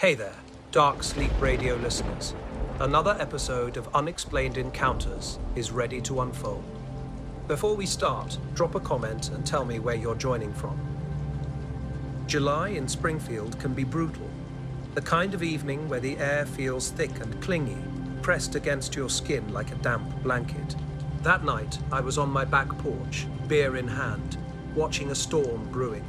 Hey there, Dark Sleep Radio listeners. Another episode of Unexplained Encounters is ready to unfold. Before we start, drop a comment and tell me where you're joining from. July in Springfield can be brutal. The kind of evening where the air feels thick and clingy, pressed against your skin like a damp blanket. That night, I was on my back porch, beer in hand, watching a storm brewing.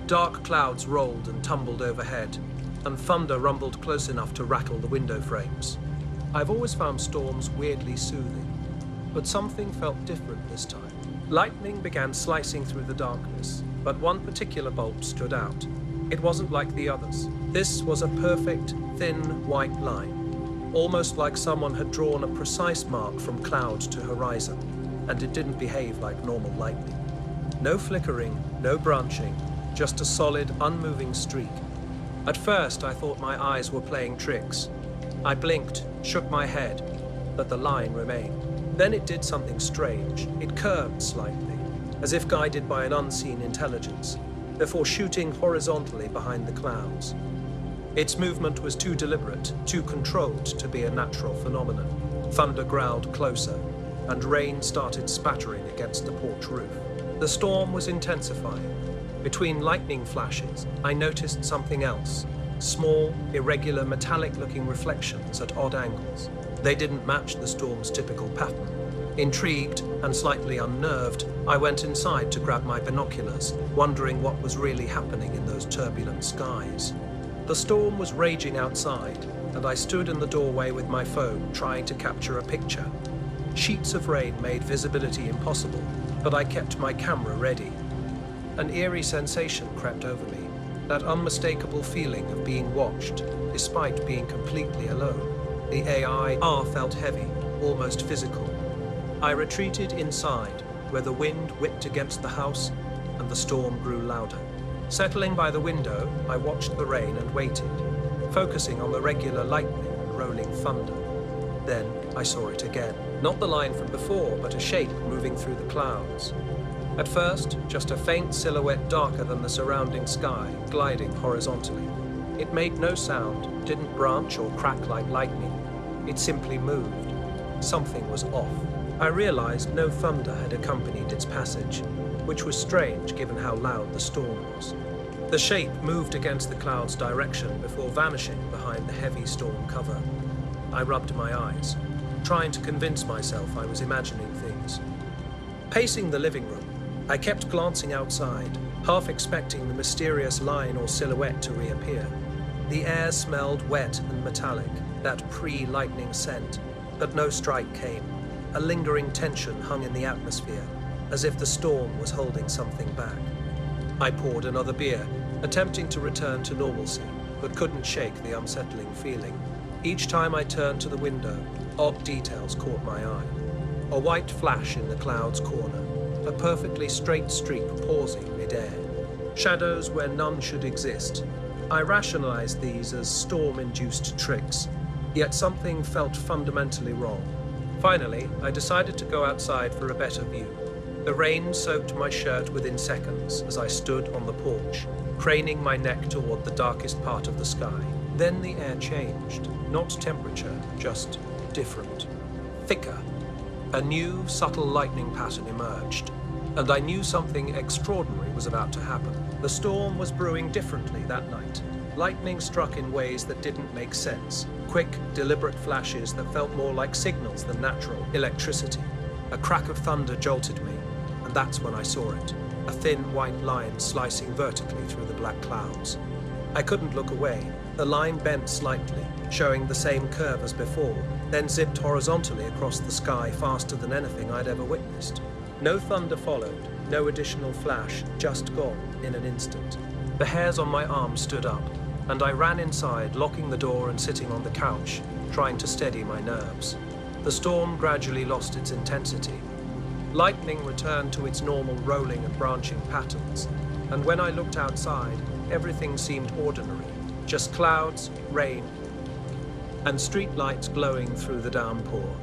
Dark clouds rolled and tumbled overhead, and thunder rumbled close enough to rattle the window frames. I've always found storms weirdly soothing, but something felt different this time. Lightning began slicing through the darkness, but one particular bolt stood out. It wasn't like the others. This was a perfect, thin, white line, almost like someone had drawn a precise mark from cloud to horizon, and it didn't behave like normal lightning. No flickering, no branching, just a solid, unmoving streak. At first, I thought my eyes were playing tricks. I blinked, shook my head, but the line remained. Then it did something strange. It curved slightly, as if guided by an unseen intelligence, before shooting horizontally behind the clouds. Its movement was too deliberate, too controlled to be a natural phenomenon. Thunder growled closer, and rain started spattering against the porch roof. The storm was intensifying. Between lightning flashes, I noticed something else. Small, irregular, metallic-looking reflections at odd angles. They didn't match the storm's typical pattern. Intrigued and slightly unnerved, I went inside to grab my binoculars, wondering what was really happening in those turbulent skies. The storm was raging outside, and I stood in the doorway with my phone, trying to capture a picture. Sheets of rain made visibility impossible, but I kept my camera ready. An eerie sensation crept over me, that unmistakable feeling of being watched, despite being completely alone. The AIR felt heavy, almost physical. I retreated inside, where the wind whipped against the house and the storm grew louder. Settling by the window, I watched the rain and waited, focusing on the regular lightning and rolling thunder. Then I saw it again. Not the line from before, but a shape moving through the clouds. At first, just a faint silhouette darker than the surrounding sky, gliding horizontally. It made no sound, didn't branch or crack like lightning. It simply moved. Something was off. I realized no thunder had accompanied its passage, which was strange given how loud the storm was. The shape moved against the cloud's direction before vanishing behind the heavy storm cover. I rubbed my eyes, trying to convince myself I was imagining things. Pacing the living room, I kept glancing outside, half expecting the mysterious line or silhouette to reappear. The air smelled wet and metallic, that pre-lightning scent, but no strike came. A lingering tension hung in the atmosphere, as if the storm was holding something back. I poured another beer, attempting to return to normalcy, but couldn't shake the unsettling feeling. Each time I turned to the window, odd details caught my eye. A white flash in the cloud's corner, a perfectly straight streak pausing mid-air. Shadows where none should exist. I rationalized these as storm-induced tricks, yet something felt fundamentally wrong. Finally, I decided to go outside for a better view. The rain soaked my shirt within seconds as I stood on the porch, craning my neck toward the darkest part of the sky. Then the air changed, not temperature, just different, thicker. A new, subtle lightning pattern emerged, and I knew something extraordinary was about to happen. The storm was brewing differently that night. Lightning struck in ways that didn't make sense. Quick, deliberate flashes that felt more like signals than natural electricity. A crack of thunder jolted me, and that's when I saw it. A thin white line slicing vertically through the black clouds. I couldn't look away. The line bent slightly, showing the same curve as before, then zipped horizontally across the sky faster than anything I'd ever witnessed. No thunder followed, no additional flash, just gone in an instant. The hairs on my arm stood up, and I ran inside, locking the door and sitting on the couch, trying to steady my nerves. The storm gradually lost its intensity. Lightning returned to its normal rolling and branching patterns, and when I looked outside, everything seemed ordinary. Just clouds, rain, and street lights glowing through the downpour.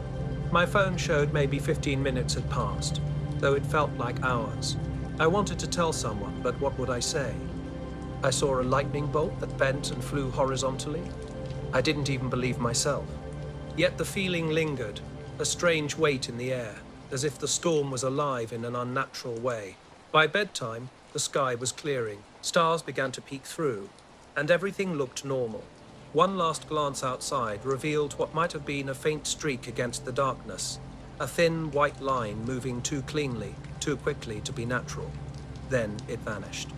My phone showed maybe 15 minutes had passed, though it felt like hours. I wanted to tell someone, but what would I say? I saw a lightning bolt that bent and flew horizontally. I didn't even believe myself. Yet the feeling lingered, a strange weight in the air, as if the storm was alive in an unnatural way. By bedtime, the sky was clearing, stars began to peek through, and everything looked normal. One last glance outside revealed what might have been a faint streak against the darkness, a thin white line moving too cleanly, too quickly to be natural. Then it vanished.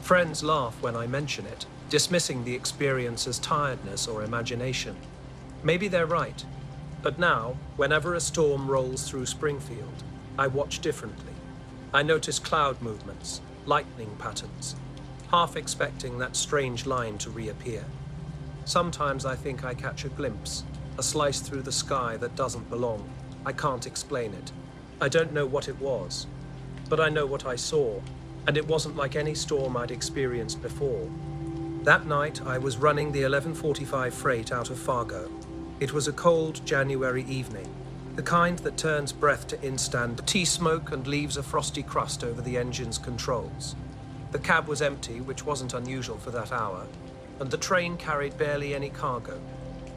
Friends laugh when I mention it, dismissing the experience as tiredness or imagination. Maybe they're right, but now, whenever a storm rolls through Springfield, I watch differently. I notice cloud movements, lightning patterns, half expecting that strange line to reappear. Sometimes I think I catch a glimpse, a slice through the sky that doesn't belong. I can't explain it. I don't know what it was, but I know what I saw, and it wasn't like any storm I'd experienced before. That night, I was running the 1145 freight out of Fargo. It was a cold January evening, the kind that turns breath to instant tea smoke and leaves a frosty crust over the engine's controls. The cab was empty, which wasn't unusual for that hour, and the train carried barely any cargo.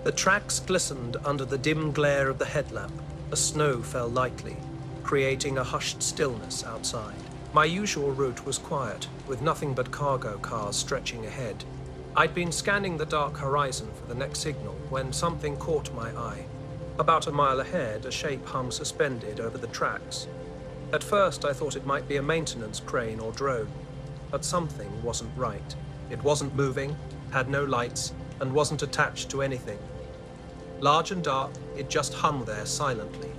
The tracks glistened under the dim glare of the headlamp. The snow fell lightly, creating a hushed stillness outside. My usual route was quiet, with nothing but cargo cars stretching ahead. I'd been scanning the dark horizon for the next signal when something caught my eye. About a mile ahead, a shape hung suspended over the tracks. At first, I thought it might be a maintenance crane or drone, but something wasn't right. It wasn't moving, had no lights, and wasn't attached to anything. Large and dark, it just hung there silently.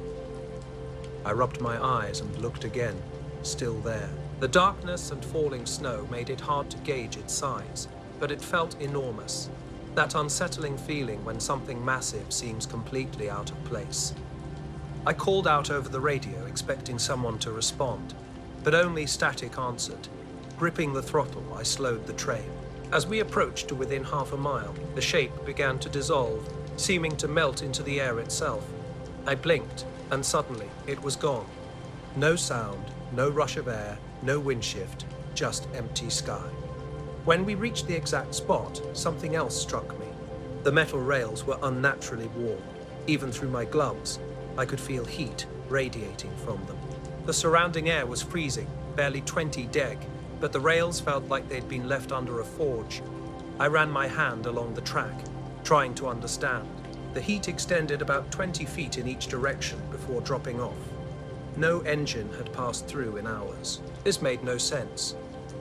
I rubbed my eyes and looked again, still there. The darkness and falling snow made it hard to gauge its size, but it felt enormous. That unsettling feeling when something massive seems completely out of place. I called out over the radio, expecting someone to respond, but only static answered. Gripping the throttle, I slowed the train. As we approached to within half a mile, the shape began to dissolve, seeming to melt into the air itself. I blinked, and suddenly it was gone. No sound, no rush of air, no wind shift, just empty sky. When we reached the exact spot, something else struck me. The metal rails were unnaturally warm. Even through my gloves, I could feel heat radiating from them. The surrounding air was freezing, barely 20 deg, but the rails felt like they'd been left under a forge. I ran my hand along the track, trying to understand. The heat extended about 20 feet in each direction before dropping off. No engine had passed through in hours. This made no sense.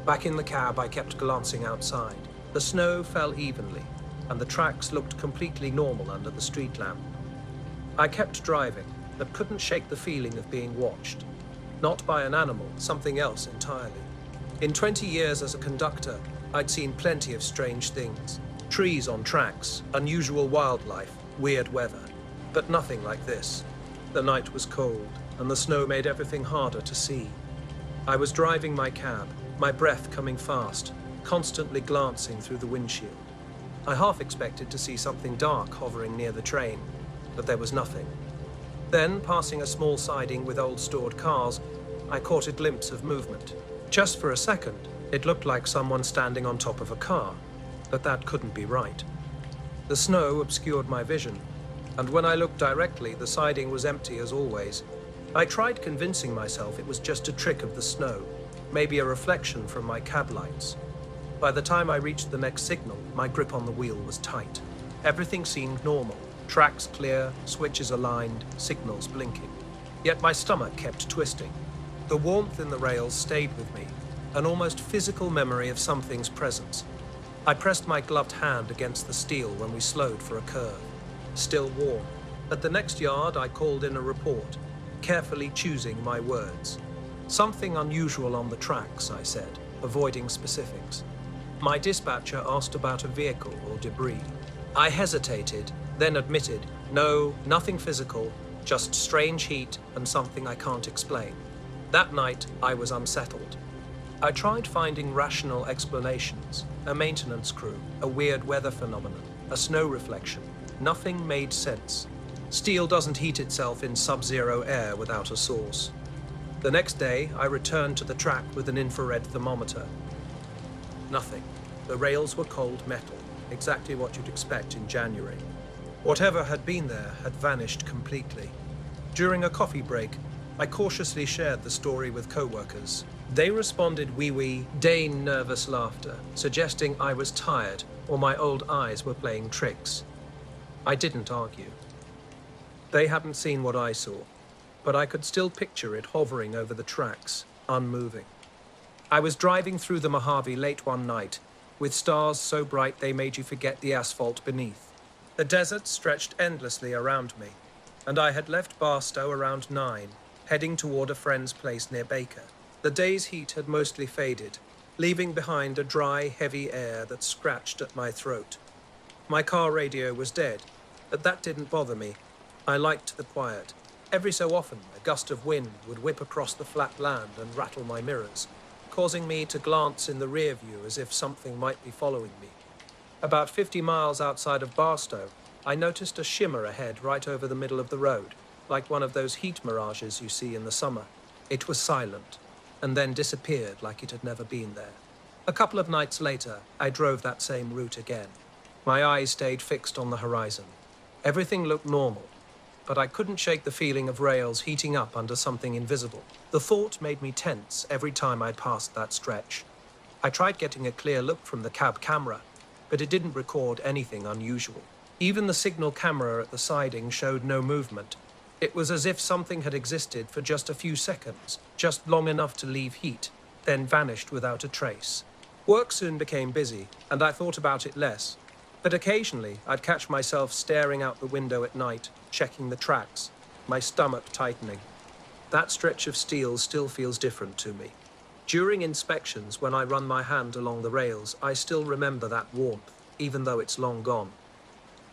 Back in the cab, I kept glancing outside. The snow fell evenly, and the tracks looked completely normal under the street lamp. I kept driving, but couldn't shake the feeling of being watched. Not by an animal, something else entirely. In 20 years as a conductor, I'd seen plenty of strange things. Trees on tracks, unusual wildlife, weird weather. But nothing like this. The night was cold, and the snow made everything harder to see. I was driving my cab, my breath coming fast, constantly glancing through the windshield. I half expected to see something dark hovering near the train, but there was nothing. Then, passing a small siding with old stored cars, I caught a glimpse of movement. Just for a second, it looked like someone standing on top of a car, but that couldn't be right. The snow obscured my vision, and when I looked directly, the siding was empty as always. I tried convincing myself it was just a trick of the snow, maybe a reflection from my cab lights. By the time I reached the next signal, my grip on the wheel was tight. Everything seemed normal. Tracks clear, switches aligned, signals blinking. Yet my stomach kept twisting. The warmth in the rails stayed with me, an almost physical memory of something's presence. I pressed my gloved hand against the steel when we slowed for a curve. Still warm. At the next yard, I called in a report, carefully choosing my words. Something unusual on the tracks, I said, avoiding specifics. My dispatcher asked about a vehicle or debris. I hesitated, then admitted, no, nothing physical, just strange heat and something I can't explain. That night, I was unsettled. I tried finding rational explanations, a maintenance crew, a weird weather phenomenon, a snow reflection. Nothing made sense. Steel doesn't heat itself in sub-zero air without a source. The next day, I returned to the track with an infrared thermometer. Nothing. The rails were cold metal, exactly what you'd expect in January. Whatever had been there had vanished completely. During a coffee break, I cautiously shared the story with co-workers. They responded wee-wee, Dane nervous laughter, suggesting I was tired or my old eyes were playing tricks. I didn't argue. They hadn't seen what I saw, but I could still picture it hovering over the tracks, unmoving. I was driving through the Mojave late one night, with stars so bright they made you forget the asphalt beneath. The desert stretched endlessly around me, and I had left Barstow around 9, heading toward a friend's place near Baker. The day's heat had mostly faded, leaving behind a dry, heavy air that scratched at my throat. My car radio was dead, but that didn't bother me. I liked the quiet. Every so often, a gust of wind would whip across the flat land and rattle my mirrors, causing me to glance in the rear view as if something might be following me. About 50 miles outside of Barstow, I noticed a shimmer ahead right over the middle of the road, like one of those heat mirages you see in the summer. It was silent, and then disappeared like it had never been there. A couple of nights later, I drove that same route again. My eyes stayed fixed on the horizon. Everything looked normal, but I couldn't shake the feeling of rails heating up under something invisible. The thought made me tense every time I passed that stretch. I tried getting a clear look from the cab camera, but it didn't record anything unusual. Even the signal camera at the siding showed no movement. It was as if something had existed for just a few seconds, just long enough to leave heat, then vanished without a trace. Work soon became busy, and I thought about it less. But occasionally, I'd catch myself staring out the window at night, checking the tracks, my stomach tightening. That stretch of steel still feels different to me. During inspections, when I run my hand along the rails, I still remember that warmth, even though it's long gone.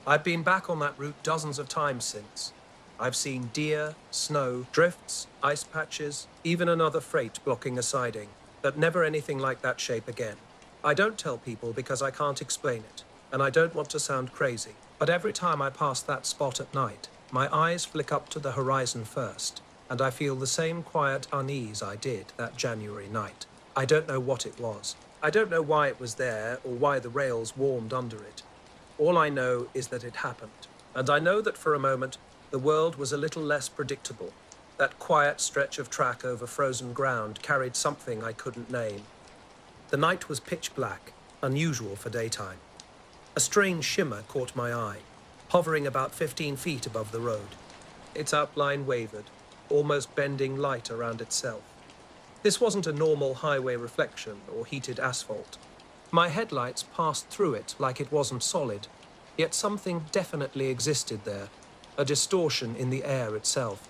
I've been back on that route dozens of times since. I've seen deer, snow, drifts, ice patches, even another freight blocking a siding, but never anything like that shape again. I don't tell people because I can't explain it, and I don't want to sound crazy, but every time I pass that spot at night, my eyes flick up to the horizon first, and I feel the same quiet unease I did that January night. I don't know what it was. I don't know why it was there or why the rails warmed under it. All I know is that it happened, and I know that for a moment, the world was a little less predictable. That quiet stretch of track over frozen ground carried something I couldn't name. The night was pitch black, unusual for daytime. A strange shimmer caught my eye, hovering about 15 feet above the road. Its outline wavered, almost bending light around itself. This wasn't a normal highway reflection or heated asphalt. My headlights passed through it like it wasn't solid, yet something definitely existed there, a distortion in the air itself.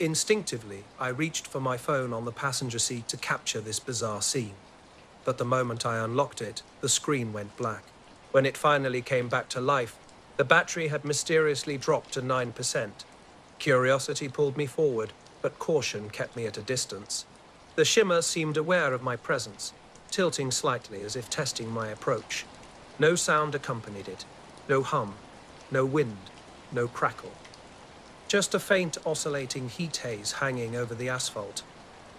Instinctively, I reached for my phone on the passenger seat to capture this bizarre scene. But the moment I unlocked it, the screen went black. When it finally came back to life, the battery had mysteriously dropped to 9%. Curiosity pulled me forward, but caution kept me at a distance. The shimmer seemed aware of my presence, tilting slightly as if testing my approach. No sound accompanied it, no hum, no wind, no crackle. Just a faint oscillating heat haze hanging over the asphalt.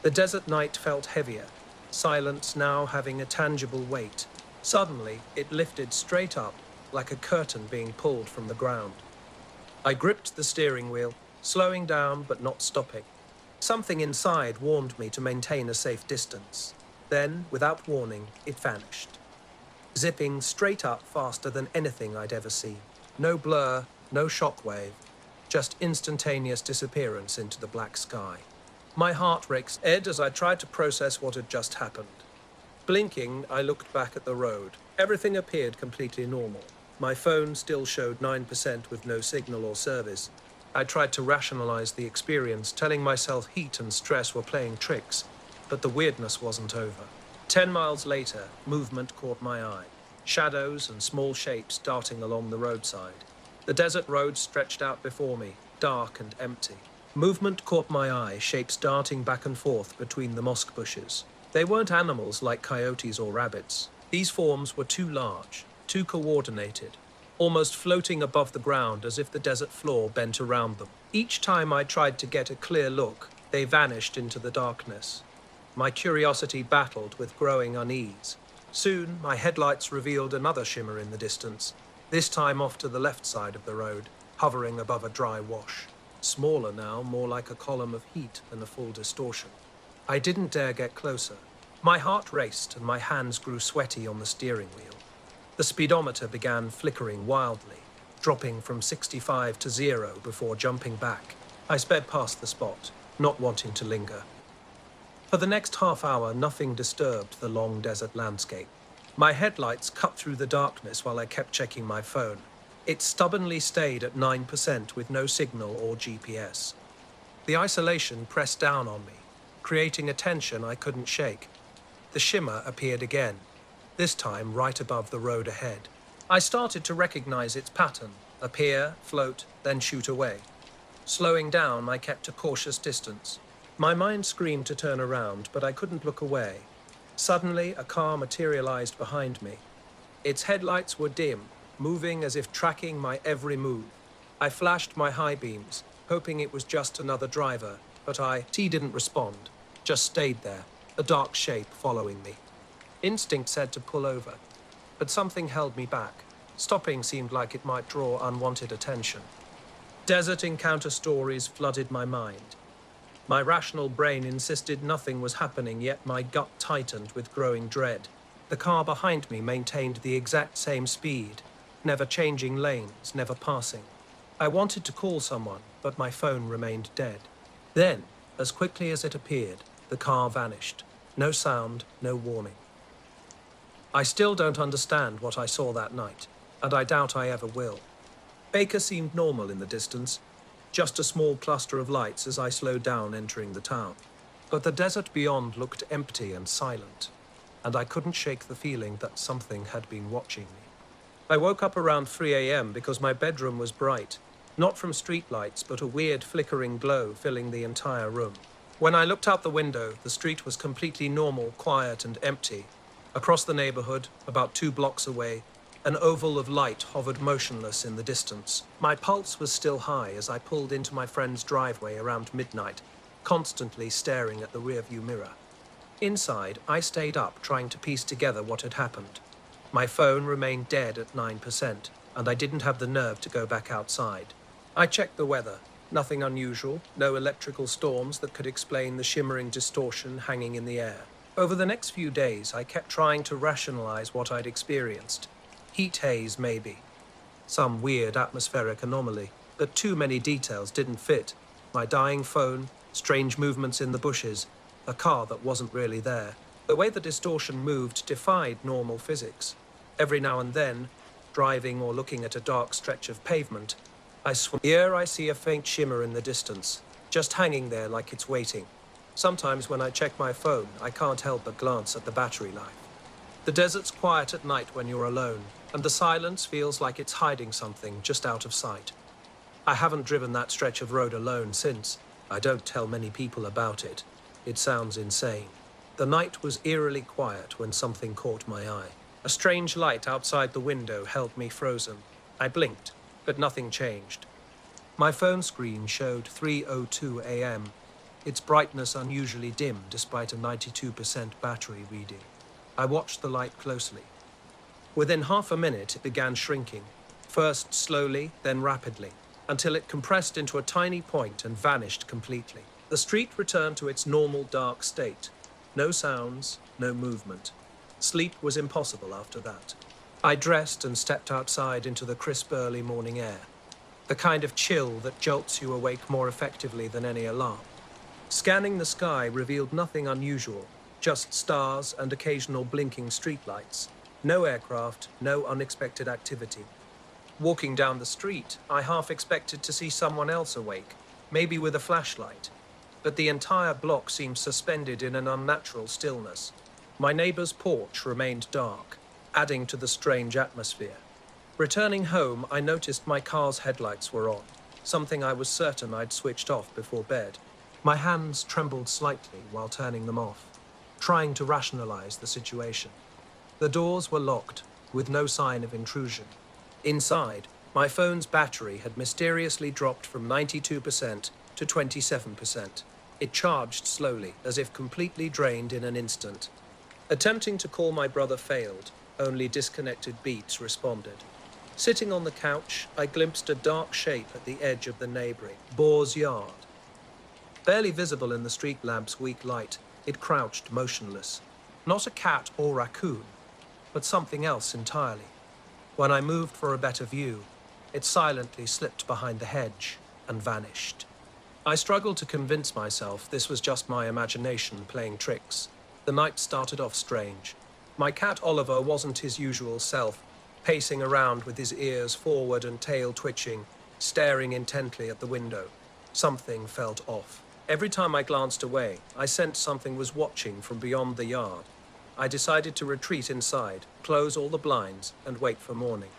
The desert night felt heavier, silence now having a tangible weight. Suddenly, it lifted straight up, like a curtain being pulled from the ground. I gripped the steering wheel, slowing down but not stopping. Something inside warned me to maintain a safe distance. Then, without warning, it vanished. Zipping straight up faster than anything I'd ever seen. No blur, no shockwave, just instantaneous disappearance into the black sky. My heart raced as I tried to process what had just happened. Blinking, I looked back at the road. Everything appeared completely normal. My phone still showed 9% with no signal or service. I tried to rationalize the experience, telling myself heat and stress were playing tricks, but the weirdness wasn't over. 10 miles later, movement caught my eye. Shadows and small shapes darting along the roadside. The desert road stretched out before me, dark and empty. Movement caught my eye, shapes darting back and forth between the mosque bushes. They weren't animals like coyotes or rabbits. These forms were too large, too coordinated, almost floating above the ground as if the desert floor bent around them. Each time I tried to get a clear look, they vanished into the darkness. My curiosity battled with growing unease. Soon, my headlights revealed another shimmer in the distance, this time off to the left side of the road, hovering above a dry wash. Smaller now, more like a column of heat than a full distortion. I didn't dare get closer. My heart raced and my hands grew sweaty on the steering wheel. The speedometer began flickering wildly, dropping from 65 to 0 before jumping back. I sped past the spot, not wanting to linger. For the next half hour, nothing disturbed the long desert landscape. My headlights cut through the darkness while I kept checking my phone. It stubbornly stayed at 9% with no signal or GPS. The isolation pressed down on me, creating a tension I couldn't shake. The shimmer appeared again, this time right above the road ahead. I started to recognize its pattern, appear, float, then shoot away. Slowing down, I kept a cautious distance. My mind screamed to turn around, but I couldn't look away. Suddenly, a car materialized behind me. Its headlights were dim, moving as if tracking my every move. I flashed my high beams, hoping it was just another driver, but He didn't respond, just stayed there, a dark shape following me. Instinct said to pull over, but something held me back. Stopping seemed like it might draw unwanted attention. Desert encounter stories flooded my mind. My rational brain insisted nothing was happening, yet my gut tightened with growing dread. The car behind me maintained the exact same speed, never changing lanes, never passing. I wanted to call someone, but my phone remained dead. Then, as quickly as it appeared, the car vanished. No sound, no warning. I still don't understand what I saw that night, and I doubt I ever will. Baker seemed normal in the distance, just a small cluster of lights as I slowed down entering the town. But the desert beyond looked empty and silent, and I couldn't shake the feeling that something had been watching me. I woke up around 3 a.m. because my bedroom was bright, not from streetlights, but a weird flickering glow filling the entire room. When I looked out the window, the street was completely normal, quiet, and empty. Across the neighborhood, about 2 blocks away, an oval of light hovered motionless in the distance. My pulse was still high as I pulled into my friend's driveway around midnight, constantly staring at the rearview mirror. Inside, I stayed up trying to piece together what had happened. My phone remained dead at 9%, and I didn't have the nerve to go back outside. I checked the weather. Nothing unusual, no electrical storms that could explain the shimmering distortion hanging in the air. Over the next few days, I kept trying to rationalize what I'd experienced. Heat haze, maybe. Some weird atmospheric anomaly, but too many details didn't fit. My dying phone, strange movements in the bushes, a car that wasn't really there. The way the distortion moved defied normal physics. Every now and then, driving or looking at a dark stretch of pavement, Here I see a faint shimmer in the distance, just hanging there like it's waiting. Sometimes when I check my phone, I can't help but glance at the battery life. The desert's quiet at night when you're alone, and the silence feels like it's hiding something just out of sight. I haven't driven that stretch of road alone since. I don't tell many people about it. It sounds insane. The night was eerily quiet when something caught my eye. A strange light outside the window held me frozen. I blinked, but nothing changed. My phone screen showed 3:02 a.m., its brightness unusually dim despite a 92% battery reading. I watched the light closely. Within half a minute, it began shrinking, first slowly, then rapidly, until it compressed into a tiny point and vanished completely. The street returned to its normal dark state. No sounds, no movement. Sleep was impossible after that. I dressed and stepped outside into the crisp early morning air, the kind of chill that jolts you awake more effectively than any alarm. Scanning the sky revealed nothing unusual, just stars and occasional blinking streetlights. No aircraft, no unexpected activity. Walking down the street, I half expected to see someone else awake, maybe with a flashlight. But the entire block seemed suspended in an unnatural stillness. My neighbor's porch remained dark, adding to the strange atmosphere. Returning home, I noticed my car's headlights were on, something I was certain I'd switched off before bed. My hands trembled slightly while turning them off, trying to rationalize the situation. The doors were locked, with no sign of intrusion. Inside, my phone's battery had mysteriously dropped from 92% to 27%. It charged slowly, as if completely drained in an instant. Attempting to call my brother failed, only disconnected beats responded. Sitting on the couch, I glimpsed a dark shape at the edge of the neighboring boar's yard. Barely visible in the street lamp's weak light, it crouched motionless. Not a cat or raccoon, but something else entirely. When I moved for a better view, it silently slipped behind the hedge and vanished. I struggled to convince myself this was just my imagination playing tricks. The night started off strange. My cat Oliver wasn't his usual self, pacing around with his ears forward and tail twitching, staring intently at the window. Something felt off. Every time I glanced away, I sensed something was watching from beyond the yard. I decided to retreat inside, close all the blinds, and wait for morning.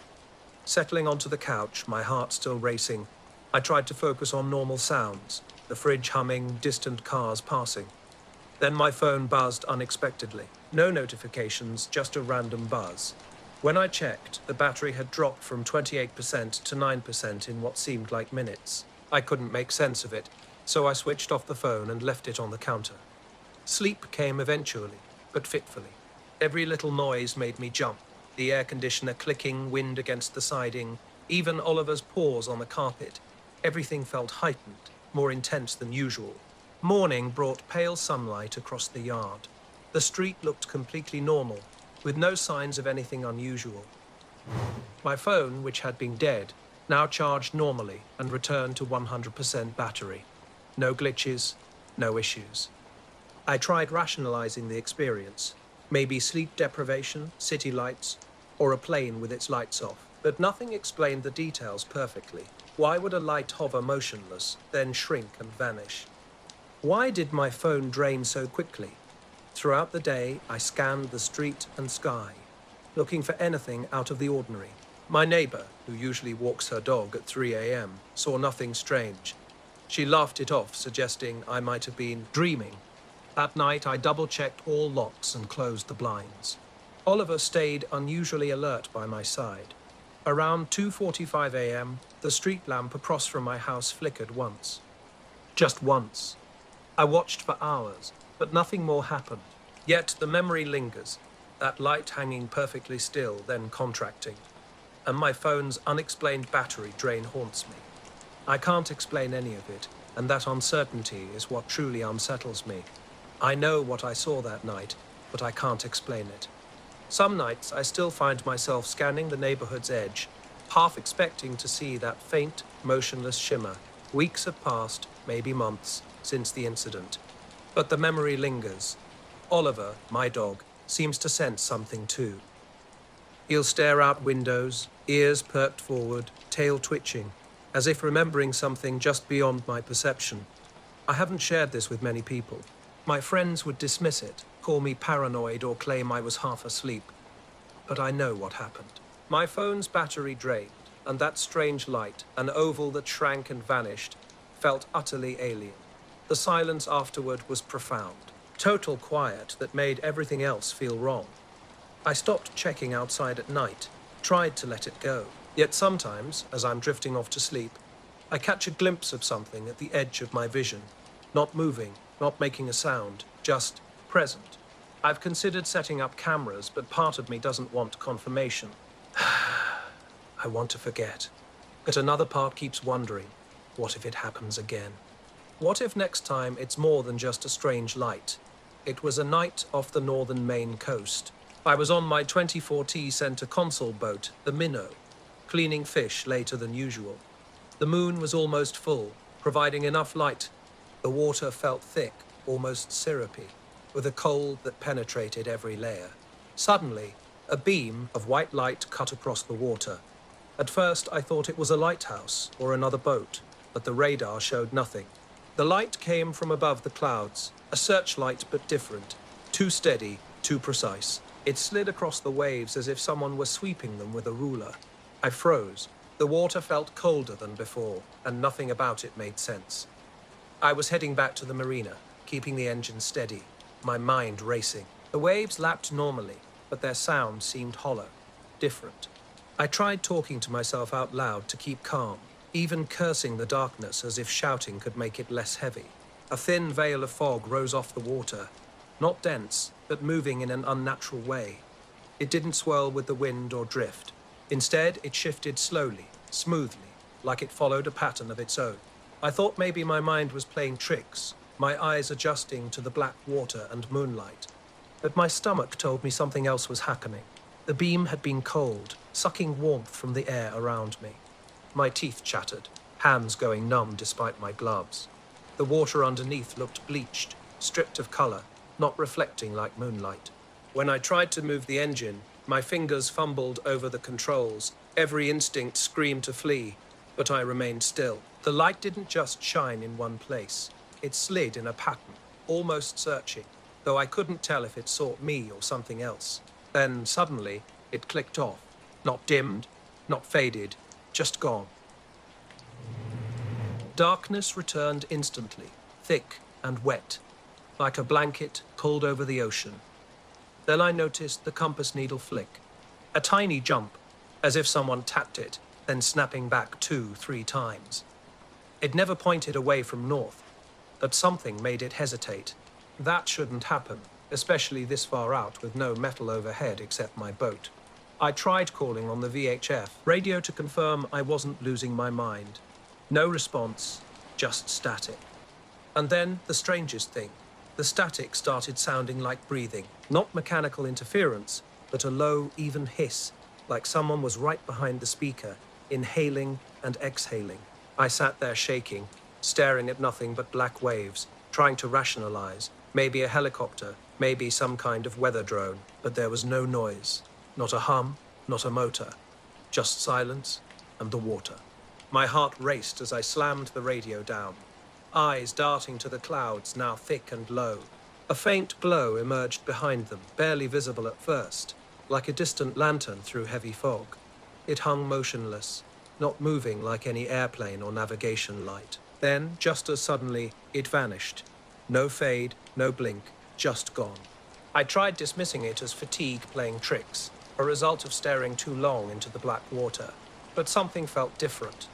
Settling onto the couch, my heart still racing, I tried to focus on normal sounds, the fridge humming, distant cars passing. Then my phone buzzed unexpectedly. No notifications, just a random buzz. When I checked, the battery had dropped from 28% to 9% in what seemed like minutes. I couldn't make sense of it, so I switched off the phone and left it on the counter. Sleep came eventually, but fitfully. Every little noise made me jump. The air conditioner clicking, wind against the siding, even Oliver's paws on the carpet. Everything felt heightened, more intense than usual. Morning brought pale sunlight across the yard. The street looked completely normal, with no signs of anything unusual. My phone, which had been dead, now charged normally and returned to 100% battery. No glitches, no issues. I tried rationalizing the experience. Maybe sleep deprivation, city lights, or a plane with its lights off. But nothing explained the details perfectly. Why would a light hover motionless, then shrink and vanish? Why did my phone drain so quickly? Throughout the day, I scanned the street and sky, looking for anything out of the ordinary. My neighbor, who usually walks her dog at 3 a.m., saw nothing strange. She laughed it off, suggesting I might have been dreaming. That night, I double-checked all locks and closed the blinds. Oliver stayed unusually alert by my side. Around 2:45 a.m., the street lamp across from my house flickered once. Just once. I watched for hours, but nothing more happened. Yet the memory lingers, that light hanging perfectly still, then contracting. And my phone's unexplained battery drain haunts me. I can't explain any of it, and that uncertainty is what truly unsettles me. I know what I saw that night, but I can't explain it. Some nights I still find myself scanning the neighborhood's edge, half expecting to see that faint, motionless shimmer. Weeks have passed, maybe months, since the incident. But the memory lingers. Oliver, my dog, seems to sense something too. He'll stare out windows, ears perked forward, tail twitching, as if remembering something just beyond my perception. I haven't shared this with many people. My friends would dismiss it, call me paranoid or claim I was half asleep. But I know what happened. My phone's battery drained, and that strange light, an oval that shrank and vanished, felt utterly alien. The silence afterward was profound. Total quiet that made everything else feel wrong. I stopped checking outside at night, tried to let it go. Yet sometimes, as I'm drifting off to sleep, I catch a glimpse of something at the edge of my vision. Not moving, not making a sound, just present. I've considered setting up cameras, but part of me doesn't want confirmation. I want to forget. But another part keeps wondering, what if it happens again? What if next time it's more than just a strange light? It was a night off the northern Maine coast. I was on my 24T center console boat, the Minnow, cleaning fish later than usual. The moon was almost full, providing enough light. The water felt thick, almost syrupy, with a cold that penetrated every layer. Suddenly, a beam of white light cut across the water. At first, I thought it was a lighthouse or another boat, but the radar showed nothing. The light came from above the clouds, a searchlight but different, too steady, too precise. It slid across the waves as if someone were sweeping them with a ruler. I froze. The water felt colder than before, and nothing about it made sense. I was heading back to the marina, keeping the engine steady, my mind racing. The waves lapped normally, but their sound seemed hollow, different. I tried talking to myself out loud to keep calm, even cursing the darkness as if shouting could make it less heavy. A thin veil of fog rose off the water, not dense, but moving in an unnatural way. It didn't swirl with the wind or drift. Instead, it shifted slowly, smoothly, like it followed a pattern of its own. I thought maybe my mind was playing tricks, my eyes adjusting to the black water and moonlight. But my stomach told me something else was happening. The beam had been cold, sucking warmth from the air around me. My teeth chattered, hands going numb despite my gloves. The water underneath looked bleached, stripped of color, not reflecting like moonlight. When I tried to move the engine, my fingers fumbled over the controls. Every instinct screamed to flee, but I remained still. The light didn't just shine in one place. It slid in a pattern, almost searching, though I couldn't tell if it sought me or something else. Then, suddenly, it clicked off. Not dimmed, not faded, just gone. Darkness returned instantly, thick and wet, like a blanket pulled over the ocean. Then I noticed the compass needle flick. A tiny jump, as if someone tapped it, then snapping back 2-3 times. It never pointed away from north, but something made it hesitate. That shouldn't happen, especially this far out with no metal overhead except my boat. I tried calling on the VHF radio to confirm I wasn't losing my mind. No response, just static. And then the strangest thing. The static started sounding like breathing, not mechanical interference, but a low, even hiss, like someone was right behind the speaker, inhaling and exhaling. I sat there shaking, staring at nothing but black waves, trying to rationalize. Maybe a helicopter, maybe some kind of weather drone, but there was no noise. Not a hum, not a motor. Just silence and the water. My heart raced as I slammed the radio down. Eyes darting to the clouds, now thick and low. A faint glow emerged behind them, barely visible at first, like a distant lantern through heavy fog. It hung motionless, not moving like any airplane or navigation light. Then, just as suddenly, it vanished. No fade, no blink, just gone. I tried dismissing it as fatigue playing tricks, a result of staring too long into the black water. But something felt different.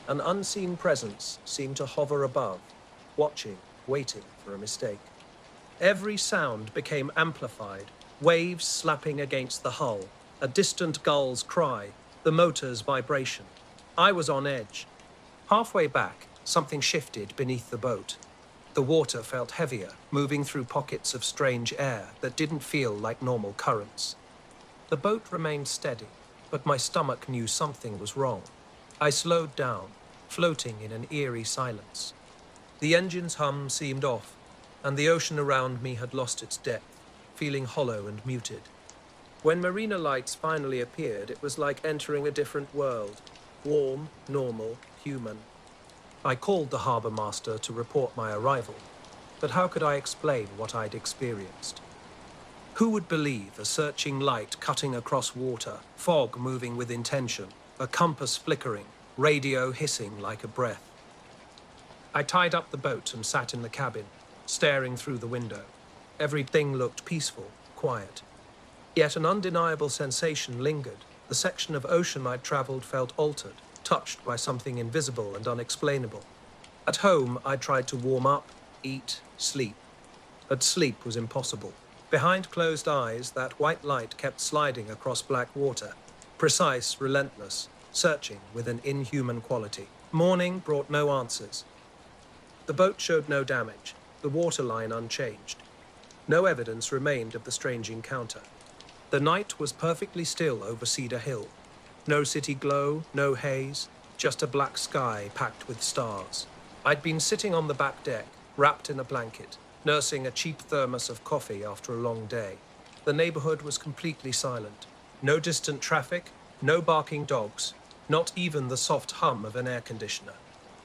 An unseen presence seemed to hover above, watching, waiting for a mistake. Every sound became amplified, waves slapping against the hull, a distant gull's cry, the motor's vibration. I was on edge. Halfway back, something shifted beneath the boat. The water felt heavier, moving through pockets of strange air that didn't feel like normal currents. The boat remained steady, but my stomach knew something was wrong. I slowed down, floating in an eerie silence. The engine's hum seemed off, and the ocean around me had lost its depth, feeling hollow and muted. When marina lights finally appeared, it was like entering a different world. Warm, normal, human. I called the harbour master to report my arrival, but how could I explain what I'd experienced? Who would believe a searching light cutting across water, fog moving with intention, a compass flickering, radio hissing like a breath? I tied up the boat and sat in the cabin, staring through the window. Everything looked peaceful, quiet. Yet an undeniable sensation lingered. The section of ocean I'd travelled felt altered, touched by something invisible and unexplainable. At home, I tried to warm up, eat, sleep. But sleep was impossible. Behind closed eyes, that white light kept sliding across black water, precise, relentless, searching with an inhuman quality. Morning brought no answers. The boat showed no damage, the waterline unchanged. No evidence remained of the strange encounter. The night was perfectly still over Cedar Hill. No city glow, no haze, just a black sky packed with stars. I'd been sitting on the back deck, wrapped in a blanket, nursing a cheap thermos of coffee after a long day. The neighborhood was completely silent. No distant traffic, no barking dogs, not even the soft hum of an air conditioner.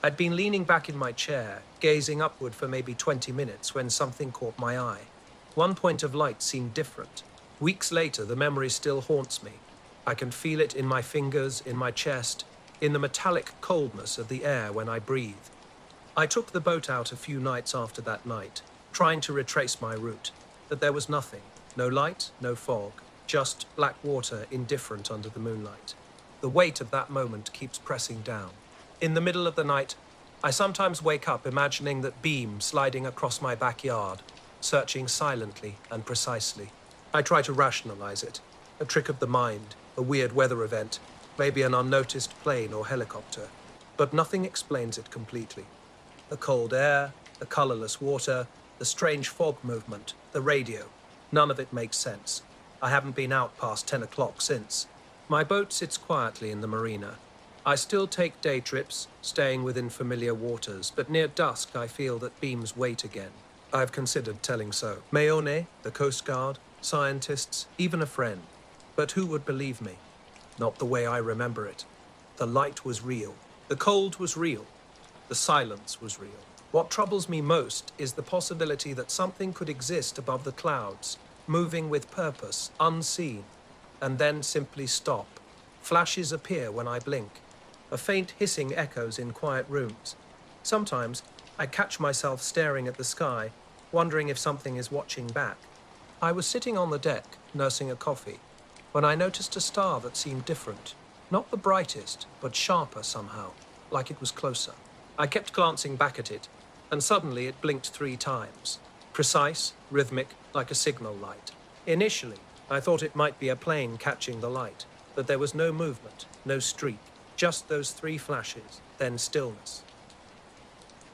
I'd been leaning back in my chair, gazing upward for maybe 20 minutes when something caught my eye. One point of light seemed different. Weeks later, the memory still haunts me. I can feel it in my fingers, in my chest, in the metallic coldness of the air when I breathe. I took the boat out a few nights after that night, trying to retrace my route, but there was nothing. No light, no fog, just black water indifferent under the moonlight. The weight of that moment keeps pressing down. In the middle of the night, I sometimes wake up imagining that beam sliding across my backyard, searching silently and precisely. I try to rationalize it. A trick of the mind, a weird weather event, maybe an unnoticed plane or helicopter. But nothing explains it completely. The cold air, the colorless water, the strange fog movement, the radio. None of it makes sense. I haven't been out past 10 o'clock since. My boat sits quietly in the marina. I still take day trips, staying within familiar waters, but near dusk I feel that beams wait again. I've considered telling so. Mayone, the Coast Guard, scientists, even a friend. But who would believe me? Not the way I remember it. The light was real. The cold was real. The silence was real. What troubles me most is the possibility that something could exist above the clouds, moving with purpose, unseen, and then simply stop. Flashes appear when I blink. A faint hissing echoes in quiet rooms. Sometimes I catch myself staring at the sky, wondering if something is watching back. I was sitting on the deck, nursing a coffee, when I noticed a star that seemed different. Not the brightest, but sharper somehow, like it was closer. I kept glancing back at it, and suddenly it blinked 3 times. Precise, rhythmic, like a signal light. Initially, I thought it might be a plane catching the light, but there was no movement, no streak. Just those 3 flashes, then stillness.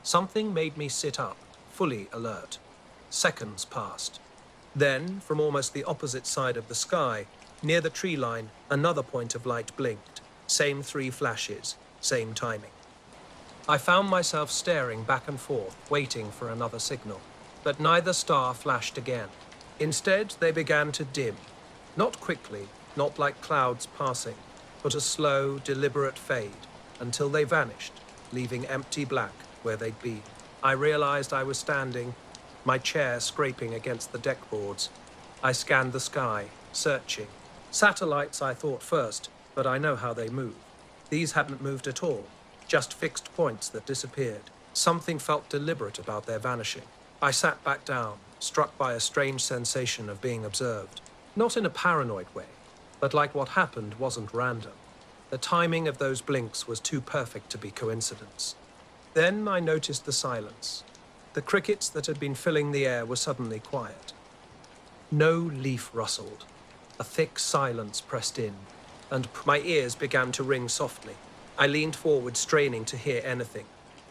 Something made me sit up, fully alert. Seconds passed. Then, from almost the opposite side of the sky, near the tree line, another point of light blinked. Same 3 flashes, same timing. I found myself staring back and forth, waiting for another signal. But neither star flashed again. Instead, they began to dim. Not quickly, not like clouds passing, but a slow, deliberate fade, until they vanished, leaving empty black where they'd been. I realized I was standing, my chair scraping against the deck boards. I scanned the sky, searching. Satellites, I thought first, but I know how they move. These hadn't moved at all, just fixed points that disappeared. Something felt deliberate about their vanishing. I sat back down, struck by a strange sensation of being observed. Not in a paranoid way, but like what happened wasn't random. The timing of those blinks was too perfect to be coincidence. Then I noticed the silence. The crickets that had been filling the air were suddenly quiet. No leaf rustled. A thick silence pressed in, and my ears began to ring softly. I leaned forward, straining to hear anything.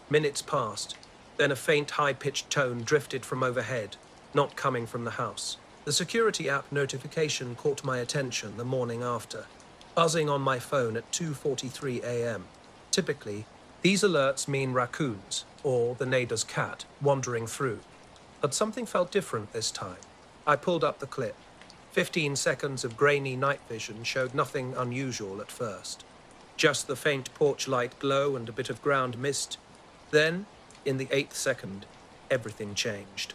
Minutes passed. Then a faint, high-pitched tone drifted from overhead, not coming from the house. The security app notification caught my attention the morning after, buzzing on my phone at 2:43 a.m. Typically, these alerts mean raccoons, or the neighbor's cat, wandering through. But something felt different this time. I pulled up the clip. 15 seconds of grainy night vision showed nothing unusual at first. Just the faint porch light glow and a bit of ground mist. Then, in the 8th second, everything changed.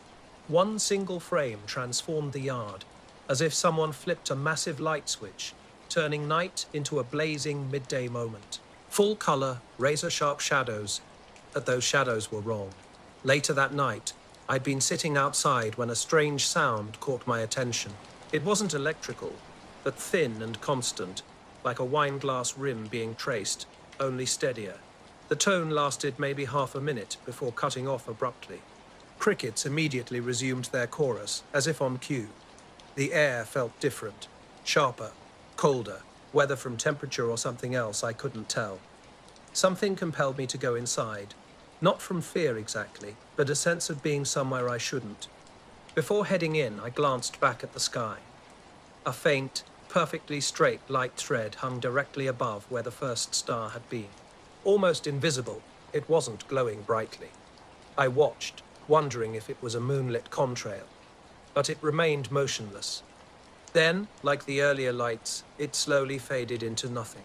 One single frame transformed the yard, as if someone flipped a massive light switch, turning night into a blazing midday moment. Full color, razor-sharp shadows, but those shadows were wrong. Later that night, I'd been sitting outside when a strange sound caught my attention. It wasn't electrical, but thin and constant, like a wine glass rim being traced, only steadier. The tone lasted maybe half a minute before cutting off abruptly. Crickets immediately resumed their chorus, as if on cue. The air felt different, sharper, colder, whether from temperature or something else I couldn't tell. Something compelled me to go inside, not from fear exactly, but a sense of being somewhere I shouldn't. Before heading in, I glanced back at the sky. A faint, perfectly straight light thread hung directly above where the first star had been. Almost invisible, it wasn't glowing brightly. I watched, wondering if it was a moonlit contrail, but it remained motionless. Then, like the earlier lights, it slowly faded into nothing.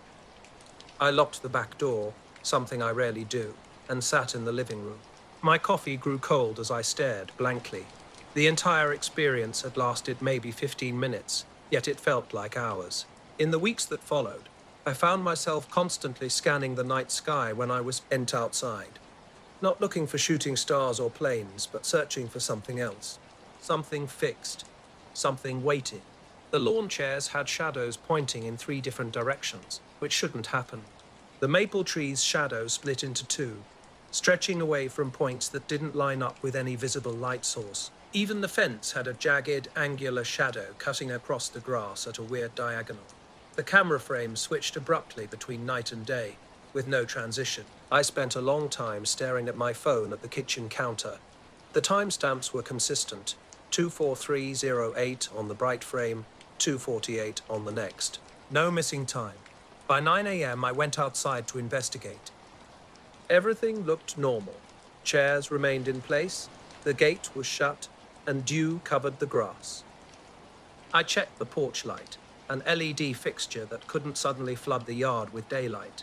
I locked the back door, something I rarely do, and sat in the living room. My coffee grew cold as I stared blankly. The entire experience had lasted maybe 15 minutes, yet it felt like hours. In the weeks that followed, I found myself constantly scanning the night sky when I went outside. Not looking for shooting stars or planes, but searching for something else. Something fixed. Something waiting. The lawn chairs had shadows pointing in 3 different directions, which shouldn't happen. The maple tree's shadow split into 2, stretching away from points that didn't line up with any visible light source. Even the fence had a jagged, angular shadow cutting across the grass at a weird diagonal. The camera frame switched abruptly between night and day, with no transition. I spent a long time staring at my phone at the kitchen counter. The timestamps were consistent, 24308 on the bright frame, 2:48 on the next. No missing time. By 9 a.m. I went outside to investigate. Everything looked normal. Chairs remained in place, the gate was shut, and dew covered the grass. I checked the porch light, an LED fixture that couldn't suddenly flood the yard with daylight.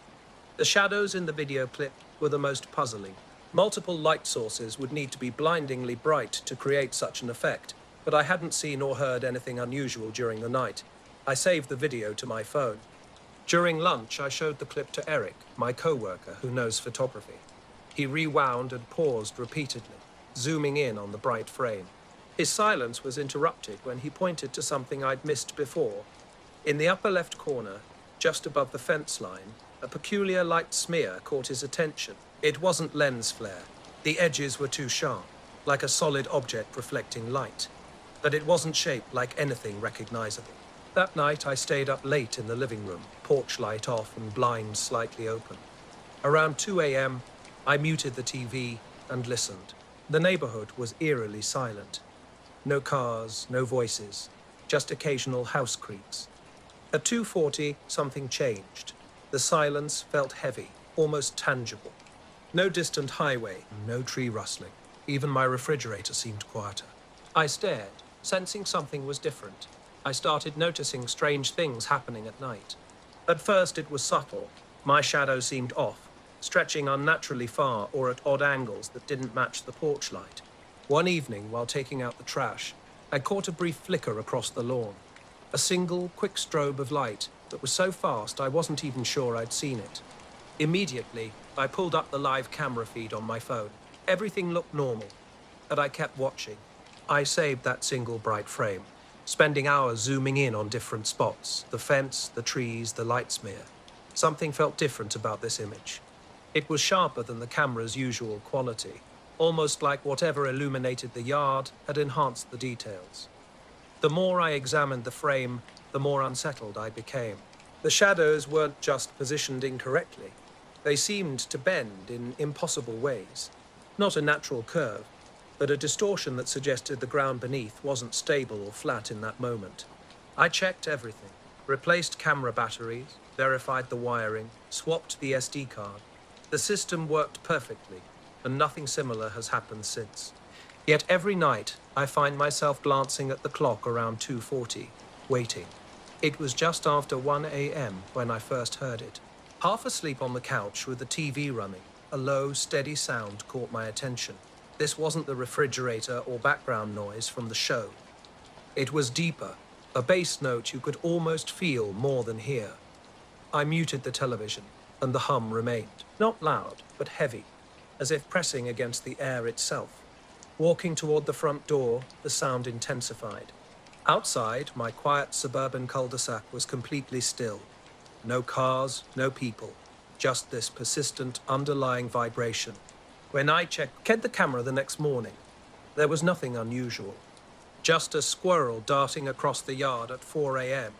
The shadows in the video clip were the most puzzling. Multiple light sources would need to be blindingly bright to create such an effect, but I hadn't seen or heard anything unusual during the night. I saved the video to my phone. During lunch, I showed the clip to Eric, my co-worker who knows photography. He rewound and paused repeatedly, zooming in on the bright frame. His silence was interrupted when he pointed to something I'd missed before. In the upper left corner, just above the fence line, a peculiar light smear caught his attention. It wasn't lens flare. The edges were too sharp, like a solid object reflecting light. But it wasn't shaped like anything recognizable. That night, I stayed up late in the living room, porch light off and blinds slightly open. Around 2 a.m., I muted the TV and listened. The neighborhood was eerily silent. No cars, no voices, just occasional house creaks. At 2:40, something changed. The silence felt heavy, almost tangible. No distant highway, no tree rustling. Even my refrigerator seemed quieter. I stared, sensing something was different. I started noticing strange things happening at night. At first it was subtle. My shadow seemed off, stretching unnaturally far or at odd angles that didn't match the porch light. One evening, while taking out the trash, I caught a brief flicker across the lawn. A single, quick strobe of light that was so fast I wasn't even sure I'd seen it. Immediately, I pulled up the live camera feed on my phone. Everything looked normal, but I kept watching. I saved that single bright frame, spending hours zooming in on different spots, the fence, the trees, the light smear. Something felt different about this image. It was sharper than the camera's usual quality, almost like whatever illuminated the yard had enhanced the details. The more I examined the frame, the more unsettled I became. The shadows weren't just positioned incorrectly. They seemed to bend in impossible ways. Not a natural curve, but a distortion that suggested the ground beneath wasn't stable or flat in that moment. I checked everything, replaced camera batteries, verified the wiring, swapped the SD card. The system worked perfectly, and nothing similar has happened since. Yet every night, I find myself glancing at the clock around 2:40, waiting. It was just after 1 a.m. when I first heard it. Half asleep on the couch with the TV running, a low, steady sound caught my attention. This wasn't the refrigerator or background noise from the show. It was deeper, a bass note you could almost feel more than hear. I muted the television, and the hum remained, not loud, but heavy, as if pressing against the air itself. Walking toward the front door, the sound intensified. Outside, my quiet suburban cul-de-sac was completely still. No cars, no people, just this persistent underlying vibration. When I checked the camera the next morning, there was nothing unusual. Just a squirrel darting across the yard at 4 a.m.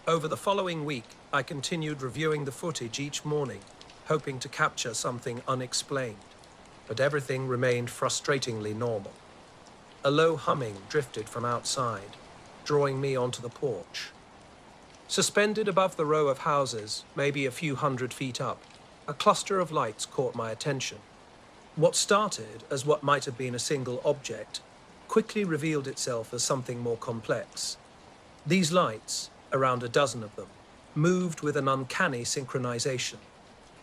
Over the following week, I continued reviewing the footage each morning, hoping to capture something unexplained. But everything remained frustratingly normal. A low humming drifted from outside, drawing me onto the porch. Suspended above the row of houses, maybe a few hundred feet up, a cluster of lights caught my attention. What started as what might have been a single object quickly revealed itself as something more complex. These lights, around a dozen of them, moved with an uncanny synchronization.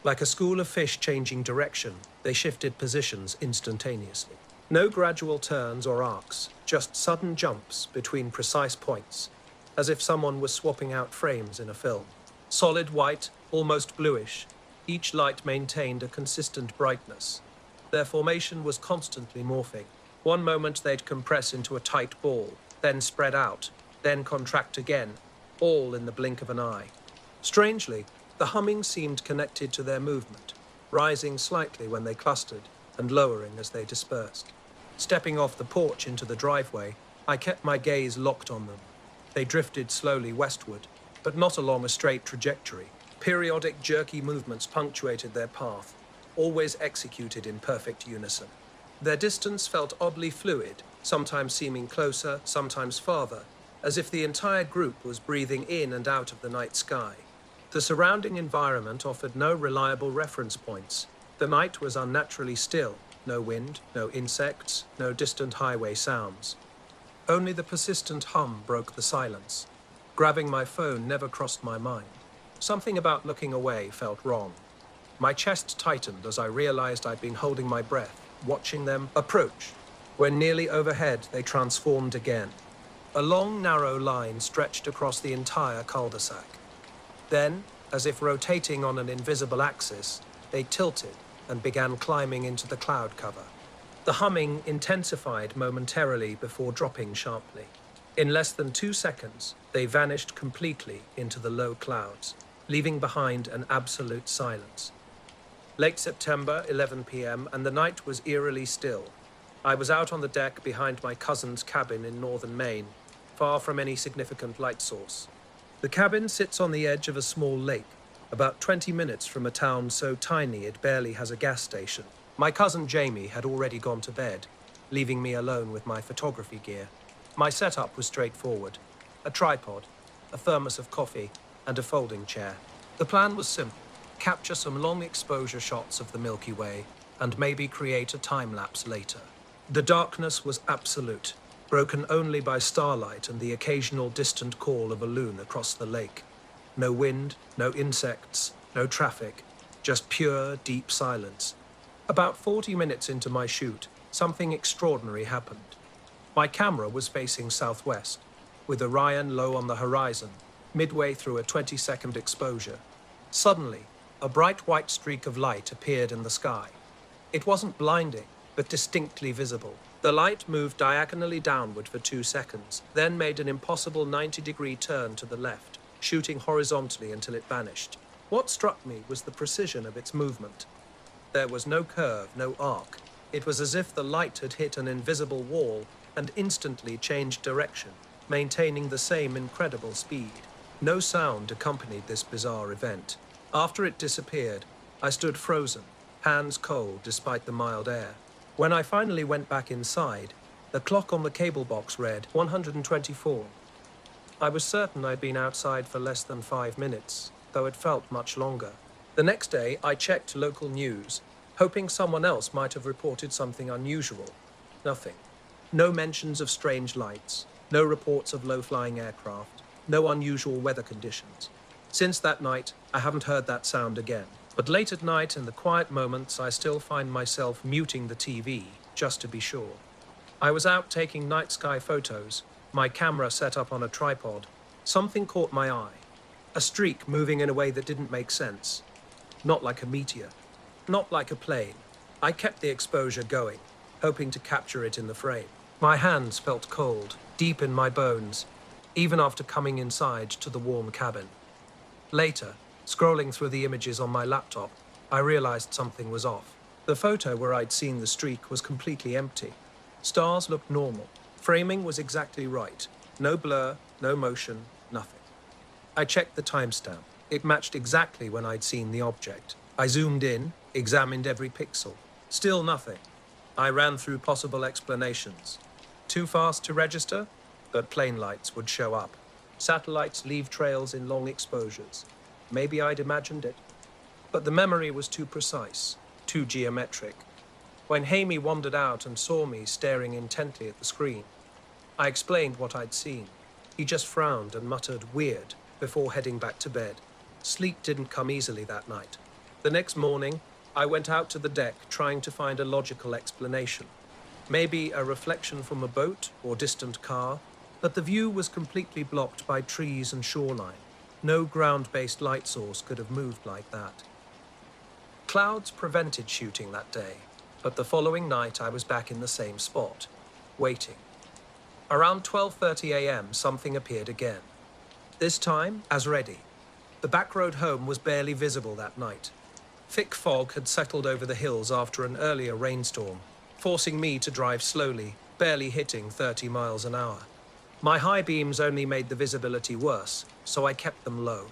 Like a school of fish changing direction, they shifted positions instantaneously. No gradual turns or arcs, just sudden jumps between precise points, as if someone was swapping out frames in a film. Solid white, almost bluish, each light maintained a consistent brightness. Their formation was constantly morphing. One moment they'd compress into a tight ball, then spread out, then contract again, all in the blink of an eye. Strangely, the humming seemed connected to their movement, rising slightly when they clustered and lowering as they dispersed. Stepping off the porch into the driveway, I kept my gaze locked on them. They drifted slowly westward, but not along a straight trajectory. Periodic jerky movements punctuated their path, always executed in perfect unison. Their distance felt oddly fluid, sometimes seeming closer, sometimes farther, as if the entire group was breathing in and out of the night sky. The surrounding environment offered no reliable reference points. The night was unnaturally still, no wind, no insects, no distant highway sounds. Only the persistent hum broke the silence. Grabbing my phone never crossed my mind. Something about looking away felt wrong. My chest tightened as I realized I'd been holding my breath, watching them approach. When nearly overhead, they transformed again. A long, narrow line stretched across the entire cul-de-sac. Then, as if rotating on an invisible axis, they tilted and began climbing into the cloud cover. The humming intensified momentarily before dropping sharply. In less than 2 seconds, they vanished completely into the low clouds, leaving behind an absolute silence. Late September, 11 p.m., and the night was eerily still. I was out on the deck behind my cousin's cabin in northern Maine, far from any significant light source. The cabin sits on the edge of a small lake, about 20 minutes from a town so tiny it barely has a gas station. My cousin Jamie had already gone to bed, leaving me alone with my photography gear. My setup was straightforward: a tripod, a thermos of coffee, and a folding chair. The plan was simple: capture some long exposure shots of the Milky Way, and maybe create a time-lapse later. The darkness was absolute, broken only by starlight and the occasional distant call of a loon across the lake. No wind, no insects, no traffic, just pure, deep silence. About 40 minutes into my shoot, something extraordinary happened. My camera was facing southwest, with Orion low on the horizon, midway through a 20-second exposure. Suddenly, a bright white streak of light appeared in the sky. It wasn't blinding, but distinctly visible. The light moved diagonally downward for 2 seconds, then made an impossible 90-degree turn to the left, shooting horizontally until it vanished. What struck me was the precision of its movement. There was no curve, no arc. It was as if the light had hit an invisible wall and instantly changed direction, maintaining the same incredible speed. No sound accompanied this bizarre event. After it disappeared, I stood frozen, hands cold despite the mild air. When I finally went back inside, the clock on the cable box read 124. I was certain I'd been outside for less than 5 minutes, though it felt much longer. The next day, I checked local news, hoping someone else might have reported something unusual. Nothing. No mentions of strange lights, no reports of low-flying aircraft, no unusual weather conditions. Since that night, I haven't heard that sound again. But late at night, in the quiet moments, I still find myself muting the TV, just to be sure. I was out taking night sky photos, my camera set up on a tripod. Something caught my eye. A streak moving in a way that didn't make sense. Not like a meteor. Not like a plane. I kept the exposure going, hoping to capture it in the frame. My hands felt cold, deep in my bones, even after coming inside to the warm cabin. Later, scrolling through the images on my laptop, I realized something was off. The photo where I'd seen the streak was completely empty. Stars looked normal. Framing was exactly right. No blur, no motion, nothing. I checked the timestamp. It matched exactly when I'd seen the object. I zoomed in, examined every pixel. Still nothing. I ran through possible explanations. Too fast to register? But plane lights would show up. Satellites leave trails in long exposures. Maybe I'd imagined it. But the memory was too precise, too geometric. When Hamey wandered out and saw me staring intently at the screen, I explained what I'd seen. He just frowned and muttered "weird" before heading back to bed. Sleep didn't come easily that night. The next morning, I went out to the deck trying to find a logical explanation. Maybe a reflection from a boat or distant car, but the view was completely blocked by trees and shoreline. No ground-based light source could have moved like that. Clouds prevented shooting that day, but the following night I was back in the same spot, waiting. Around 12:30 a.m., something appeared again. This time, as ready. The back road home was barely visible that night. Thick fog had settled over the hills after an earlier rainstorm, forcing me to drive slowly, barely hitting 30 miles an hour. My high beams only made the visibility worse, so I kept them low.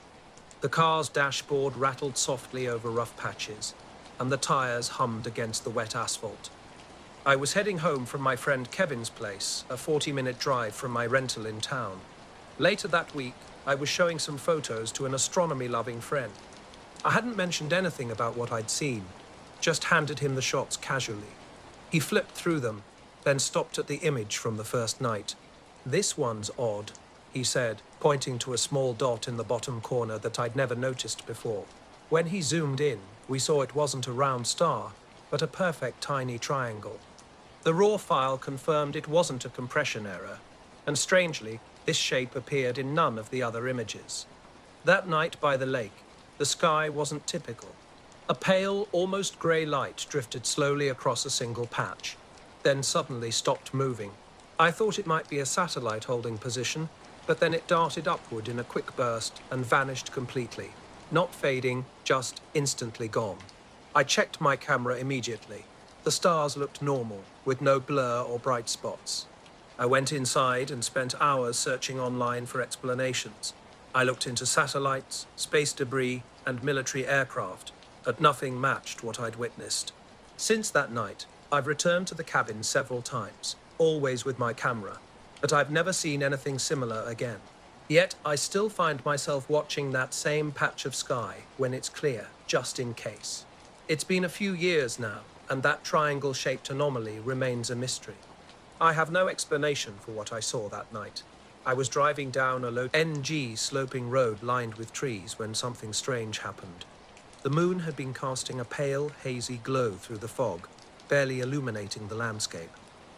The car's dashboard rattled softly over rough patches, and the tires hummed against the wet asphalt. I was heading home from my friend Kevin's place, a 40-minute drive from my rental in town. Later that week, I was showing some photos to an astronomy-loving friend. I hadn't mentioned anything about what I'd seen, just handed him the shots casually. He flipped through them, then stopped at the image from the first night. "This one's odd," he said, pointing to a small dot in the bottom corner that I'd never noticed before. When he zoomed in, we saw it wasn't a round star, but a perfect tiny triangle. The raw file confirmed it wasn't a compression error, and strangely, this shape appeared in none of the other images. That night by the lake, the sky wasn't typical. A pale, almost grey light drifted slowly across a single patch, then suddenly stopped moving. I thought it might be a satellite holding position, but then it darted upward in a quick burst and vanished completely. Not fading, just instantly gone. I checked my camera immediately. The stars looked normal, with no blur or bright spots. I went inside and spent hours searching online for explanations. I looked into satellites, space debris, and military aircraft, but nothing matched what I'd witnessed. Since that night, I've returned to the cabin several times, always with my camera, but I've never seen anything similar again. Yet I still find myself watching that same patch of sky when it's clear, just in case. It's been a few years now, and that triangle-shaped anomaly remains a mystery. I have no explanation for what I saw that night. I was driving down a low NG sloping road lined with trees when something strange happened. The moon had been casting a pale, hazy glow through the fog, barely illuminating the landscape.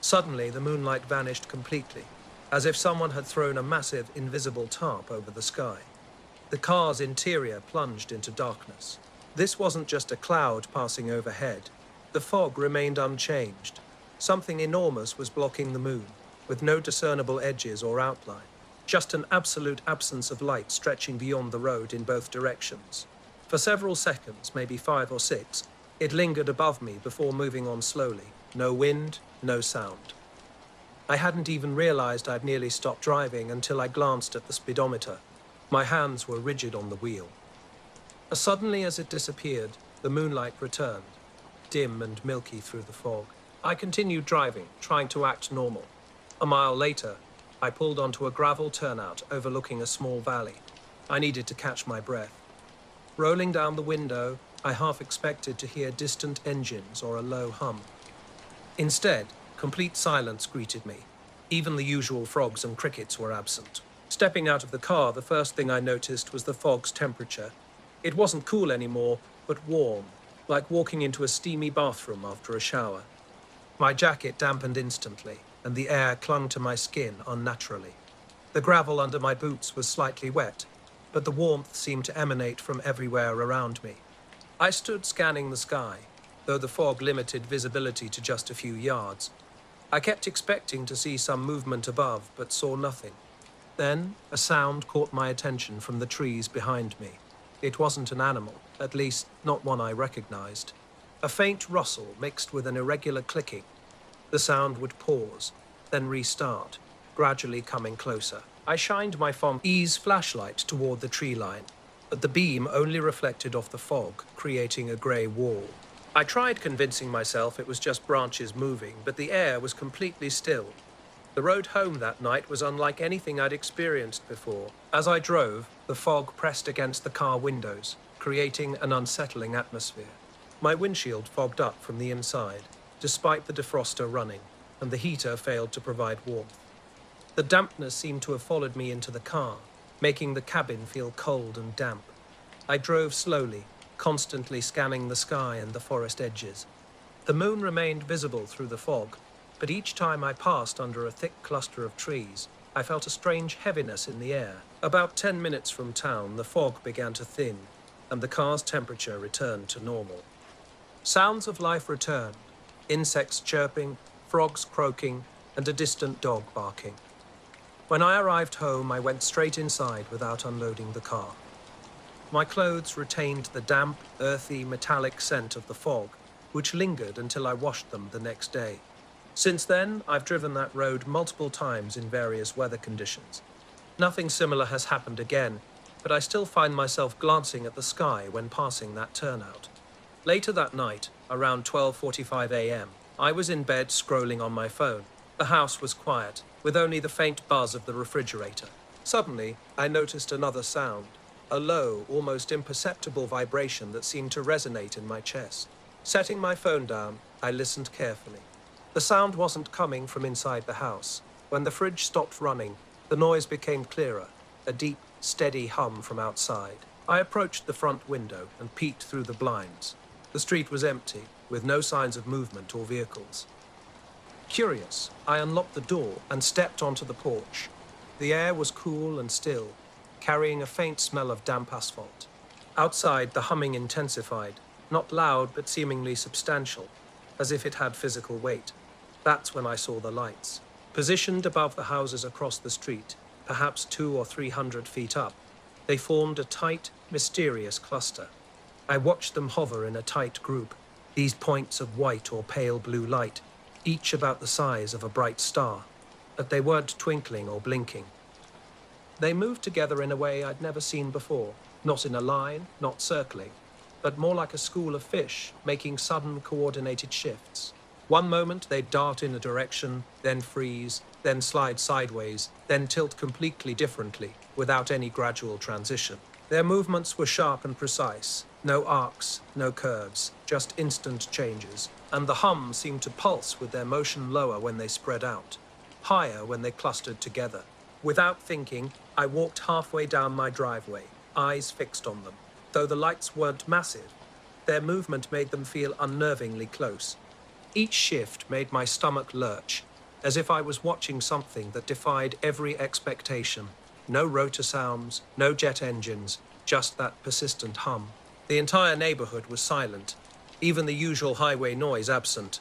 Suddenly, the moonlight vanished completely, as if someone had thrown a massive, invisible tarp over the sky. The car's interior plunged into darkness. This wasn't just a cloud passing overhead. The fog remained unchanged. Something enormous was blocking the moon, with no discernible edges or outline. Just an absolute absence of light stretching beyond the road in both directions. For several seconds, maybe 5 or 6, it lingered above me before moving on slowly. No wind, no sound. I hadn't even realized I'd nearly stopped driving until I glanced at the speedometer. My hands were rigid on the wheel. As suddenly as it disappeared, the moonlight returned, dim and milky through the fog. I continued driving, trying to act normal. A mile later, I pulled onto a gravel turnout overlooking a small valley. I needed to catch my breath. Rolling down the window, I half expected to hear distant engines or a low hum. Instead, complete silence greeted me. Even the usual frogs and crickets were absent. Stepping out of the car, the first thing I noticed was the fog's temperature. It wasn't cool anymore, but warm, like walking into a steamy bathroom after a shower. My jacket dampened instantly, and the air clung to my skin unnaturally. The gravel under my boots was slightly wet, but the warmth seemed to emanate from everywhere around me. I stood scanning the sky, though the fog limited visibility to just a few yards. I kept expecting to see some movement above, but saw nothing. Then, a sound caught my attention from the trees behind me. It wasn't an animal, at least not one I recognized. A faint rustle mixed with an irregular clicking. The sound would pause, then restart, gradually coming closer. I shined my Ease flashlight toward the tree line, but the beam only reflected off the fog, creating a grey wall. I tried convincing myself it was just branches moving, but the air was completely still. The road home that night was unlike anything I'd experienced before. As I drove, the fog pressed against the car windows, creating an unsettling atmosphere. My windshield fogged up from the inside, despite the defroster running, and the heater failed to provide warmth. The dampness seemed to have followed me into the car, making the cabin feel cold and damp. I drove slowly, constantly scanning the sky and the forest edges. The moon remained visible through the fog, but each time I passed under a thick cluster of trees, I felt a strange heaviness in the air. About 10 minutes from town, the fog began to thin, and the car's temperature returned to normal. Sounds of life returned, insects chirping, frogs croaking, and a distant dog barking. When I arrived home, I went straight inside without unloading the car. My clothes retained the damp, earthy, metallic scent of the fog, which lingered until I washed them the next day. Since then, I've driven that road multiple times in various weather conditions. Nothing similar has happened again, but I still find myself glancing at the sky when passing that turnout. Later that night, around 12:45 a.m., I was in bed scrolling on my phone. The house was quiet, with only the faint buzz of the refrigerator. Suddenly, I noticed another sound, a low, almost imperceptible vibration that seemed to resonate in my chest. Setting my phone down, I listened carefully. The sound wasn't coming from inside the house. When the fridge stopped running, the noise became clearer, a deep, steady hum from outside. I approached the front window and peeked through the blinds. The street was empty, with no signs of movement or vehicles. Curious, I unlocked the door and stepped onto the porch. The air was cool and still, carrying a faint smell of damp asphalt. Outside, the humming intensified, not loud but seemingly substantial, as if it had physical weight. That's when I saw the lights. Positioned above the houses across the street, perhaps 200 or 300 feet up, they formed a tight, mysterious cluster. I watched them hover in a tight group, these points of white or pale blue light, each about the size of a bright star, but they weren't twinkling or blinking. They moved together in a way I'd never seen before, not in a line, not circling, but more like a school of fish, making sudden coordinated shifts. One moment they'd dart in a direction, then freeze, then slide sideways, then tilt completely differently, without any gradual transition. Their movements were sharp and precise, no arcs, no curves, just instant changes, and the hum seemed to pulse with their motion lower when they spread out, higher when they clustered together. Without thinking, I walked halfway down my driveway, eyes fixed on them. Though the lights weren't massive, their movement made them feel unnervingly close. Each shift made my stomach lurch, as if I was watching something that defied every expectation. No rotor sounds, no jet engines, just that persistent hum. The entire neighborhood was silent, even the usual highway noise absent.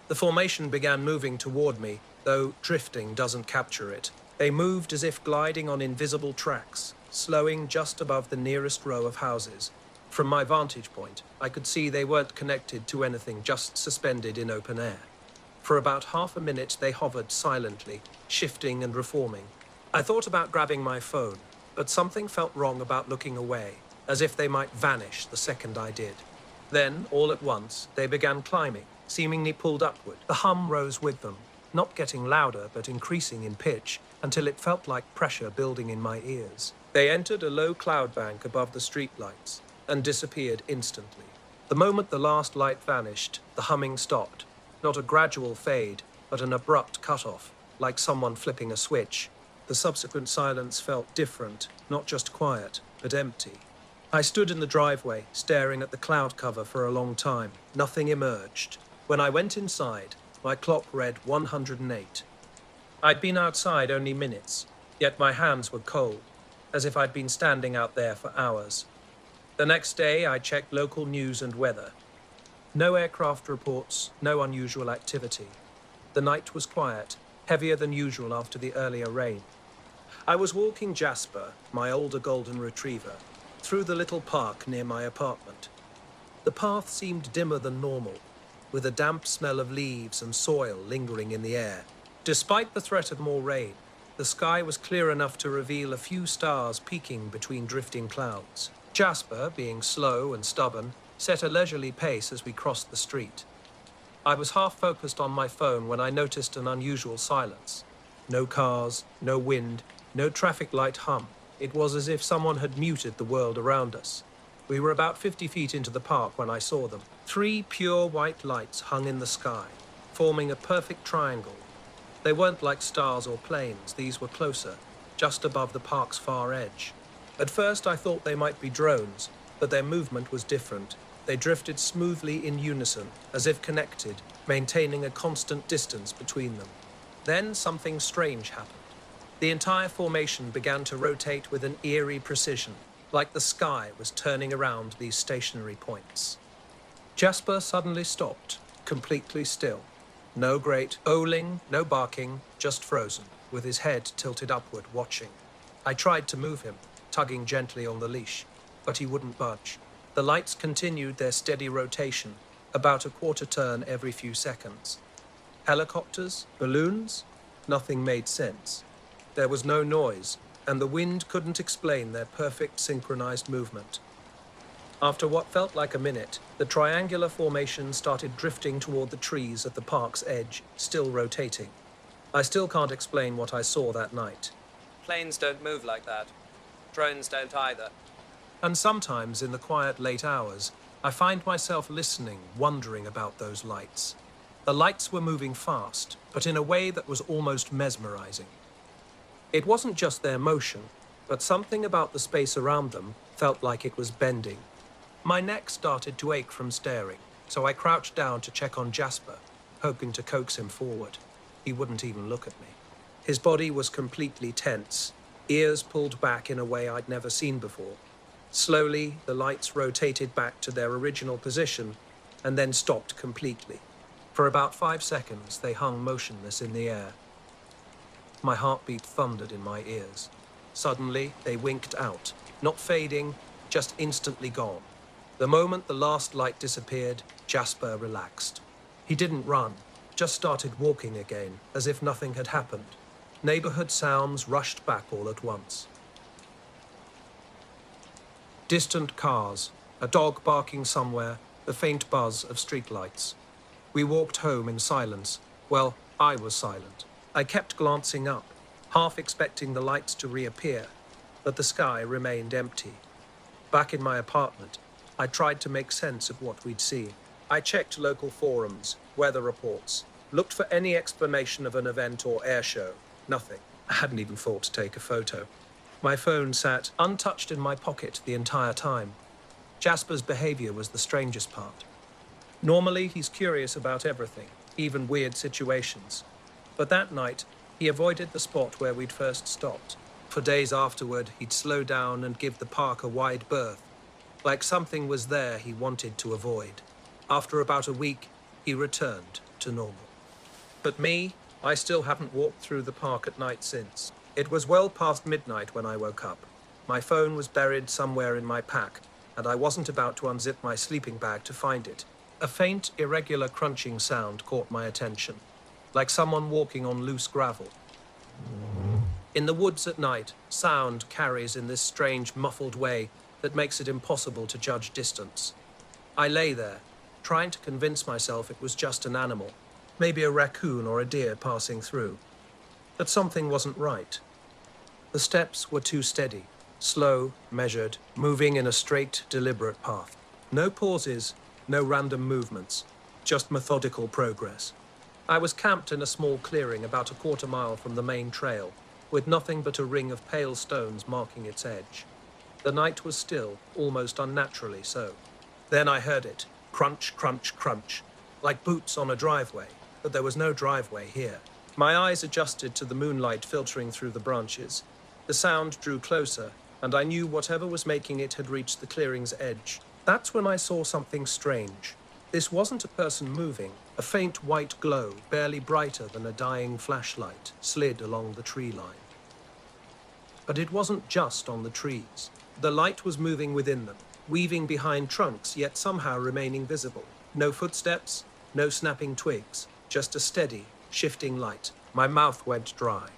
The formation began moving toward me, though drifting doesn't capture it. They moved as if gliding on invisible tracks, slowing just above the nearest row of houses. From my vantage point, I could see they weren't connected to anything, just suspended in open air. For about half a minute they hovered silently, shifting and reforming. I thought about grabbing my phone, but something felt wrong about looking away, as if they might vanish the second I did. Then, all at once, they began climbing, seemingly pulled upward. The hum rose with them, not getting louder but increasing in pitch, until it felt like pressure building in my ears. They entered a low cloud bank above the streetlights and disappeared instantly. The moment the last light vanished, the humming stopped. Not a gradual fade, but an abrupt cutoff, like someone flipping a switch. The subsequent silence felt different, not just quiet, but empty. I stood in the driveway, staring at the cloud cover for a long time. Nothing emerged. When I went inside, my clock read 108. I'd been outside only minutes, yet my hands were cold, as if I'd been standing out there for hours. The next day, I checked local news and weather. No aircraft reports, no unusual activity. The night was quiet, heavier than usual after the earlier rain. I was walking Jasper, my older golden retriever, through the little park near my apartment. The path seemed dimmer than normal, with a damp smell of leaves and soil lingering in the air. Despite the threat of more rain, the sky was clear enough to reveal a few stars peeking between drifting clouds. Jasper, being slow and stubborn, set a leisurely pace as we crossed the street. I was half focused on my phone when I noticed an unusual silence. No cars, no wind, no traffic light hum. It was as if someone had muted the world around us. We were about 50 feet into the park when I saw them. 3 pure white lights hung in the sky, forming a perfect triangle. They weren't like stars or planes, these were closer, just above the park's far edge. At first I thought they might be drones, but their movement was different. They drifted smoothly in unison, as if connected, maintaining a constant distance between them. Then something strange happened. The entire formation began to rotate with an eerie precision, like the sky was turning around these stationary points. Jasper suddenly stopped, completely still. No great bowling, no barking, just frozen, with his head tilted upward, watching. I tried to move him, tugging gently on the leash, but he wouldn't budge. The lights continued their steady rotation, about a quarter turn every few seconds. Helicopters? Balloons? Nothing made sense. There was no noise, and the wind couldn't explain their perfect synchronized movement. After what felt like a minute, the triangular formation started drifting toward the trees at the park's edge, still rotating. I still can't explain what I saw that night. Planes don't move like that. Drones don't either. And sometimes in the quiet late hours, I find myself listening, wondering about those lights. The lights were moving fast, but in a way that was almost mesmerizing. It wasn't just their motion, but something about the space around them felt like it was bending. My neck started to ache from staring, so I crouched down to check on Jasper, hoping to coax him forward. He wouldn't even look at me. His body was completely tense, ears pulled back in a way I'd never seen before. Slowly, the lights rotated back to their original position and then stopped completely. For about 5 seconds, they hung motionless in the air. My heartbeat thundered in my ears. Suddenly, they winked out, not fading, just instantly gone. The moment the last light disappeared, Jasper relaxed. He didn't run, just started walking again, as if nothing had happened. Neighborhood sounds rushed back all at once. Distant cars, a dog barking somewhere, the faint buzz of streetlights. We walked home in silence. Well, I was silent. I kept glancing up, half expecting the lights to reappear, but the sky remained empty. Back in my apartment, I tried to make sense of what we'd seen. I checked local forums, weather reports, looked for any explanation of an event or air show. Nothing. I hadn't even thought to take a photo. My phone sat untouched in my pocket the entire time. Jasper's behavior was the strangest part. Normally, he's curious about everything, even weird situations. But that night, he avoided the spot where we'd first stopped. For days afterward, he'd slow down and give the park a wide berth, like something was there he wanted to avoid. After about a week, he returned to normal. But me, I still haven't walked through the park at night since. It was well past midnight when I woke up. My phone was buried somewhere in my pack, and I wasn't about to unzip my sleeping bag to find it. A faint, irregular crunching sound caught my attention, like someone walking on loose gravel. In the woods at night, sound carries in this strange, muffled way that makes it impossible to judge distance. I lay there, trying to convince myself it was just an animal, maybe a raccoon or a deer passing through. But something wasn't right. The steps were too steady, slow, measured, moving in a straight, deliberate path. No pauses, no random movements, just methodical progress. I was camped in a small clearing about a quarter mile from the main trail, with nothing but a ring of pale stones marking its edge. The night was still, almost unnaturally so. Then I heard it, crunch, crunch, crunch, like boots on a driveway, but there was no driveway here. My eyes adjusted to the moonlight filtering through the branches. The sound drew closer, and I knew whatever was making it had reached the clearing's edge. That's when I saw something strange. This wasn't a person moving. A faint white glow, barely brighter than a dying flashlight, slid along the tree line. But it wasn't just on the trees. The light was moving within them, weaving behind trunks, yet somehow remaining visible. No footsteps, no snapping twigs, just a steady, shifting light. My mouth went dry.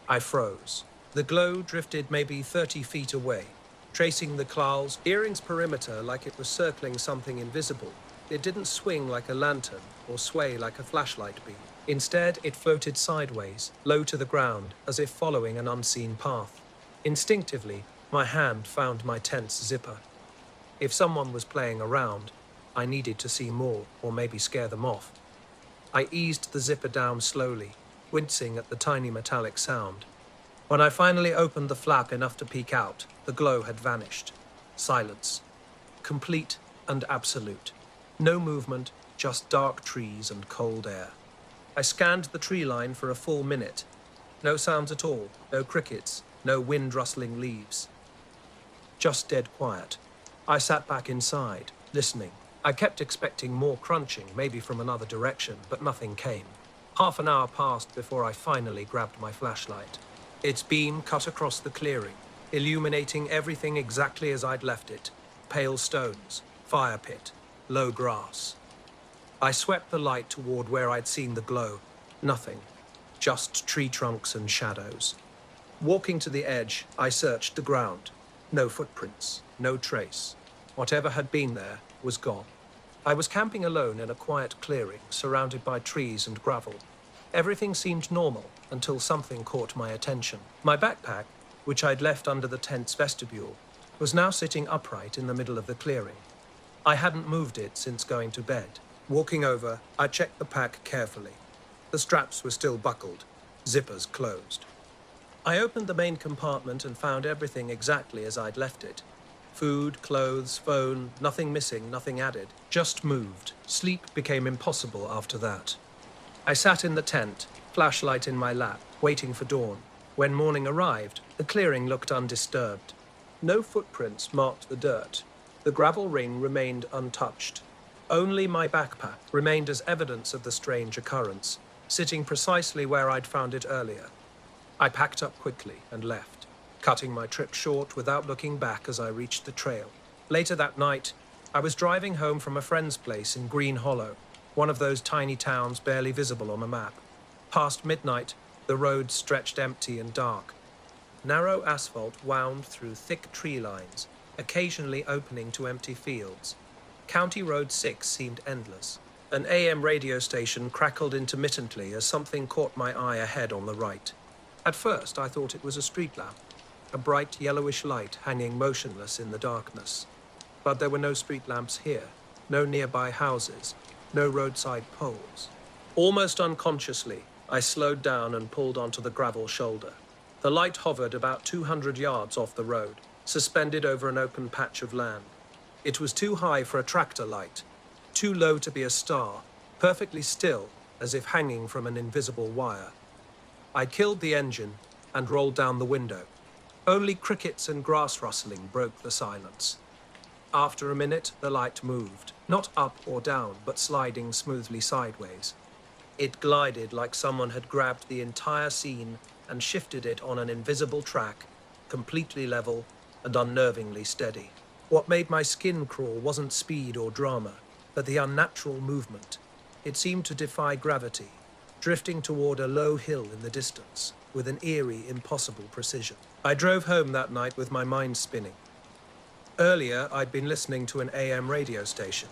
I froze. The glow drifted maybe 30 feet away, tracing the clouds, earring's perimeter like it was circling something invisible. It didn't swing like a lantern or sway like a flashlight beam. Instead, it floated sideways, low to the ground, as if following an unseen path. Instinctively, my hand found my tent's zipper. If someone was playing around, I needed to see more, or maybe scare them off. I eased the zipper down slowly, wincing at the tiny metallic sound. When I finally opened the flap enough to peek out, the glow had vanished. Silence. Complete and absolute. No movement, just dark trees and cold air. I scanned the tree line for a full minute. No sounds at all, no crickets, no wind-rustling leaves. Just dead quiet. I sat back inside, listening. I kept expecting more crunching, maybe from another direction, but nothing came. Half an hour passed before I finally grabbed my flashlight. Its beam cut across the clearing, illuminating everything exactly as I'd left it. Pale stones, fire pit, low grass. I swept the light toward where I'd seen the glow. Nothing. Just tree trunks and shadows. Walking to the edge, I searched the ground. No footprints, no trace. Whatever had been there was gone. I was camping alone in a quiet clearing, surrounded by trees and gravel. Everything seemed normal until something caught my attention. My backpack, which I'd left under the tent's vestibule, was now sitting upright in the middle of the clearing. I hadn't moved it since going to bed. Walking over, I checked the pack carefully. The straps were still buckled, zippers closed. I opened the main compartment and found everything exactly as I'd left it. Food, clothes, phone, nothing missing, nothing added. Just moved. Sleep became impossible after that. I sat in the tent, flashlight in my lap, waiting for dawn. When morning arrived, the clearing looked undisturbed. No footprints marked the dirt. The gravel ring remained untouched. Only my backpack remained as evidence of the strange occurrence, sitting precisely where I'd found it earlier. I packed up quickly and left, cutting my trip short without looking back as I reached the trail. Later that night, I was driving home from a friend's place in Green Hollow, one of those tiny towns barely visible on a map. Past midnight, the road stretched empty and dark. Narrow asphalt wound through thick tree lines, occasionally opening to empty fields. County Road 6 seemed endless. An AM radio station crackled intermittently as something caught my eye ahead on the right. At first, I thought it was a street lamp, a bright yellowish light hanging motionless in the darkness. But there were no street lamps here, no nearby houses, no roadside poles. Almost unconsciously, I slowed down and pulled onto the gravel shoulder. The light hovered about 200 yards off the road, suspended over an open patch of land. It was too high for a tractor light, too low to be a star, perfectly still, as if hanging from an invisible wire. I killed the engine and rolled down the window. Only crickets and grass rustling broke the silence. After a minute, the light moved, not up or down, but sliding smoothly sideways. It glided like someone had grabbed the entire scene and shifted it on an invisible track, completely level and unnervingly steady. What made my skin crawl wasn't speed or drama, but the unnatural movement. It seemed to defy gravity, drifting toward a low hill in the distance, with an eerie, impossible precision. I drove home that night with my mind spinning. Earlier, I'd been listening to an AM radio station.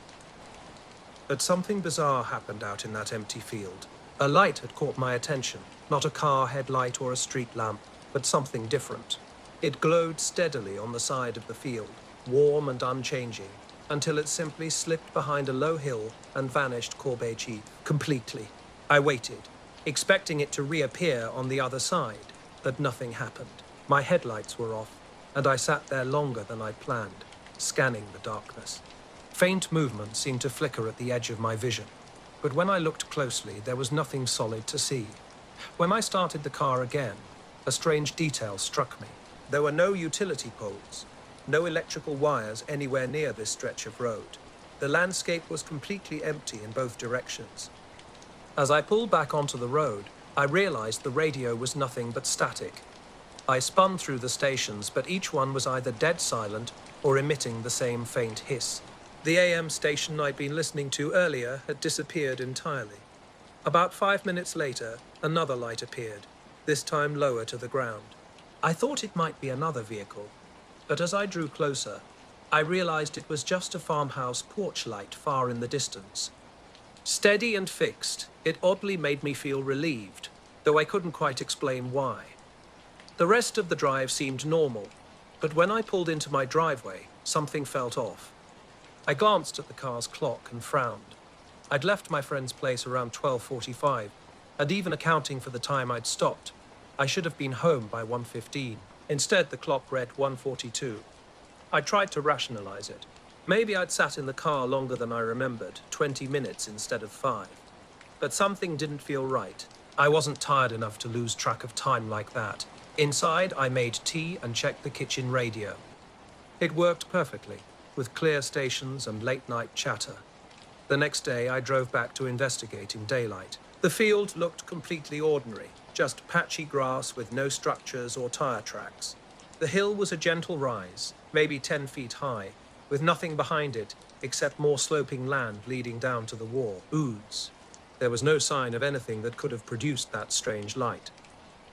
But something bizarre happened out in that empty field. A light had caught my attention, not a car headlight or a street lamp, but something different. It glowed steadily on the side of the field, warm and unchanging, until it simply slipped behind a low hill and vanished Corbeil-Chief completely. I waited, expecting it to reappear on the other side, but nothing happened. My headlights were off, and I sat there longer than I'd planned, scanning the darkness. Faint movement seemed to flicker at the edge of my vision, but when I looked closely, there was nothing solid to see. When I started the car again, a strange detail struck me. There were no utility poles, no electrical wires anywhere near this stretch of road. The landscape was completely empty in both directions. As I pulled back onto the road, I realized the radio was nothing but static. I spun through the stations, but each one was either dead silent or emitting the same faint hiss. The AM station I'd been listening to earlier had disappeared entirely. About 5 minutes later, another light appeared, this time lower to the ground. I thought it might be another vehicle, but as I drew closer, I realized it was just a farmhouse porch light far in the distance. Steady and fixed, it oddly made me feel relieved, though I couldn't quite explain why. The rest of the drive seemed normal, but when I pulled into my driveway, something felt off. I glanced at the car's clock and frowned. I'd left my friend's place around 12:45, and even accounting for the time I'd stopped, I should have been home by 1:15. Instead, the clock read 1:42. I tried to rationalize it. Maybe I'd sat in the car longer than I remembered, 20 minutes instead of 5. But something didn't feel right. I wasn't tired enough to lose track of time like that. Inside, I made tea and checked the kitchen radio. It worked perfectly, with clear stations and late-night chatter. The next day, I drove back to investigate in daylight. The field looked completely ordinary, just patchy grass with no structures or tire tracks. The hill was a gentle rise, maybe 10 feet high, with nothing behind it except more sloping land leading down to the wall. Ooze. There was no sign of anything that could have produced that strange light.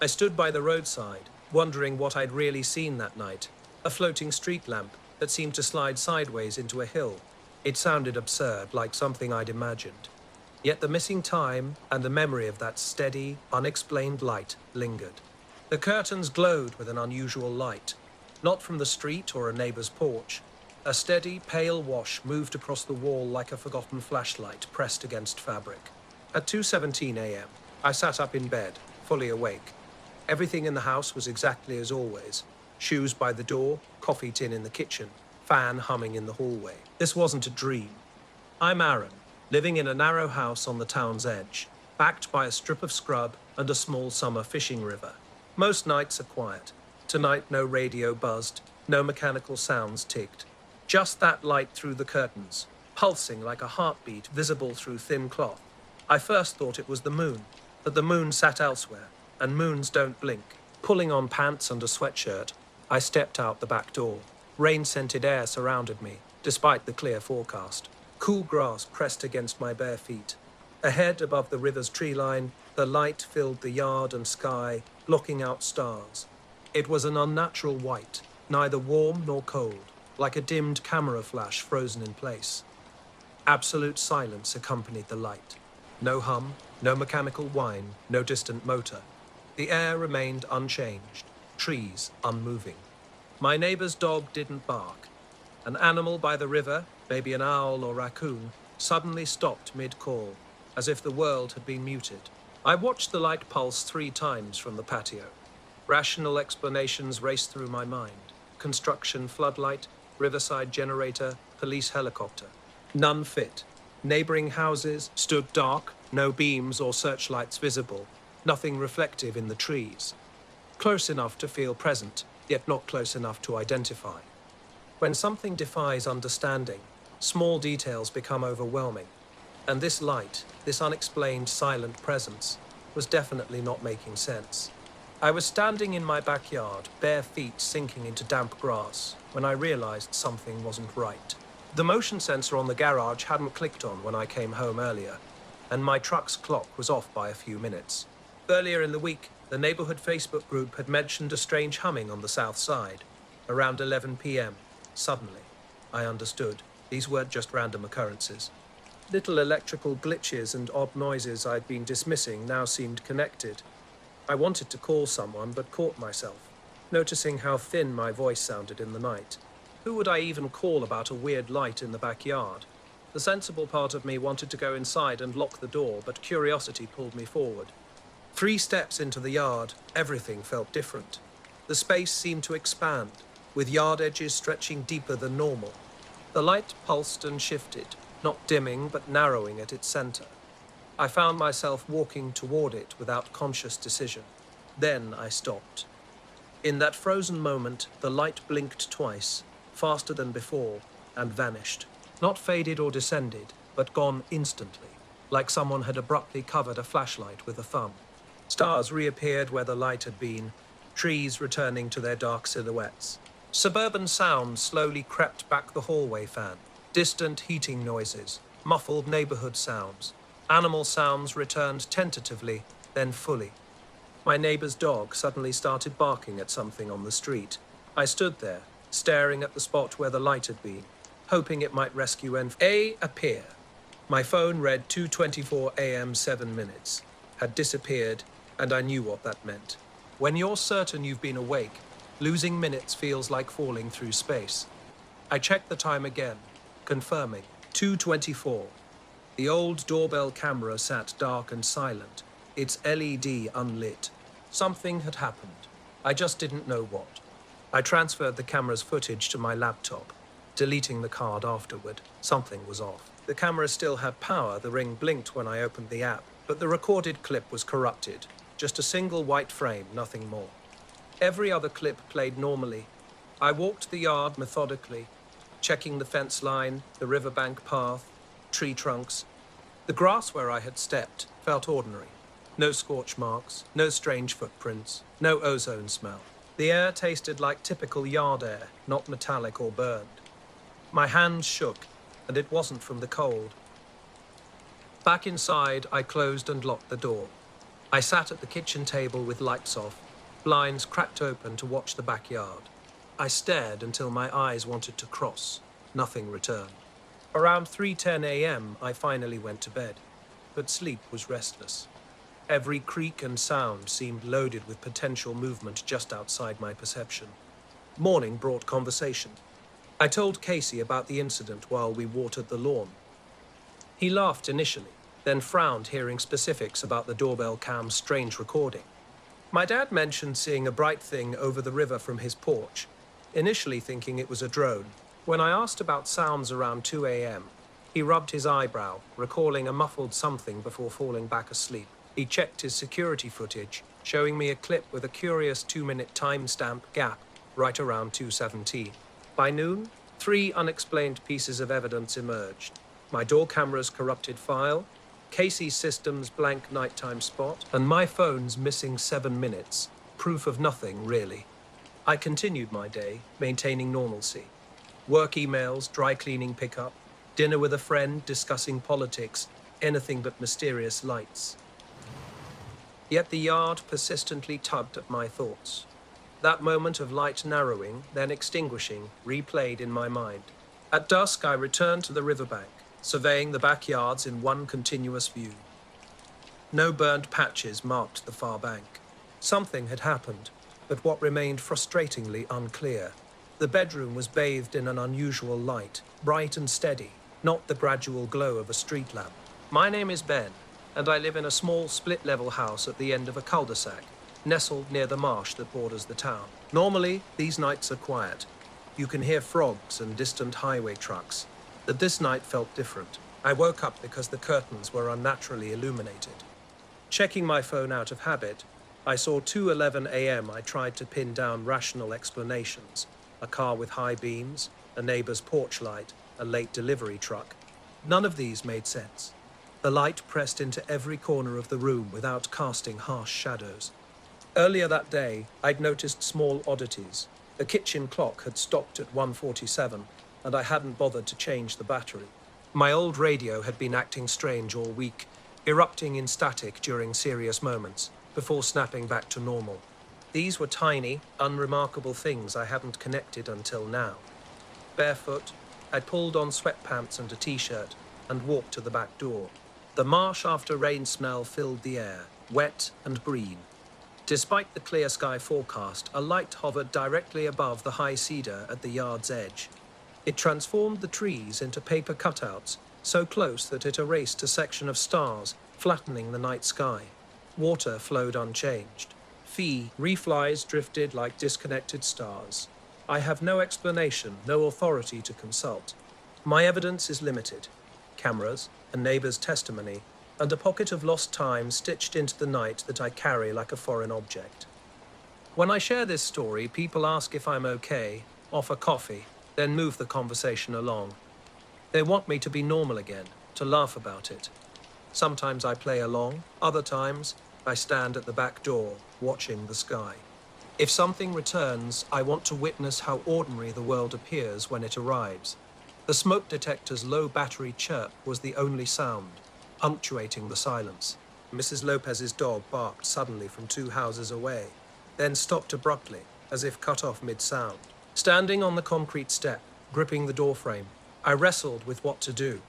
I stood by the roadside, wondering what I'd really seen that night. A floating street lamp that seemed to slide sideways into a hill. It sounded absurd, like something I'd imagined. Yet the missing time and the memory of that steady, unexplained light lingered. The curtains glowed with an unusual light, not from the street or a neighbor's porch. A steady, pale wash moved across the wall like a forgotten flashlight pressed against fabric. At 2:17 a.m., I sat up in bed, fully awake. Everything in the house was exactly as always. Shoes by the door, coffee tin in the kitchen, fan humming in the hallway. This wasn't a dream. I'm Aaron, living in a narrow house on the town's edge, backed by a strip of scrub and a small summer fishing river. Most nights are quiet. Tonight, no radio buzzed, no mechanical sounds ticked. Just that light through the curtains, pulsing like a heartbeat visible through thin cloth. I first thought it was the moon, but the moon sat elsewhere, and moons don't blink. Pulling on pants and a sweatshirt, I stepped out the back door. Rain-scented air surrounded me, despite the clear forecast. Cool grass pressed against my bare feet. Ahead, above the river's tree line, the light filled the yard and sky, blocking out stars. It was an unnatural white, neither warm nor cold, like a dimmed camera flash frozen in place. Absolute silence accompanied the light. No hum, no mechanical whine, no distant motor. The air remained unchanged, trees unmoving. My neighbor's dog didn't bark. An animal by the river, maybe an owl or raccoon, suddenly stopped mid-call, as if the world had been muted. I watched the light pulse 3 times from the patio. Rational explanations raced through my mind. Construction floodlight, riverside generator, police helicopter. None fit. Neighboring houses stood dark, no beams or searchlights visible, nothing reflective in the trees. Close enough to feel present, yet not close enough to identify. When something defies understanding, small details become overwhelming. And this light, this unexplained silent presence, was definitely not making sense. I was standing in my backyard, bare feet sinking into damp grass, when I realized something wasn't right. The motion sensor on the garage hadn't clicked on when I came home earlier, and my truck's clock was off by a few minutes. Earlier in the week, the neighborhood Facebook group had mentioned a strange humming on the south side. Around 11 p.m., suddenly, I understood. These weren't just random occurrences. Little electrical glitches and odd noises I'd been dismissing now seemed connected. I wanted to call someone, but caught myself, noticing how thin my voice sounded in the night. Who would I even call about a weird light in the backyard? The sensible part of me wanted to go inside and lock the door, but curiosity pulled me forward. 3 steps into the yard, everything felt different. The space seemed to expand, with yard edges stretching deeper than normal. The light pulsed and shifted, not dimming but narrowing at its center. I found myself walking toward it without conscious decision. Then I stopped. In that frozen moment, the light blinked twice, faster than before, and vanished. Not faded or descended, but gone instantly, like someone had abruptly covered a flashlight with a thumb. Stars reappeared where the light had been, trees returning to their dark silhouettes. Suburban sounds slowly crept back the hallway fan. Distant heating noises, muffled neighborhood sounds. Animal sounds returned tentatively, then fully. My neighbor's dog suddenly started barking at something on the street. I stood there, staring at the spot where the light had been, hoping it might rescue and appear. My phone read 2:24 a.m. 7 minutes, had disappeared, and I knew what that meant. When you're certain you've been awake, losing minutes feels like falling through space. I checked the time again, confirming 2:24. The old doorbell camera sat dark and silent, its LED unlit. Something had happened. I just didn't know what. I transferred the camera's footage to my laptop, deleting the card afterward. Something was off. The camera still had power, the ring blinked when I opened the app, but the recorded clip was corrupted. Just a single white frame, nothing more. Every other clip played normally. I walked the yard methodically, checking the fence line, the riverbank path, tree trunks. The grass where I had stepped felt ordinary. No scorch marks, no strange footprints, no ozone smell. The air tasted like typical yard air, not metallic or burned. My hands shook, and it wasn't from the cold. Back inside, I closed and locked the door. I sat at the kitchen table with lights off, blinds cracked open to watch the backyard. I stared until my eyes wanted to cross. Nothing returned. Around 3:10 a.m., I finally went to bed, but sleep was restless. Every creak and sound seemed loaded with potential movement just outside my perception. Morning brought conversation. I told Casey about the incident while we watered the lawn. He laughed initially, then frowned hearing specifics about the doorbell cam's strange recording. My dad mentioned seeing a bright thing over the river from his porch, initially thinking it was a drone. When I asked about sounds around 2 a.m., he rubbed his eyebrow, recalling a muffled something before falling back asleep. He checked his security footage, showing me a clip with a curious 2-minute timestamp gap right around 2:17. By noon, 3 unexplained pieces of evidence emerged. My door camera's corrupted file, Casey's system's blank nighttime spot, and my phone's missing 7 minutes. Proof of nothing, really. I continued my day, maintaining normalcy. Work emails, dry cleaning pickup, dinner with a friend, discussing politics, anything but mysterious lights. Yet the yard persistently tugged at my thoughts. That moment of light narrowing, then extinguishing, replayed in my mind. At dusk, I returned to the riverbank, surveying the backyards in one continuous view. No burned patches marked the far bank. Something had happened, but what remained frustratingly unclear. The bedroom was bathed in an unusual light, bright and steady, not the gradual glow of a street lamp. My name is Ben, and I live in a small split-level house at the end of a cul-de-sac, nestled near the marsh that borders the town. Normally, these nights are quiet. You can hear frogs and distant highway trucks. But this night felt different. I woke up because the curtains were unnaturally illuminated. Checking my phone out of habit, I saw 2:11 a.m. I tried to pin down rational explanations. A car with high beams, a neighbor's porch light, a late delivery truck. None of these made sense. The light pressed into every corner of the room without casting harsh shadows. Earlier that day, I'd noticed small oddities. The kitchen clock had stopped at 1:47, and I hadn't bothered to change the battery. My old radio had been acting strange all week, erupting in static during serious moments, before snapping back to normal. These were tiny, unremarkable things I hadn't connected until now. Barefoot, I pulled on sweatpants and a t-shirt and walked to the back door. The marsh after rain smell filled the air, wet and green. Despite the clear sky forecast, a light hovered directly above the high cedar at the yard's edge. It transformed the trees into paper cutouts, so close that it erased a section of stars, flattening the night sky. Water flowed unchanged. Reflies drifted like disconnected stars. I have no explanation, no authority to consult. My evidence is limited. Cameras, a neighbor's testimony, and a pocket of lost time stitched into the night that I carry like a foreign object. When I share this story, people ask if I'm okay, offer coffee, then move the conversation along. They want me to be normal again, to laugh about it. Sometimes I play along, other times I stand at the back door, watching the sky. If something returns, I want to witness how ordinary the world appears when it arrives. The smoke detector's low battery chirp was the only sound, punctuating the silence. Mrs. Lopez's dog barked suddenly from 2 houses away, then stopped abruptly, as if cut off mid-sound. Standing on the concrete step, gripping the doorframe, I wrestled with what to do.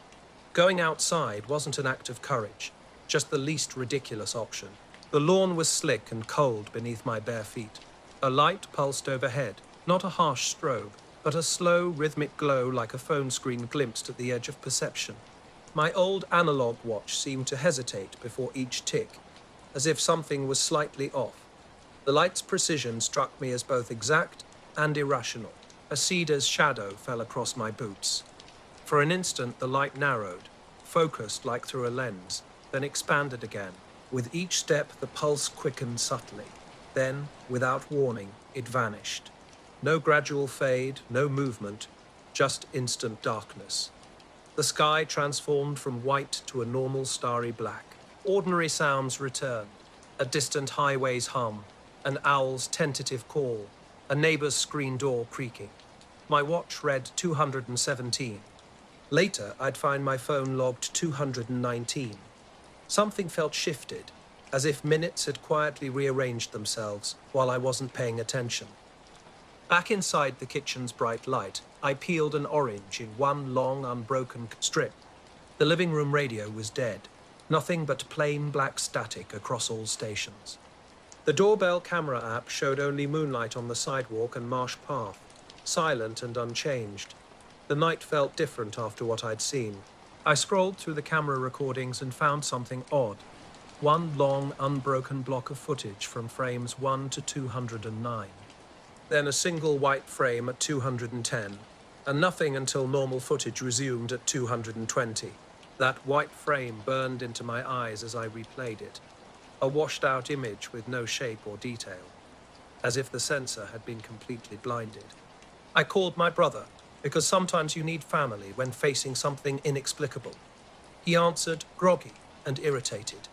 Going outside wasn't an act of courage, just the least ridiculous option. The lawn was slick and cold beneath my bare feet. A light pulsed overhead, not a harsh strobe, but a slow, rhythmic glow like a phone screen glimpsed at the edge of perception. My old analog watch seemed to hesitate before each tick, as if something was slightly off. The light's precision struck me as both exact and irrational. A cedar's shadow fell across my boots. For an instant, the light narrowed, focused like through a lens, then expanded again. With each step, the pulse quickened subtly. Then, without warning, it vanished. No gradual fade, no movement, just instant darkness. The sky transformed from white to a normal starry black. Ordinary sounds returned. A distant highway's hum, an owl's tentative call, a neighbor's screen door creaking. My watch read 217. Later, I'd find my phone logged 219. Something felt shifted, as if minutes had quietly rearranged themselves while I wasn't paying attention. Back inside the kitchen's bright light, I peeled an orange in one long, unbroken strip. The living room radio was dead, nothing but plain black static across all stations. The doorbell camera app showed only moonlight on the sidewalk and marsh path, silent and unchanged. The night felt different after what I'd seen. I scrolled through the camera recordings and found something odd. One long, unbroken block of footage from frames 1 to 209. Then a single white frame at 210, and nothing until normal footage resumed at 220. That white frame burned into my eyes as I replayed it. A washed-out image with no shape or detail, as if the sensor had been completely blinded. I called my brother, because sometimes you need family when facing something inexplicable. He answered, groggy and irritated.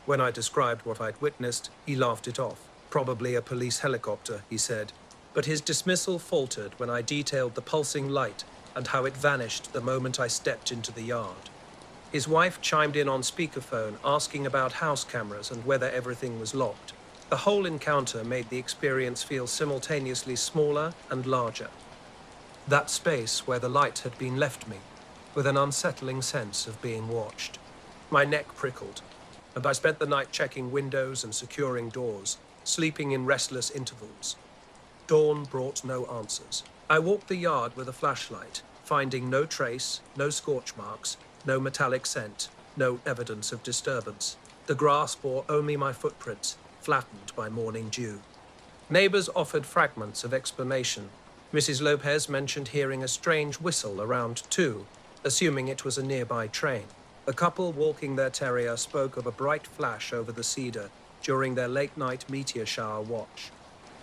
When I described what I'd witnessed, he laughed it off. Probably a police helicopter, he said. But his dismissal faltered when I detailed the pulsing light and how it vanished the moment I stepped into the yard. His wife chimed in on speakerphone, asking about house cameras and whether everything was locked. The whole encounter made the experience feel simultaneously smaller and larger. That space where the light had been left me, with an unsettling sense of being watched. My neck prickled, and I spent the night checking windows and securing doors, sleeping in restless intervals. Dawn brought no answers. I walked the yard with a flashlight, finding no trace, no scorch marks, no metallic scent, no evidence of disturbance. The grass bore only my footprints, flattened by morning dew. Neighbors offered fragments of explanation. Mrs. Lopez mentioned hearing a strange whistle around 2, assuming it was a nearby train. A couple walking their terrier spoke of a bright flash over the cedar during their late-night meteor shower watch.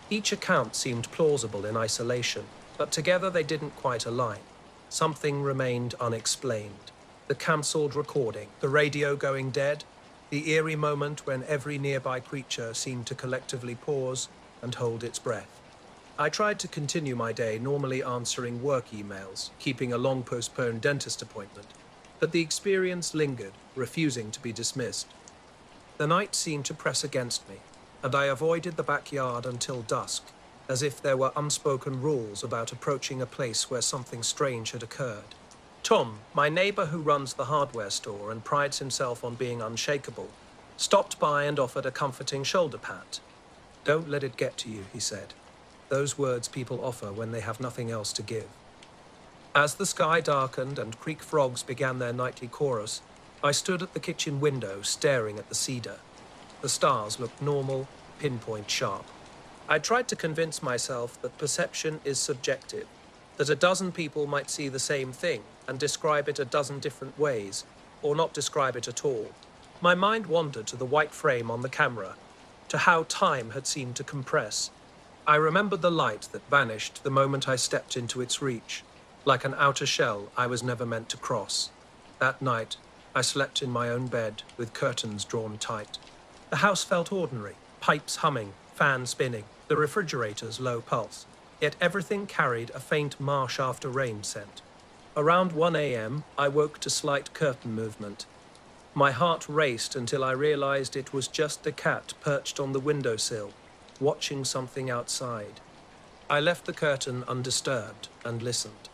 Each account seemed plausible in isolation, but together they didn't quite align. Something remained unexplained. The cancelled recording, the radio going dead, the eerie moment when every nearby creature seemed to collectively pause and hold its breath. I tried to continue my day normally answering work emails, keeping a long-postponed dentist appointment, but the experience lingered, refusing to be dismissed. The night seemed to press against me, and I avoided the backyard until dusk, as if there were unspoken rules about approaching a place where something strange had occurred. Tom, my neighbor who runs the hardware store and prides himself on being unshakable, stopped by and offered a comforting shoulder pat. "Don't let it get to you," he said. Those words people offer when they have nothing else to give. As the sky darkened and creek frogs began their nightly chorus, I stood at the kitchen window staring at the cedar. The stars looked normal, pinpoint sharp. I tried to convince myself that perception is subjective, that a dozen people might see the same thing and describe it a dozen different ways, or not describe it at all. My mind wandered to the white frame on the camera, to how time had seemed to compress. I remembered the light that vanished the moment I stepped into its reach, like an outer shell I was never meant to cross. That night, I slept in my own bed with curtains drawn tight. The house felt ordinary, pipes humming, fan spinning, the refrigerator's low pulse, yet everything carried a faint marsh after rain scent. Around 1 a.m., I woke to slight curtain movement. My heart raced until I realized it was just a cat perched on the windowsill, watching something outside. I left the curtain undisturbed and listened.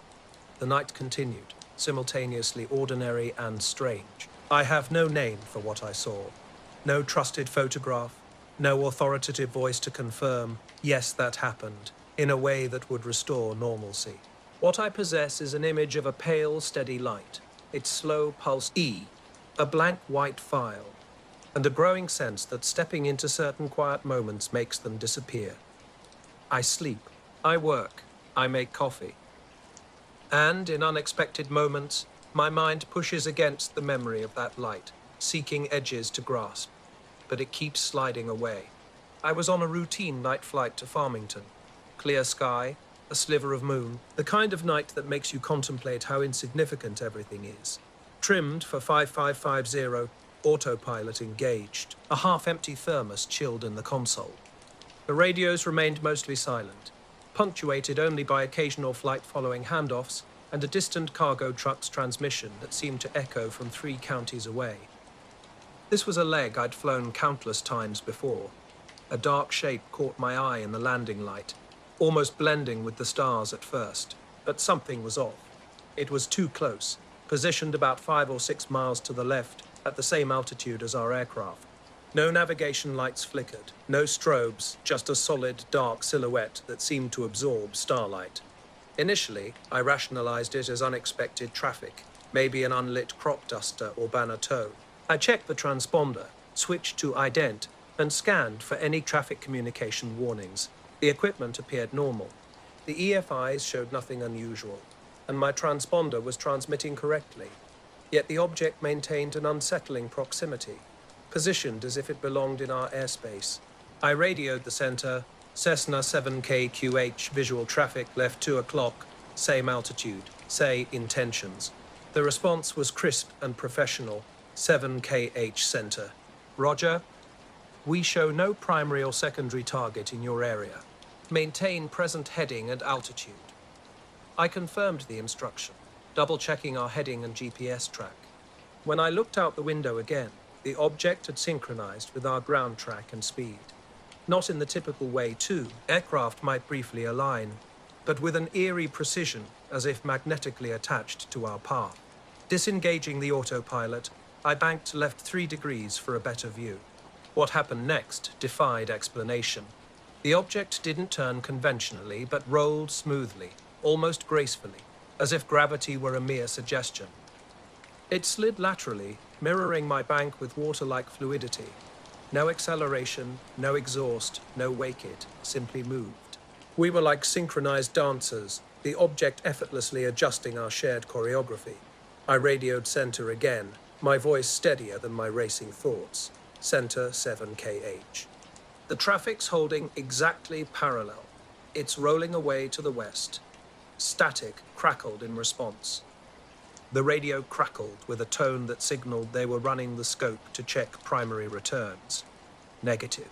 The night continued, simultaneously ordinary and strange. I have no name for what I saw. No trusted photograph, no authoritative voice to confirm, yes, that happened, in a way that would restore normalcy. What I possess is an image of a pale, steady light, its slow pulse E, a blank white file, and a growing sense that stepping into certain quiet moments makes them disappear. I sleep, I work, I make coffee. And in unexpected moments, my mind pushes against the memory of that light, seeking edges to grasp, but it keeps sliding away. I was on a routine night flight to Farmington. Clear sky, a sliver of moon, the kind of night that makes you contemplate how insignificant everything is. Trimmed for 5550, autopilot engaged, a half-empty thermos chilled in the console. The radios remained mostly silent, punctuated only by occasional flight-following handoffs and a distant cargo truck's transmission that seemed to echo from 3 counties away. This was a leg I'd flown countless times before. A dark shape caught my eye in the landing light, almost blending with the stars at first, but something was off. It was too close, positioned about 5 or 6 miles to the left, at the same altitude as our aircraft. No navigation lights flickered, no strobes, just a solid, dark silhouette that seemed to absorb starlight. Initially, I rationalized it as unexpected traffic, maybe an unlit crop duster or banner tow. I checked the transponder, switched to ident, and scanned for any traffic communication warnings. The equipment appeared normal. The EFIs showed nothing unusual, and my transponder was transmitting correctly. Yet the object maintained an unsettling proximity, positioned as if it belonged in our airspace. I radioed the center, Cessna 7KQH, visual traffic left 2 o'clock, same altitude, say intentions. The response was crisp and professional, 7KH center. Roger. We show no primary or secondary target in your area. Maintain present heading and altitude. I confirmed the instruction, double-checking our heading and GPS track. When I looked out the window again, the object had synchronized with our ground track and speed. Not in the typical way, too. Aircraft might briefly align, but with an eerie precision, as if magnetically attached to our path. Disengaging the autopilot, I banked left 3 degrees for a better view. What happened next defied explanation. The object didn't turn conventionally, but rolled smoothly, almost gracefully, as if gravity were a mere suggestion. It slid laterally, mirroring my bank with water-like fluidity. No acceleration, no exhaust, no wake it, simply moved. We were like synchronized dancers, the object effortlessly adjusting our shared choreography. I radioed center again, my voice steadier than my racing thoughts. Center 7KH. The traffic's holding exactly parallel. It's rolling away to the west. Static crackled in response. The radio crackled with a tone that signaled they were running the scope to check primary returns. Negative.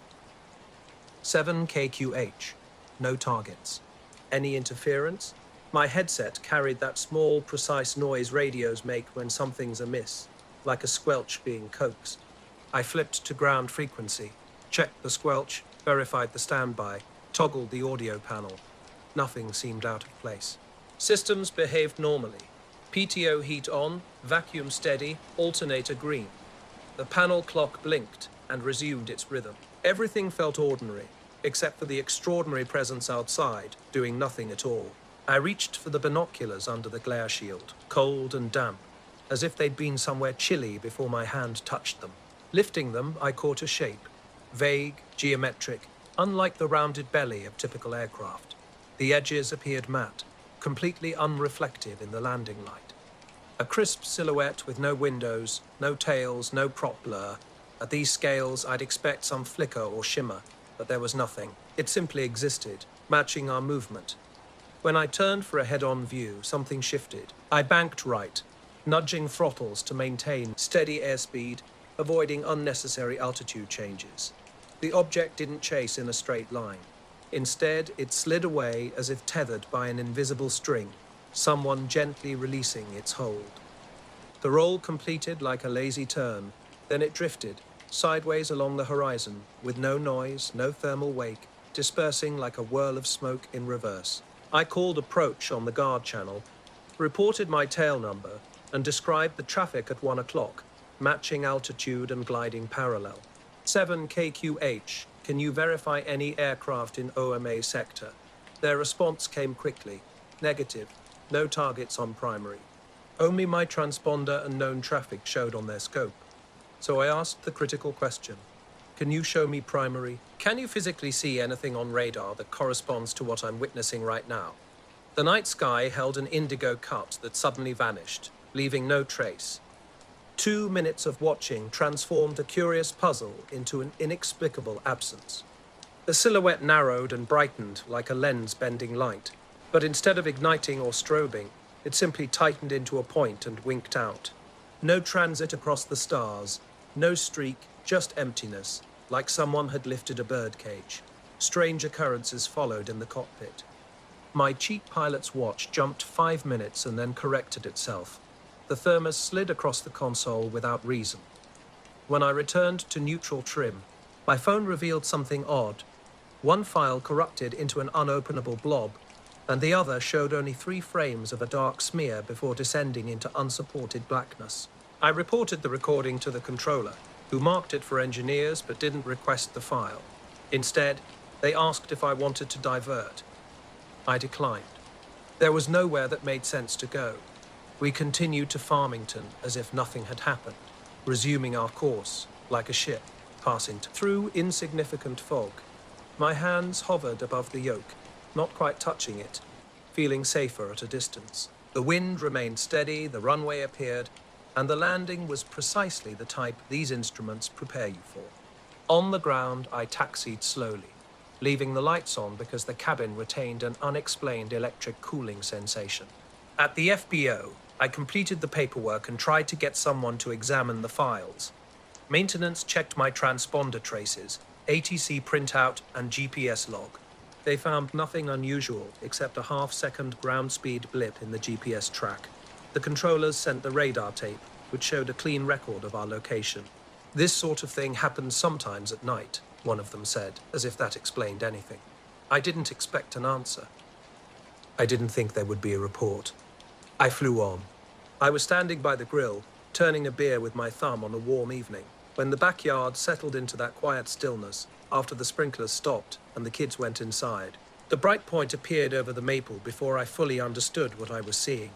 7KQH. No targets. Any interference? My headset carried that small, precise noise radios make when something's amiss, like a squelch being coaxed. I flipped to ground frequency, checked the squelch, verified the standby, toggled the audio panel. Nothing seemed out of place. Systems behaved normally. PTO heat on, vacuum steady, alternator green. The panel clock blinked and resumed its rhythm. Everything felt ordinary, except for the extraordinary presence outside, doing nothing at all. I reached for the binoculars under the glare shield, cold and damp, as if they'd been somewhere chilly before my hand touched them. Lifting them, I caught a shape, vague, geometric, unlike the rounded belly of typical aircraft. The edges appeared matte, completely unreflective in the landing light. A crisp silhouette with no windows, no tails, no prop blur. At these scales, I'd expect some flicker or shimmer, but there was nothing. It simply existed, matching our movement. When I turned for a head-on view, something shifted. I banked right, nudging throttles to maintain steady airspeed, avoiding unnecessary altitude changes. The object didn't chase in a straight line. Instead, it slid away as if tethered by an invisible string, someone gently releasing its hold. The roll completed like a lazy turn, then it drifted, sideways along the horizon, with no noise, no thermal wake, dispersing like a whirl of smoke in reverse. I called approach on the guard channel, reported my tail number, and described the traffic at 1 o'clock, matching altitude and gliding parallel. 7KQH, can you verify any aircraft in OMA sector? Their response came quickly. Negative. No targets on primary. Only my transponder and known traffic showed on their scope. So I asked the critical question. Can you show me primary? Can you physically see anything on radar that corresponds to what I'm witnessing right now? The night sky held an indigo cut that suddenly vanished, leaving no trace. 2 minutes of watching transformed a curious puzzle into an inexplicable absence. The silhouette narrowed and brightened like a lens bending light, but instead of igniting or strobing, it simply tightened into a point and winked out. No transit across the stars, no streak, just emptiness, like someone had lifted a birdcage. Strange occurrences followed in the cockpit. My cheap pilot's watch jumped 5 minutes and then corrected itself. The thermos slid across the console without reason. When I returned to neutral trim, my phone revealed something odd. One file corrupted into an unopenable blob, and the other showed only 3 frames of a dark smear before descending into unsupported blackness. I reported the recording to the controller, who marked it for engineers but didn't request the file. Instead, they asked if I wanted to divert. I declined. There was nowhere that made sense to go. We continued to Farmington as if nothing had happened, resuming our course like a ship passing through insignificant fog. My hands hovered above the yoke, not quite touching it, feeling safer at a distance. The wind remained steady, the runway appeared, and the landing was precisely the type these instruments prepare you for. On the ground, I taxied slowly, leaving the lights on because the cabin retained an unexplained electric cooling sensation. At the FBO, I completed the paperwork and tried to get someone to examine the files. Maintenance checked my transponder traces, ATC printout, and GPS log. They found nothing unusual except a half-second ground speed blip in the GPS track. The controllers sent the radar tape, which showed a clean record of our location. This sort of thing happens sometimes at night, one of them said, as if that explained anything. I didn't expect an answer. I didn't think there would be a report. I flew on. I was standing by the grill, turning a beer with my thumb on a warm evening, when the backyard settled into that quiet stillness after the sprinklers stopped and the kids went inside. The bright point appeared over the maple before I fully understood what I was seeing.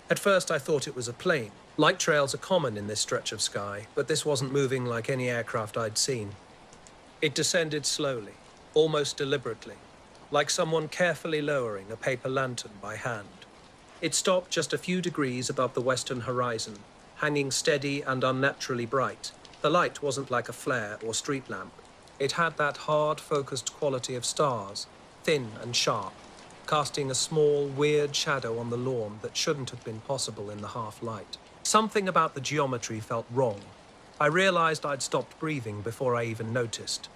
At first I thought it was a plane. Light trails are common in this stretch of sky, but this wasn't moving like any aircraft I'd seen. It descended slowly, almost deliberately, like someone carefully lowering a paper lantern by hand. It stopped just a few degrees above the western horizon, hanging steady and unnaturally bright. The light wasn't like a flare or street lamp. It had that hard, focused quality of stars, thin and sharp, casting a small, weird shadow on the lawn that shouldn't have been possible in the half-light. Something about the geometry felt wrong. I realized I'd stopped breathing before I even noticed.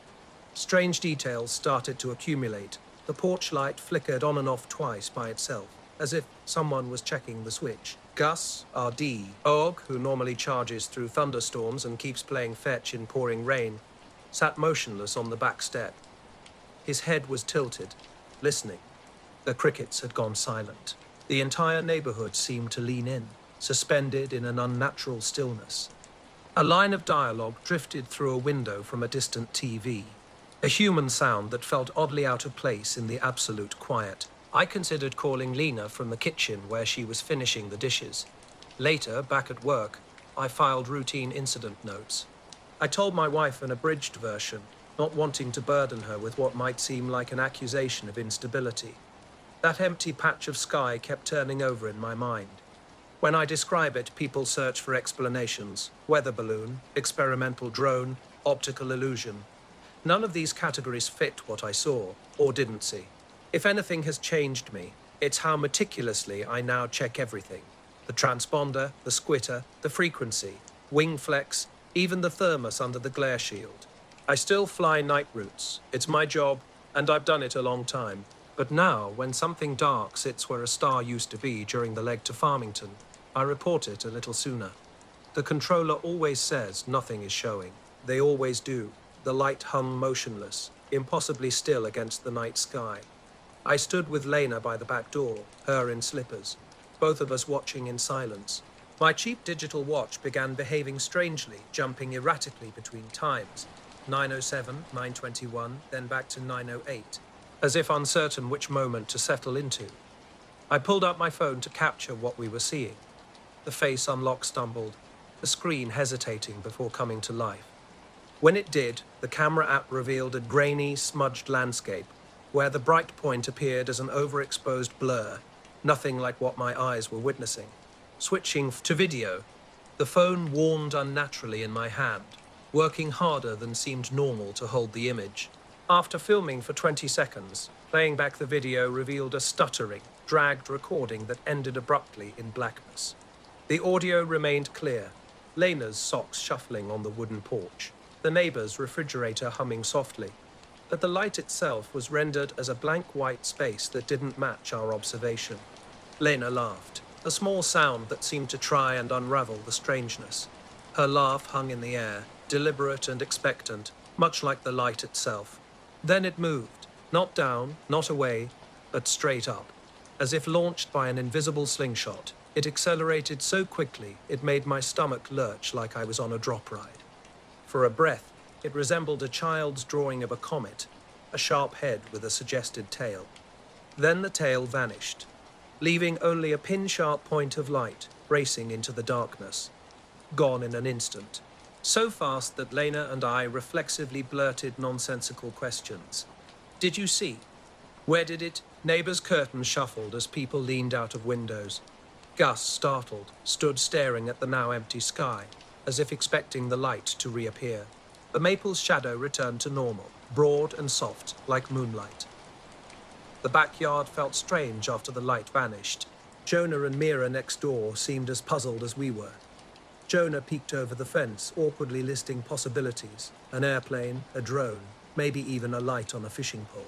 Strange details started to accumulate. The porch light flickered on and off twice by itself, as if someone was checking the switch. Gus, R.D., Og, who normally charges through thunderstorms and keeps playing fetch in pouring rain, sat motionless on the back step. His head was tilted, listening. The crickets had gone silent. The entire neighborhood seemed to lean in, suspended in an unnatural stillness. A line of dialogue drifted through a window from a distant TV, a human sound that felt oddly out of place in the absolute quiet. I considered calling Lena from the kitchen where she was finishing the dishes. Later, back at work, I filed routine incident notes. I told my wife an abridged version, not wanting to burden her with what might seem like an accusation of instability. That empty patch of sky kept turning over in my mind. When I describe it, people search for explanations. Weather balloon, experimental drone, optical illusion. None of these categories fit what I saw, or didn't see. If anything has changed me, it's how meticulously I now check everything. The transponder, the squitter, the frequency, wing flex, even the thermos under the glare shield. I still fly night routes. It's my job, and I've done it a long time. But now, when something dark sits where a star used to be during the leg to Farmington, I report it a little sooner. The controller always says nothing is showing. They always do. The light hung motionless, impossibly still against the night sky. I stood with Lena by the back door, her in slippers, both of us watching in silence. My cheap digital watch began behaving strangely, jumping erratically between times, 9:07, 9:21, then back to 9:08, as if uncertain which moment to settle into. I pulled up my phone to capture what we were seeing. The face unlock stumbled, the screen hesitating before coming to life. When it did, the camera app revealed a grainy, smudged landscape, where the bright point appeared as an overexposed blur, nothing like what my eyes were witnessing. Switching to video, the phone warmed unnaturally in my hand, working harder than seemed normal to hold the image. After filming for 20 seconds, playing back the video revealed a stuttering, dragged recording that ended abruptly in blackness. The audio remained clear, Lena's socks shuffling on the wooden porch, the neighbor's refrigerator humming softly, but the light itself was rendered as a blank white space that didn't match our observation. Lena laughed, a small sound that seemed to try and unravel the strangeness. Her laugh hung in the air, deliberate and expectant, much like the light itself. Then it moved, not down, not away, but straight up. As if launched by an invisible slingshot, it accelerated so quickly it made my stomach lurch like I was on a drop ride. For a breath, it resembled a child's drawing of a comet, a sharp head with a suggested tail. Then the tail vanished, leaving only a pin-sharp point of light racing into the darkness. Gone in an instant. So fast that Lena and I reflexively blurted nonsensical questions. Did you see? Where did it? Neighbors' curtains shuffled as people leaned out of windows. Gus, startled, stood staring at the now empty sky, as if expecting the light to reappear. The maple's shadow returned to normal, broad and soft, like moonlight. The backyard felt strange after the light vanished. Jonah and Mira next door seemed as puzzled as we were. Jonah peeked over the fence, awkwardly listing possibilities. An airplane, a drone, maybe even a light on a fishing pole.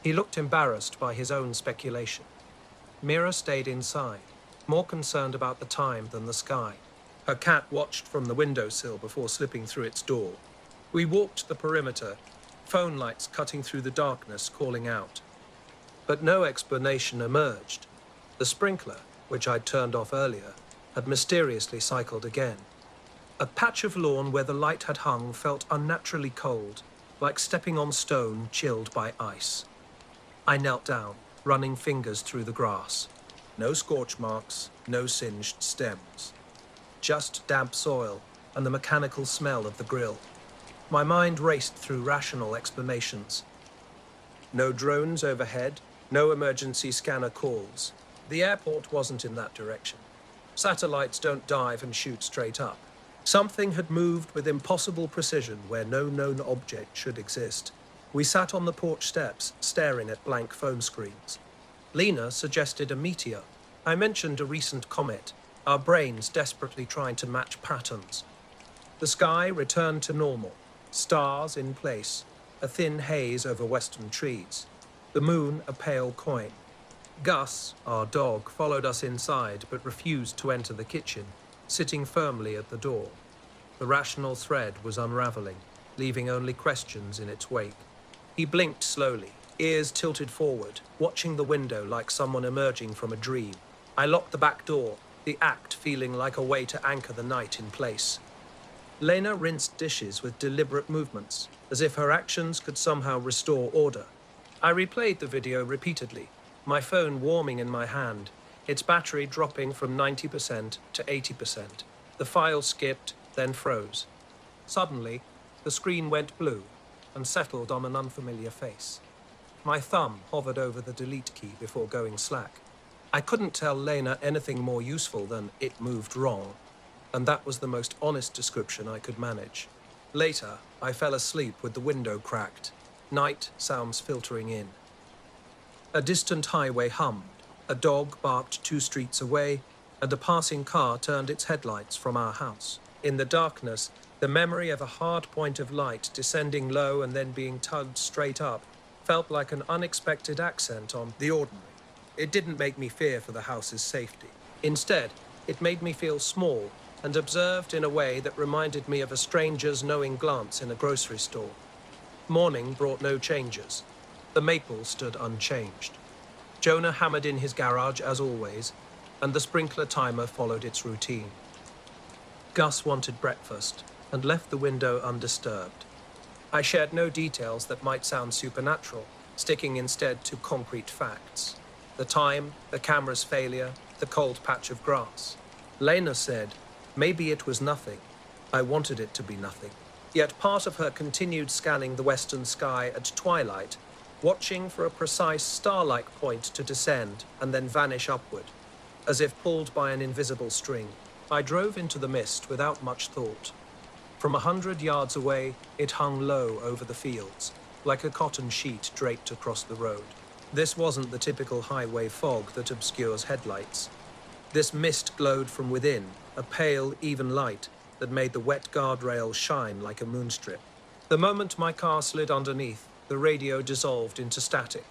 He looked embarrassed by his own speculation. Mira stayed inside, more concerned about the time than the sky. Her cat watched from the windowsill before slipping through its door. We walked the perimeter, phone lights cutting through the darkness, calling out. But no explanation emerged. The sprinkler, which I'd turned off earlier, had mysteriously cycled again. A patch of lawn where the light had hung felt unnaturally cold, like stepping on stone chilled by ice. I knelt down, running fingers through the grass. No scorch marks, no singed stems. Just damp soil and the mechanical smell of the grill. My mind raced through rational explanations. No drones overhead, no emergency scanner calls. The airport wasn't in that direction. Satellites don't dive and shoot straight up. Something had moved with impossible precision where no known object should exist. We sat on the porch steps, staring at blank phone screens. Lena suggested a meteor. I mentioned a recent comet, our brains desperately trying to match patterns. The sky returned to normal, stars in place, a thin haze over western trees, the moon a pale coin. Gus, our dog, followed us inside but refused to enter the kitchen, sitting firmly at the door. The rational thread was unraveling, leaving only questions in its wake. He blinked slowly, ears tilted forward, watching the window like someone emerging from a dream. I locked the back door, the act feeling like a way to anchor the night in place. Lena rinsed dishes with deliberate movements, as if her actions could somehow restore order. I replayed the video repeatedly, my phone warming in my hand, its battery dropping from 90% to 80%. The file skipped, then froze. Suddenly, the screen went blue and settled on an unfamiliar face. My thumb hovered over the delete key before going slack. I couldn't tell Lena anything more useful than "it moved wrong," and that was the most honest description I could manage. Later, I fell asleep with the window cracked, night sounds filtering in. A distant highway hummed, a dog barked 2 streets away, and a passing car turned its headlights from our house. In the darkness, the memory of a hard point of light descending low and then being tugged straight up felt like an unexpected accent on the ordinary. It didn't make me fear for the house's safety. Instead, it made me feel small and observed in a way that reminded me of a stranger's knowing glance in a grocery store. Morning brought no changes. The maple stood unchanged. Jonah hammered in his garage as always, and the sprinkler timer followed its routine. Gus wanted breakfast and left the window undisturbed. I shared no details that might sound supernatural, sticking instead to concrete facts. The time, the camera's failure, the cold patch of grass. Lena said, maybe it was nothing. I wanted it to be nothing. Yet part of her continued scanning the western sky at twilight, watching for a precise star-like point to descend and then vanish upward, as if pulled by an invisible string. I drove into the mist without much thought. From 100 yards away, it hung low over the fields, like a cotton sheet draped across the road. This wasn't the typical highway fog that obscures headlights. This mist glowed from within, a pale, even light that made the wet guardrail shine like a moonstrip. The moment my car slid underneath, the radio dissolved into static.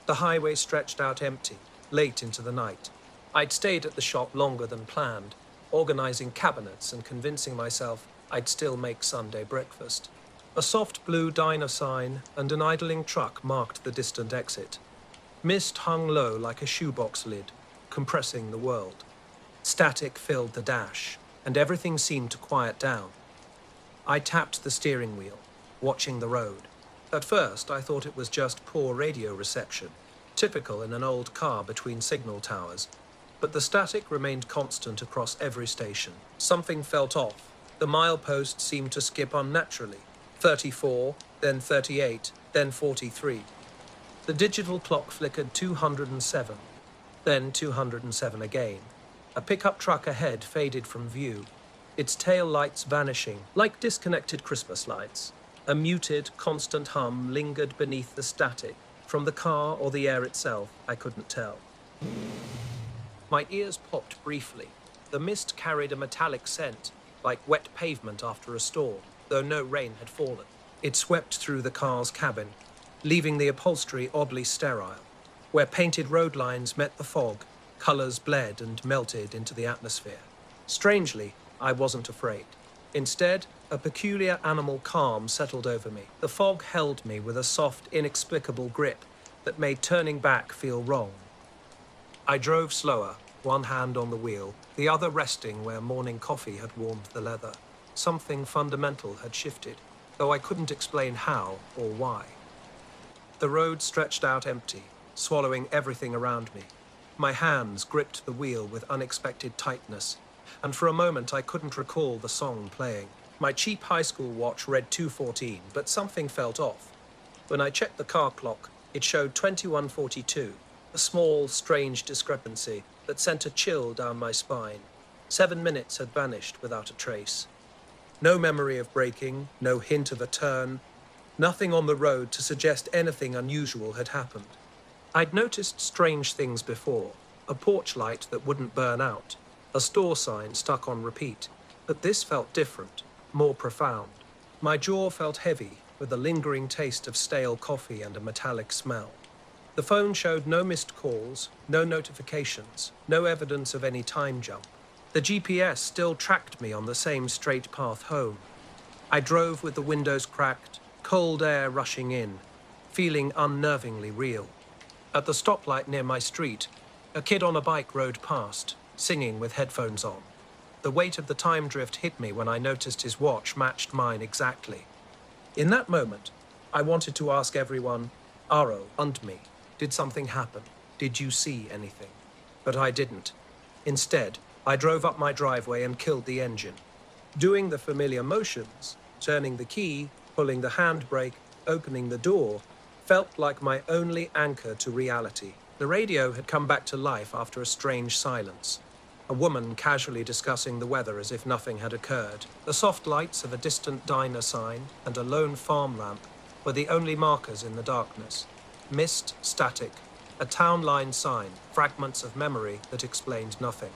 The highway stretched out empty, late into the night. I'd stayed at the shop longer than planned, organizing cabinets and convincing myself I'd still make Sunday breakfast. A soft blue diner sign and an idling truck marked the distant exit. Mist hung low like a shoebox lid, compressing the world. Static filled the dash, and everything seemed to quiet down. I tapped the steering wheel, watching the road. At first, I thought it was just poor radio reception, typical in an old car between signal towers. But the static remained constant across every station. Something felt off. The milepost seemed to skip unnaturally. 34, then 38, then 43. The digital clock flickered 207, then 207 again. A pickup truck ahead faded from view, its tail lights vanishing like disconnected Christmas lights. A muted, constant hum lingered beneath the static. From the car or the air itself, I couldn't tell. My ears popped briefly. The mist carried a metallic scent, like wet pavement after a storm, though no rain had fallen. It swept through the car's cabin, leaving the upholstery oddly sterile. Where painted road lines met the fog, colors bled and melted into the atmosphere. Strangely, I wasn't afraid. Instead, a peculiar animal calm settled over me. The fog held me with a soft, inexplicable grip that made turning back feel wrong. I drove slower, one hand on the wheel, the other resting where morning coffee had warmed the leather. Something fundamental had shifted, though I couldn't explain how or why. The road stretched out empty, swallowing everything around me. My hands gripped the wheel with unexpected tightness, and for a moment I couldn't recall the song playing. My cheap high school watch read 2:14, but something felt off. When I checked the car clock, it showed 21:42. A small, strange discrepancy that sent a chill down my spine. 7 minutes had vanished without a trace. No memory of braking, no hint of a turn, nothing on the road to suggest anything unusual had happened. I'd noticed strange things before, a porch light that wouldn't burn out, a store sign stuck on repeat, but this felt different, more profound. My jaw felt heavy, with a lingering taste of stale coffee and a metallic smell. The phone showed no missed calls, no notifications, no evidence of any time jump. The GPS still tracked me on the same straight path home. I drove with the windows cracked, cold air rushing in, feeling unnervingly real. At the stoplight near my street, a kid on a bike rode past, singing with headphones on. The weight of the time drift hit me when I noticed his watch matched mine exactly. In that moment, I wanted to ask everyone, Aro and me, did something happen? Did you see anything? But I didn't. Instead, I drove up my driveway and killed the engine. Doing the familiar motions, turning the key, pulling the handbrake, opening the door, felt like my only anchor to reality. The radio had come back to life after a strange silence. A woman casually discussing the weather as if nothing had occurred. The soft lights of a distant diner sign and a lone farm lamp were the only markers in the darkness. Mist, static, a town line sign, fragments of memory that explained nothing.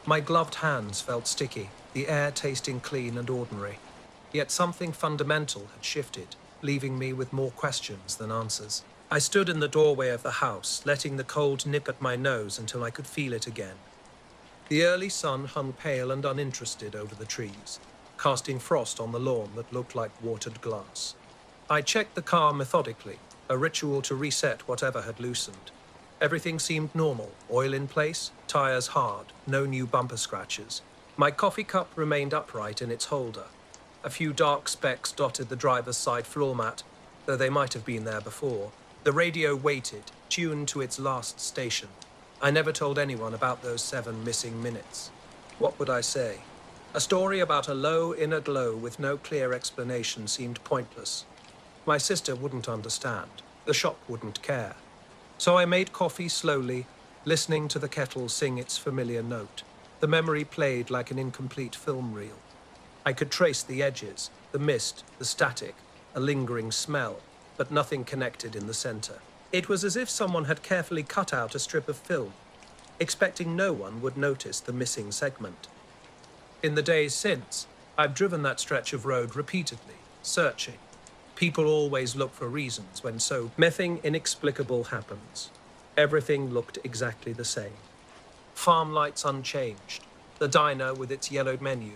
My gloved hands felt sticky, the air tasting clean and ordinary. Yet something fundamental had shifted, leaving me with more questions than answers. I stood in the doorway of the house, letting the cold nip at my nose until I could feel it again. The early sun hung pale and uninterested over the trees, casting frost on the lawn that looked like watered glass. I checked the car methodically, a ritual to reset whatever had loosened. Everything seemed normal, oil in place, tires hard, no new bumper scratches. My coffee cup remained upright in its holder. A few dark specks dotted the driver's side floor mat, though they might have been there before. The radio waited, tuned to its last station. I never told anyone about those 7 missing minutes. What would I say? A story about a low inner glow with no clear explanation seemed pointless. My sister wouldn't understand. The shop wouldn't care. So I made coffee slowly, listening to the kettle sing its familiar note. The memory played like an incomplete film reel. I could trace the edges, the mist, the static, a lingering smell, but nothing connected in the center. It was as if someone had carefully cut out a strip of film, expecting no one would notice the missing segment. In the days since, I've driven that stretch of road repeatedly, searching. People always look for reasons when so nothing inexplicable happens. Everything looked exactly the same. Farm lights unchanged, the diner with its yellowed menu,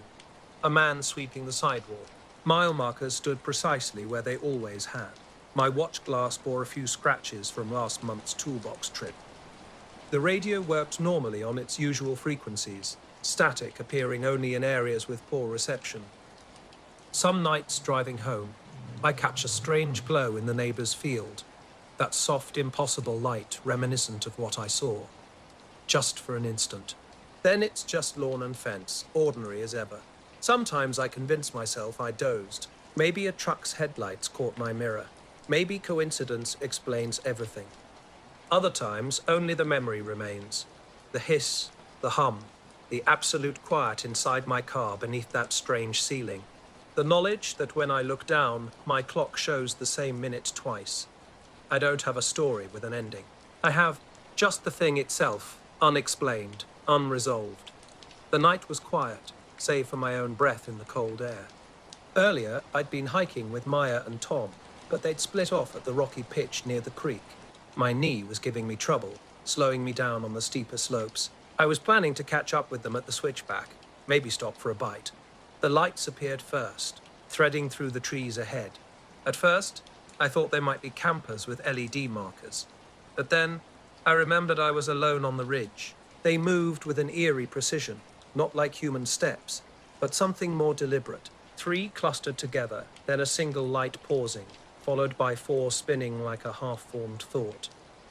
a man sweeping the sidewalk. Mile markers stood precisely where they always had. My watch glass bore a few scratches from last month's toolbox trip. The radio worked normally on its usual frequencies, static appearing only in areas with poor reception. Some nights driving home, I catch a strange glow in the neighbor's field, that soft, impossible light reminiscent of what I saw. Just for an instant. Then it's just lawn and fence, ordinary as ever. Sometimes I convince myself I dozed. Maybe a truck's headlights caught my mirror. Maybe coincidence explains everything. Other times, only the memory remains. The hiss, the hum, the absolute quiet inside my car beneath that strange ceiling. The knowledge that when I look down, my clock shows the same minute twice. I don't have a story with an ending. I have just the thing itself, unexplained, unresolved. The night was quiet, save for my own breath in the cold air. Earlier, I'd been hiking with Maya and Tom, but they'd split off at the rocky pitch near the creek. My knee was giving me trouble, slowing me down on the steeper slopes. I was planning to catch up with them at the switchback, maybe stop for a bite. The lights appeared first, threading through the trees ahead. At first, I thought they might be campers with LED markers. But then, I remembered I was alone on the ridge. They moved with an eerie precision, not like human steps, but something more deliberate. 3 clustered together, then a single light pausing, followed by 4 spinning like a half-formed thought.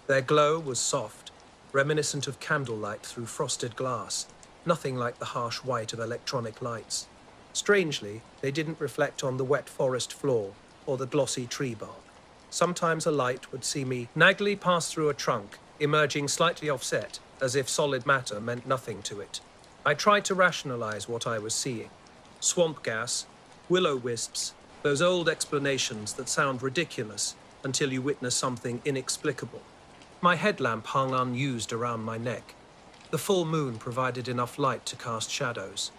Their glow was soft, reminiscent of candlelight through frosted glass, nothing like the harsh white of electronic lights. Strangely, they didn't reflect on the wet forest floor or the glossy tree bark. Sometimes a light would see me naggily pass through a trunk, emerging slightly offset, as if solid matter meant nothing to it. I tried to rationalize what I was seeing. Swamp gas, will-o'-wisps, those old explanations that sound ridiculous until you witness something inexplicable. My headlamp hung unused around my neck. The full moon provided enough light to cast shadows.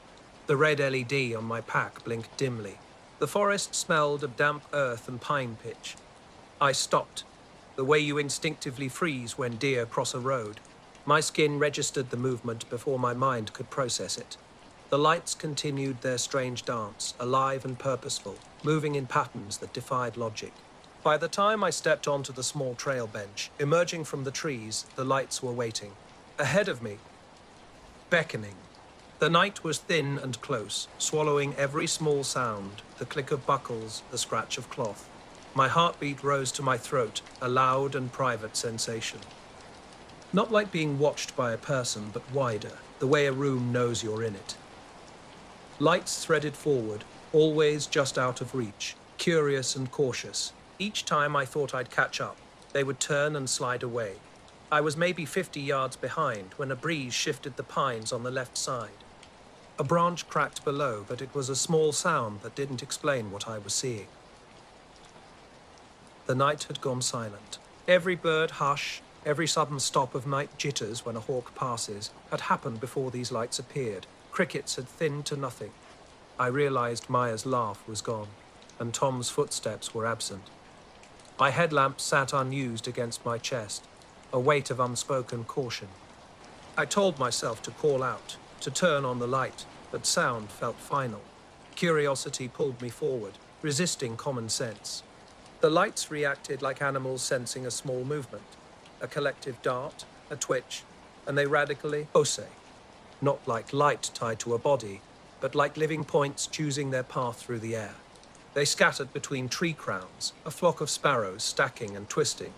The red LED on my pack blinked dimly. The forest smelled of damp earth and pine pitch. I stopped, the way you instinctively freeze when deer cross a road. My skin registered the movement before my mind could process it. The lights continued their strange dance, alive and purposeful, moving in patterns that defied logic. By the time I stepped onto the small trail bench, emerging from the trees, the lights were waiting. Ahead of me, beckoning. The night was thin and close, swallowing every small sound, the click of buckles, the scratch of cloth. My heartbeat rose to my throat, a loud and private sensation. Not like being watched by a person, but wider, the way a room knows you're in it. Lights threaded forward, always just out of reach, curious and cautious. Each time I thought I'd catch up, they would turn and slide away. I was maybe 50 yards behind when a breeze shifted the pines on the left side. A branch cracked below, but it was a small sound that didn't explain what I was seeing. The night had gone silent. Every bird hush, every sudden stop of night jitters when a hawk passes, had happened before these lights appeared. Crickets had thinned to nothing. I realized Maya's laugh was gone, and Tom's footsteps were absent. My headlamp sat unused against my chest, a weight of unspoken caution. I told myself to call out, to turn on the light, but sound felt final. Curiosity pulled me forward, resisting common sense. The lights reacted like animals sensing a small movement, a collective dart, a twitch, and they radically ose, not like light tied to a body, but like living points choosing their path through the air. They scattered between tree crowns, a flock of sparrows stacking and twisting.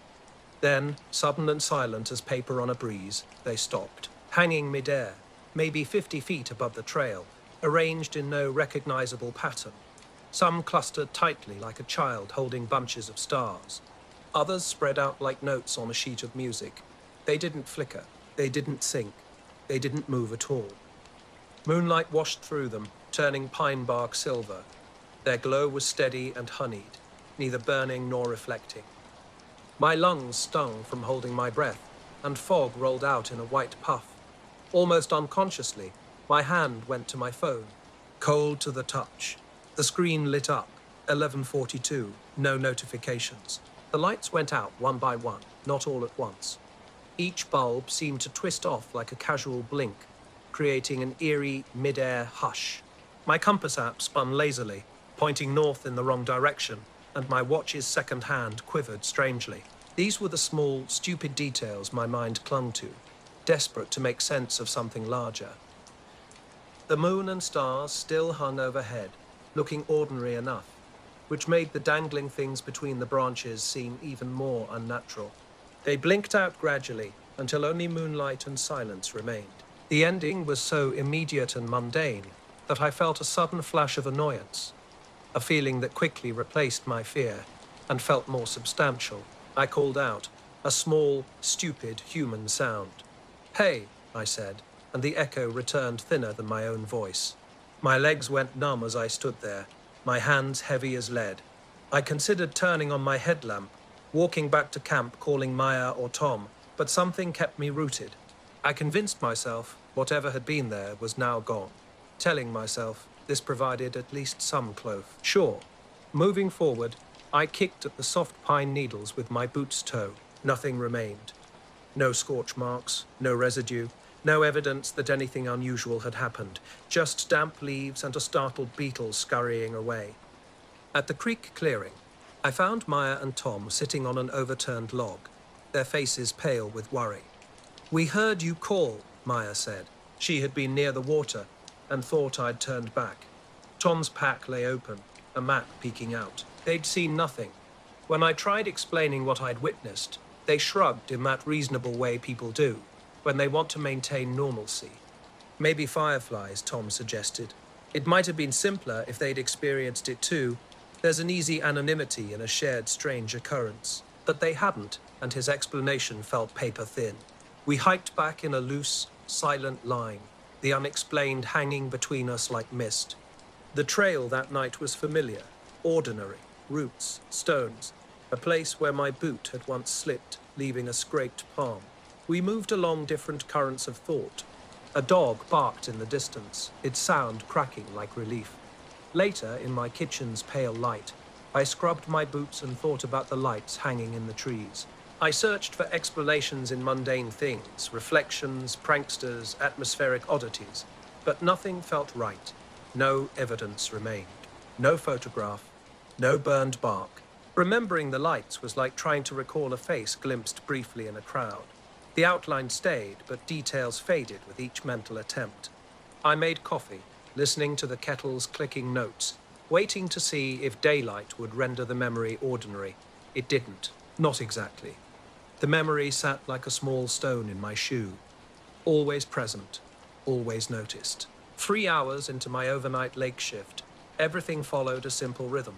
Then, sudden and silent as paper on a breeze, they stopped, hanging midair, maybe 50 feet above the trail, arranged in no recognizable pattern. Some clustered tightly like a child holding bunches of stars. Others spread out like notes on a sheet of music. They didn't flicker, they didn't sink, they didn't move at all. Moonlight washed through them, turning pine bark silver. Their glow was steady and honeyed, neither burning nor reflecting. My lungs stung from holding my breath, and fog rolled out in a white puff. Almost unconsciously, my hand went to my phone, cold to the touch. The screen lit up, 11:42, no notifications. The lights went out one by one, not all at once. Each bulb seemed to twist off like a casual blink, creating an eerie mid-air hush. My compass app spun lazily, pointing north in the wrong direction, and my watch's second hand quivered strangely. These were the small, stupid details my mind clung to, desperate to make sense of something larger. The moon and stars still hung overhead, looking ordinary enough, which made the dangling things between the branches seem even more unnatural. They blinked out gradually until only moonlight and silence remained. The ending was so immediate and mundane that I felt a sudden flash of annoyance, a feeling that quickly replaced my fear and felt more substantial. I called out, a small, stupid human sound. "Hey," I said, and the echo returned thinner than my own voice. My legs went numb as I stood there, my hands heavy as lead. I considered turning on my headlamp, walking back to camp calling Maya or Tom, but something kept me rooted. I convinced myself whatever had been there was now gone, telling myself this provided at least some cloth. Sure. Moving forward, I kicked at the soft pine needles with my boot's toe. Nothing remained. No scorch marks, no residue, no evidence that anything unusual had happened, just damp leaves and a startled beetle scurrying away. At the creek clearing, I found Maya and Tom sitting on an overturned log, their faces pale with worry. "We heard you call," Maya said. She had been near the water and thought I'd turned back. Tom's pack lay open, a map peeking out. They'd seen nothing. When I tried explaining what I'd witnessed, they shrugged in that reasonable way people do when they want to maintain normalcy. "Maybe fireflies," Tom suggested. "It might have been simpler if they'd experienced it too. There's an easy anonymity in a shared strange occurrence." But they hadn't, and his explanation felt paper thin. We hiked back in a loose, silent line, the unexplained hanging between us like mist. The trail that night was familiar, ordinary, roots, stones, a place where my boot had once slipped, leaving a scraped palm. We moved along different currents of thought. A dog barked in the distance, its sound cracking like relief. Later, in my kitchen's pale light, I scrubbed my boots and thought about the lights hanging in the trees. I searched for explanations in mundane things, reflections, pranksters, atmospheric oddities, but nothing felt right. No evidence remained. No photograph, no burned bark. Remembering the lights was like trying to recall a face glimpsed briefly in a crowd. The outline stayed, but details faded with each mental attempt. I made coffee, listening to the kettle's clicking notes, waiting to see if daylight would render the memory ordinary. It didn't. Not exactly. The memory sat like a small stone in my shoe. Always present, always noticed. 3 hours into my overnight lake shift, everything followed a simple rhythm.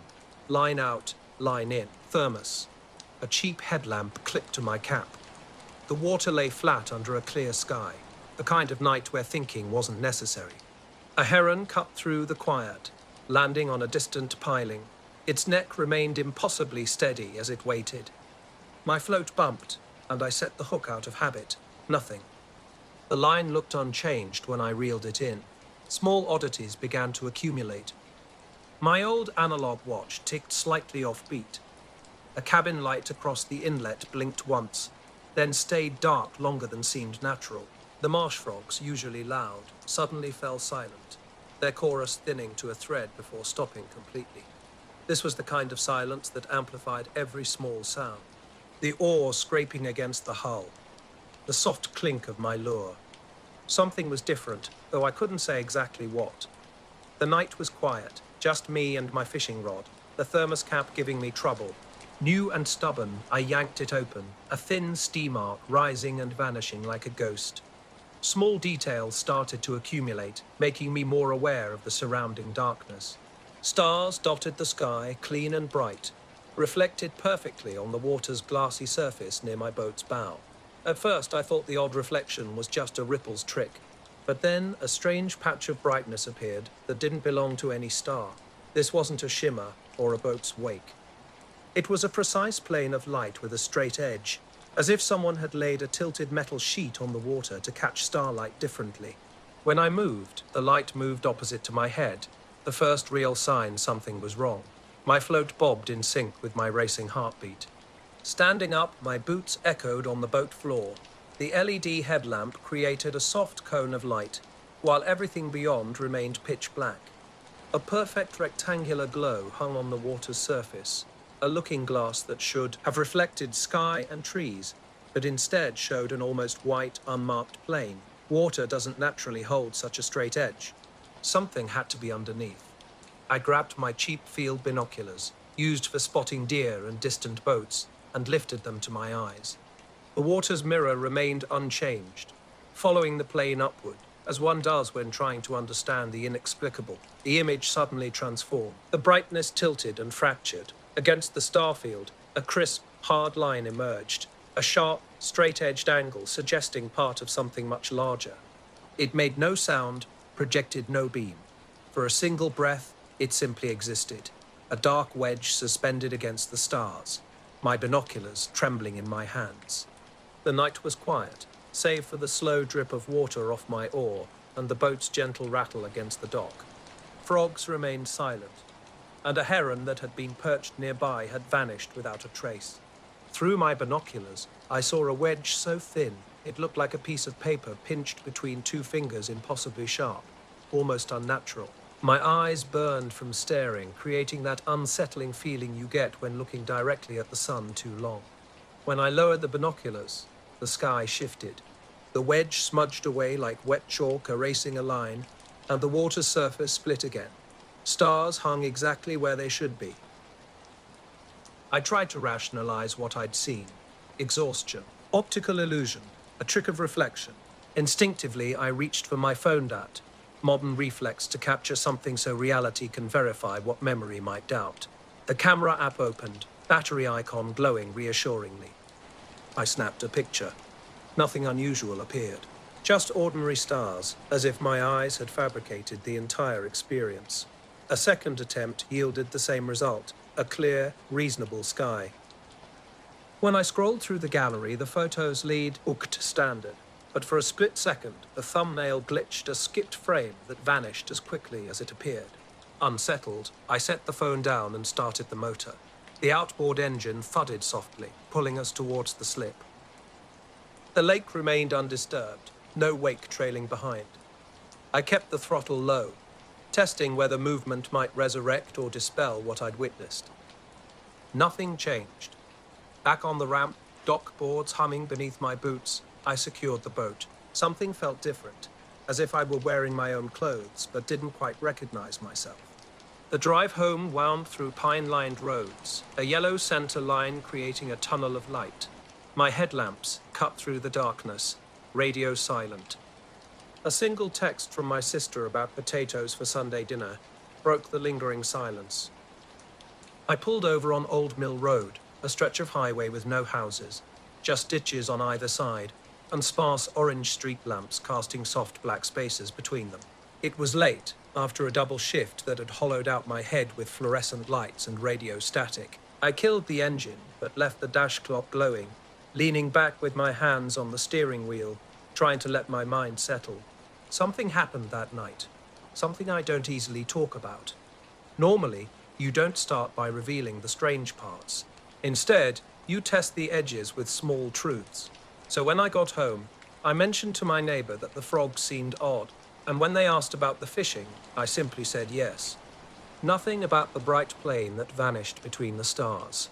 Line out, line in. Thermos. A cheap headlamp clipped to my cap. The water lay flat under a clear sky, the kind of night where thinking wasn't necessary. A heron cut through the quiet, landing on a distant piling. Its neck remained impossibly steady as it waited. My float bumped, and I set the hook out of habit. Nothing. The line looked unchanged when I reeled it in. Small oddities began to accumulate. My old analog watch ticked slightly off beat. A cabin light across the inlet blinked once, then stayed dark longer than seemed natural. The marsh frogs, usually loud, suddenly fell silent, their chorus thinning to a thread before stopping completely. This was the kind of silence that amplified every small sound. The oar scraping against the hull, the soft clink of my lure. Something was different, though I couldn't say exactly what. The night was quiet, just me and my fishing rod, the thermos cap giving me trouble. New and stubborn, I yanked it open, a thin steam arc rising and vanishing like a ghost. Small details started to accumulate, making me more aware of the surrounding darkness. Stars dotted the sky, clean and bright, reflected perfectly on the water's glassy surface near my boat's bow. At first I thought the odd reflection was just a ripple's trick, but then a strange patch of brightness appeared that didn't belong to any star. This wasn't a shimmer or a boat's wake. It was a precise plane of light with a straight edge, as if someone had laid a tilted metal sheet on the water to catch starlight differently. When I moved, the light moved opposite to my head, the first real sign something was wrong. My float bobbed in sync with my racing heartbeat. Standing up, my boots echoed on the boat floor. The LED headlamp created a soft cone of light, while everything beyond remained pitch black. A perfect rectangular glow hung on the water's surface, a looking glass that should have reflected sky and trees, but instead showed an almost white, unmarked plain. Water doesn't naturally hold such a straight edge. Something had to be underneath. I grabbed my cheap field binoculars, used for spotting deer and distant boats, and lifted them to my eyes. The water's mirror remained unchanged, following the plane upward, as one does when trying to understand the inexplicable. The image suddenly transformed. The brightness tilted and fractured. Against the starfield, a crisp, hard line emerged, a sharp, straight-edged angle suggesting part of something much larger. It made no sound, projected no beam. For a single breath, it simply existed, a dark wedge suspended against the stars, my binoculars trembling in my hands. The night was quiet, save for the slow drip of water off my oar and the boat's gentle rattle against the dock. Frogs remained silent, and a heron that had been perched nearby had vanished without a trace. Through my binoculars, I saw a wedge so thin it looked like a piece of paper pinched between two fingers impossibly sharp, almost unnatural. My eyes burned from staring, creating that unsettling feeling you get when looking directly at the sun too long. When I lowered the binoculars, the sky shifted. The wedge smudged away like wet chalk erasing a line, and the water's surface split again. Stars hung exactly where they should be. I tried to rationalize what I'd seen. Exhaustion, optical illusion, a trick of reflection. Instinctively, I reached for my phone dat, modern reflex to capture something so reality can verify what memory might doubt. The camera app opened, battery icon glowing reassuringly. I snapped a picture. Nothing unusual appeared. Just ordinary stars, as if my eyes had fabricated the entire experience. A second attempt yielded the same result, a clear, reasonable sky. When I scrolled through the gallery, the photos looked standard, but for a split second, the thumbnail glitched a skipped frame that vanished as quickly as it appeared. Unsettled, I set the phone down and started the motor. The outboard engine thudded softly, pulling us towards the slip. The lake remained undisturbed, no wake trailing behind. I kept the throttle low, testing whether movement might resurrect or dispel what I'd witnessed. Nothing changed. Back on the ramp, dock boards humming beneath my boots, I secured the boat. Something felt different, as if I were wearing my own clothes, but didn't quite recognize myself. The drive home wound through pine-lined roads, a yellow center line creating a tunnel of light. My headlamps cut through the darkness, radio silent. A single text from my sister about potatoes for Sunday dinner broke the lingering silence. I pulled over on Old Mill Road, a stretch of highway with no houses, just ditches on either side, and sparse orange street lamps casting soft black spaces between them. It was late, after a double shift that had hollowed out my head with fluorescent lights and radio static. I killed the engine, but left the dash clock glowing, leaning back with my hands on the steering wheel, trying to let my mind settle. Something happened that night, something I don't easily talk about. Normally, you don't start by revealing the strange parts. Instead, you test the edges with small truths. So when I got home, I mentioned to my neighbor that the frogs seemed odd, and when they asked about the fishing, I simply said yes. Nothing about the bright plane that vanished between the stars.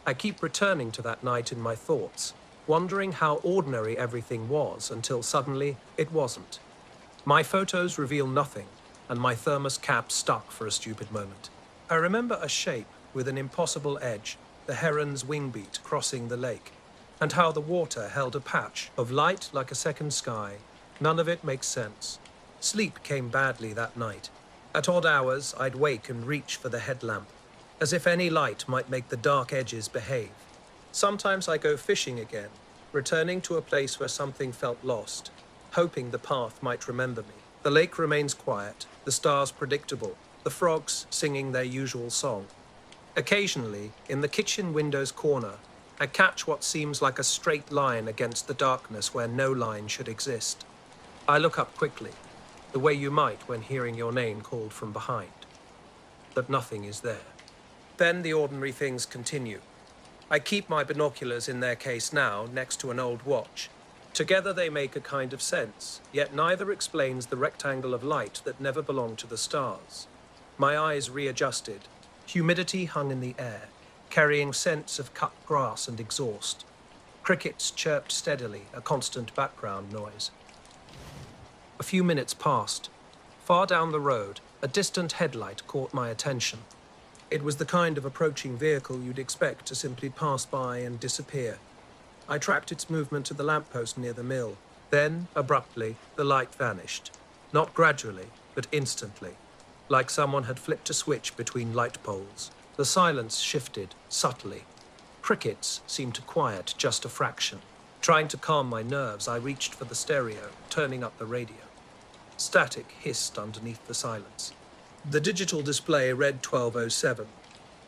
I keep returning to that night in my thoughts, wondering how ordinary everything was until suddenly it wasn't. My photos reveal nothing, and my thermos cap stuck for a stupid moment. I remember a shape with an impossible edge, the heron's wingbeat crossing the lake, and how the water held a patch of light like a second sky. None of it makes sense. Sleep came badly that night. At odd hours, I'd wake and reach for the headlamp, as if any light might make the dark edges behave. Sometimes I go fishing again, returning to a place where something felt lost, hoping the path might remember me. The lake remains quiet, the stars predictable, the frogs singing their usual song. Occasionally, in the kitchen window's corner, I catch what seems like a straight line against the darkness where no line should exist. I look up quickly, the way you might when hearing your name called from behind. But nothing is there. Then the ordinary things continue. I keep my binoculars in their case now, next to an old watch. Together they make a kind of sense, yet neither explains the rectangle of light that never belonged to the stars. My eyes readjusted. Humidity hung in the air, carrying scents of cut grass and exhaust. Crickets chirped steadily, a constant background noise. A few minutes passed. Far down the road, a distant headlight caught my attention. It was the kind of approaching vehicle you'd expect to simply pass by and disappear. I tracked its movement to the lamppost near the mill. Then, abruptly, the light vanished. Not gradually, but instantly, like someone had flipped a switch between light poles. The silence shifted, subtly. Crickets seemed to quiet just a fraction. Trying to calm my nerves, I reached for the stereo, turning up the radio. Static hissed underneath the silence. The digital display read 12:07.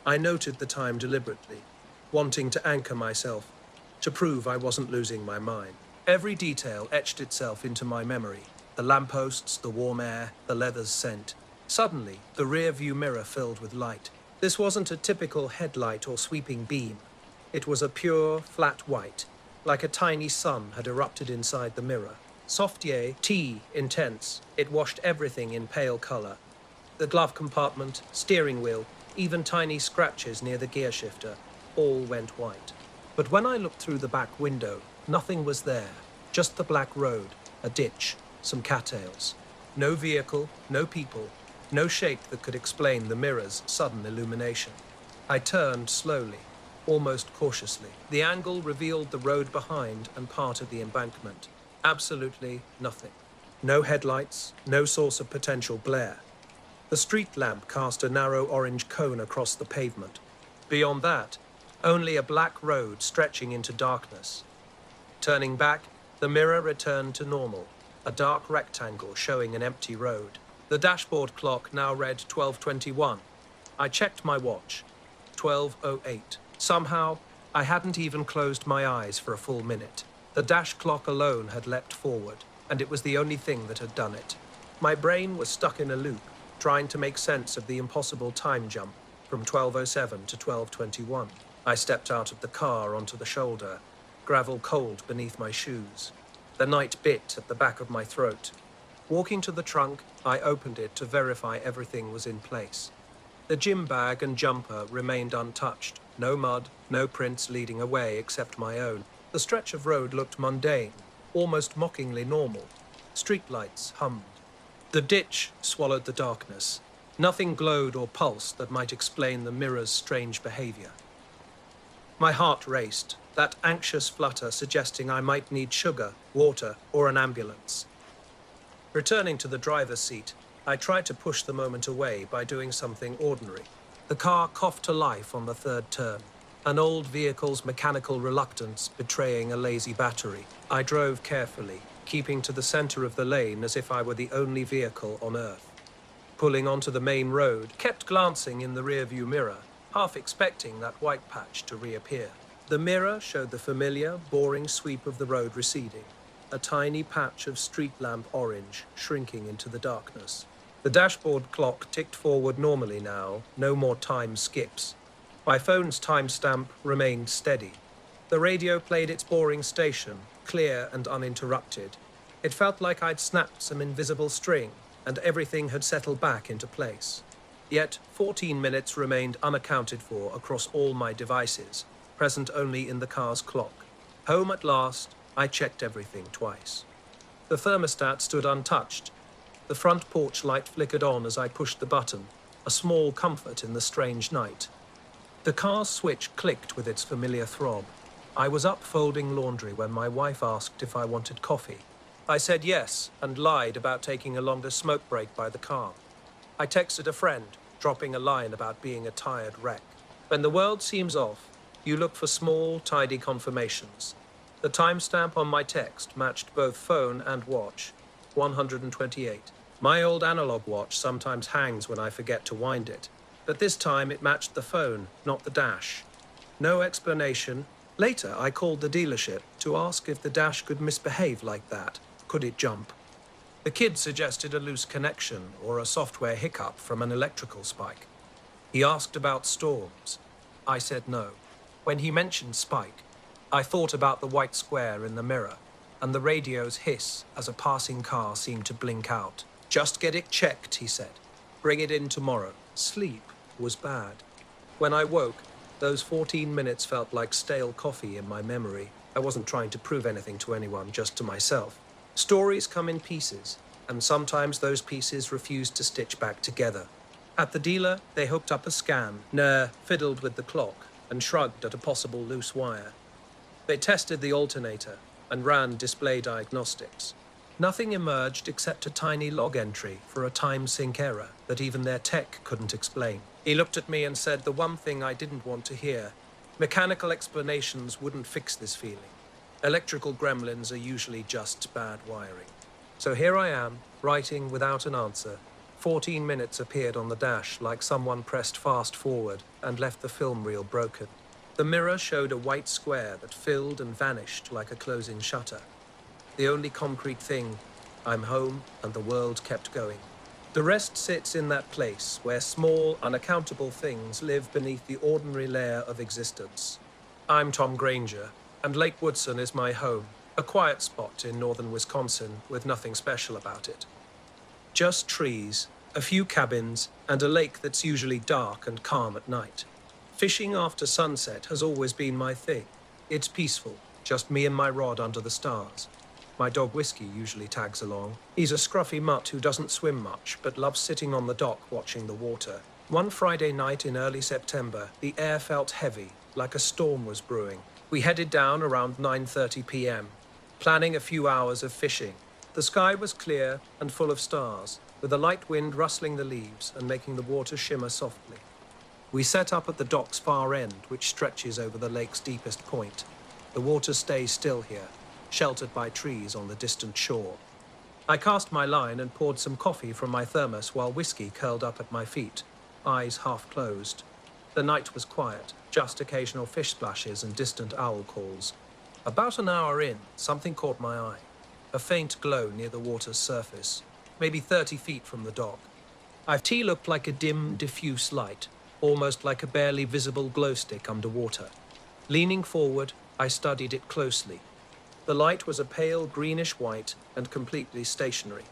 I noted the time deliberately, wanting to anchor myself, to prove I wasn't losing my mind. Every detail etched itself into my memory. The lampposts, the warm air, the leather's scent. Suddenly, the rear view mirror filled with light. This wasn't a typical headlight or sweeping beam. It was a pure, flat white, like a tiny sun had erupted inside the mirror. Softier, tea, intense, it washed everything in pale color. The glove compartment, steering wheel, even tiny scratches near the gear shifter, all went white. But when I looked through the back window, nothing was there. Just the black road, a ditch, some cattails. No vehicle, no people, no shape that could explain the mirror's sudden illumination. I turned slowly, almost cautiously. The angle revealed the road behind and part of the embankment. Absolutely nothing. No headlights, no source of potential glare. The street lamp cast a narrow orange cone across the pavement. Beyond that, only a black road stretching into darkness. Turning back, the mirror returned to normal, a dark rectangle showing an empty road. The dashboard clock now read 12:21. I checked my watch. 12:08. Somehow, I hadn't even closed my eyes for a full minute. The dash clock alone had leapt forward, and it was the only thing that had done it. My brain was stuck in a loop, trying to make sense of the impossible time jump from 12:07 to 12:21. I stepped out of the car onto the shoulder, gravel cold beneath my shoes. The night bit at the back of my throat. Walking to the trunk, I opened it to verify everything was in place. The gym bag and jumper remained untouched. No mud, no prints leading away except my own. The stretch of road looked mundane, almost mockingly normal. Streetlights hummed. The ditch swallowed the darkness. Nothing glowed or pulsed that might explain the mirror's strange behavior. My heart raced, that anxious flutter suggesting I might need sugar, water, or an ambulance. Returning to the driver's seat, I tried to push the moment away by doing something ordinary. The car coughed to life on the third turn, an old vehicle's mechanical reluctance betraying a lazy battery. I drove carefully, keeping to the center of the lane as if I were the only vehicle on Earth. Pulling onto the main road, kept glancing in the rearview mirror, half expecting that white patch to reappear. The mirror showed the familiar, boring sweep of the road receding, a tiny patch of street lamp orange shrinking into the darkness. The dashboard clock ticked forward normally now, no more time skips. My phone's timestamp remained steady. The radio played its boring station, clear and uninterrupted. It felt like I'd snapped some invisible string, and everything had settled back into place. Yet 14 minutes remained unaccounted for across all my devices, present only in the car's clock. Home at last, I checked everything twice. The thermostat stood untouched. The front porch light flickered on as I pushed the button, a small comfort in the strange night. The car's switch clicked with its familiar throb. I was up folding laundry when my wife asked if I wanted coffee. I said yes, and lied about taking a longer smoke break by the car. I texted a friend, dropping a line about being a tired wreck. When the world seems off, you look for small, tidy confirmations. The timestamp on my text matched both phone and watch, 128. My old analog watch sometimes hangs when I forget to wind it, but this time it matched the phone, not the dash. No explanation. Later, I called the dealership to ask if the dash could misbehave like that. Could it jump? The kid suggested a loose connection or a software hiccup from an electrical spike. He asked about storms. I said no. When he mentioned Spike, I thought about the white square in the mirror and the radio's hiss as a passing car seemed to blink out. Just get it checked, he said. Bring it in tomorrow. Sleep was bad. When I woke, those 14 minutes felt like stale coffee in my memory. I wasn't trying to prove anything to anyone, just to myself. Stories come in pieces, and sometimes those pieces refuse to stitch back together. At the dealer, they hooked up a scan, fiddled with the clock, and shrugged at a possible loose wire. They tested the alternator and ran display diagnostics. Nothing emerged except a tiny log entry for a time sync error that even their tech couldn't explain. He looked at me and said the one thing I didn't want to hear. Mechanical explanations wouldn't fix this feeling. Electrical gremlins are usually just bad wiring. So here I am, writing without an answer. 14 minutes appeared on the dash like someone pressed fast forward and left the film reel broken. The mirror showed a white square that filled and vanished like a closing shutter. The only concrete thing, I'm home and the world kept going. The rest sits in that place where small, unaccountable things live beneath the ordinary layer of existence. I'm Tom Granger, and Lake Woodson is my home, a quiet spot in northern Wisconsin with nothing special about it. Just trees, a few cabins, and a lake that's usually dark and calm at night. Fishing after sunset has always been my thing. It's peaceful, just me and my rod under the stars. My dog Whiskey usually tags along. He's a scruffy mutt who doesn't swim much, but loves sitting on the dock watching the water. One Friday night in early September, the air felt heavy, like a storm was brewing. We headed down around 9:30 p.m., planning a few hours of fishing. The sky was clear and full of stars, with a light wind rustling the leaves and making the water shimmer softly. We set up at the dock's far end, which stretches over the lake's deepest point. The water stays still here, sheltered by trees on the distant shore. I cast my line and poured some coffee from my thermos while Whiskey curled up at my feet, eyes half closed. The night was quiet, just occasional fish splashes and distant owl calls. About an hour in, something caught my eye. A faint glow near the water's surface, maybe 30 feet from the dock. It looked like a dim, diffuse light, almost like a barely visible glow stick underwater. Leaning forward, I studied it closely. The light was a pale greenish-white and completely stationary.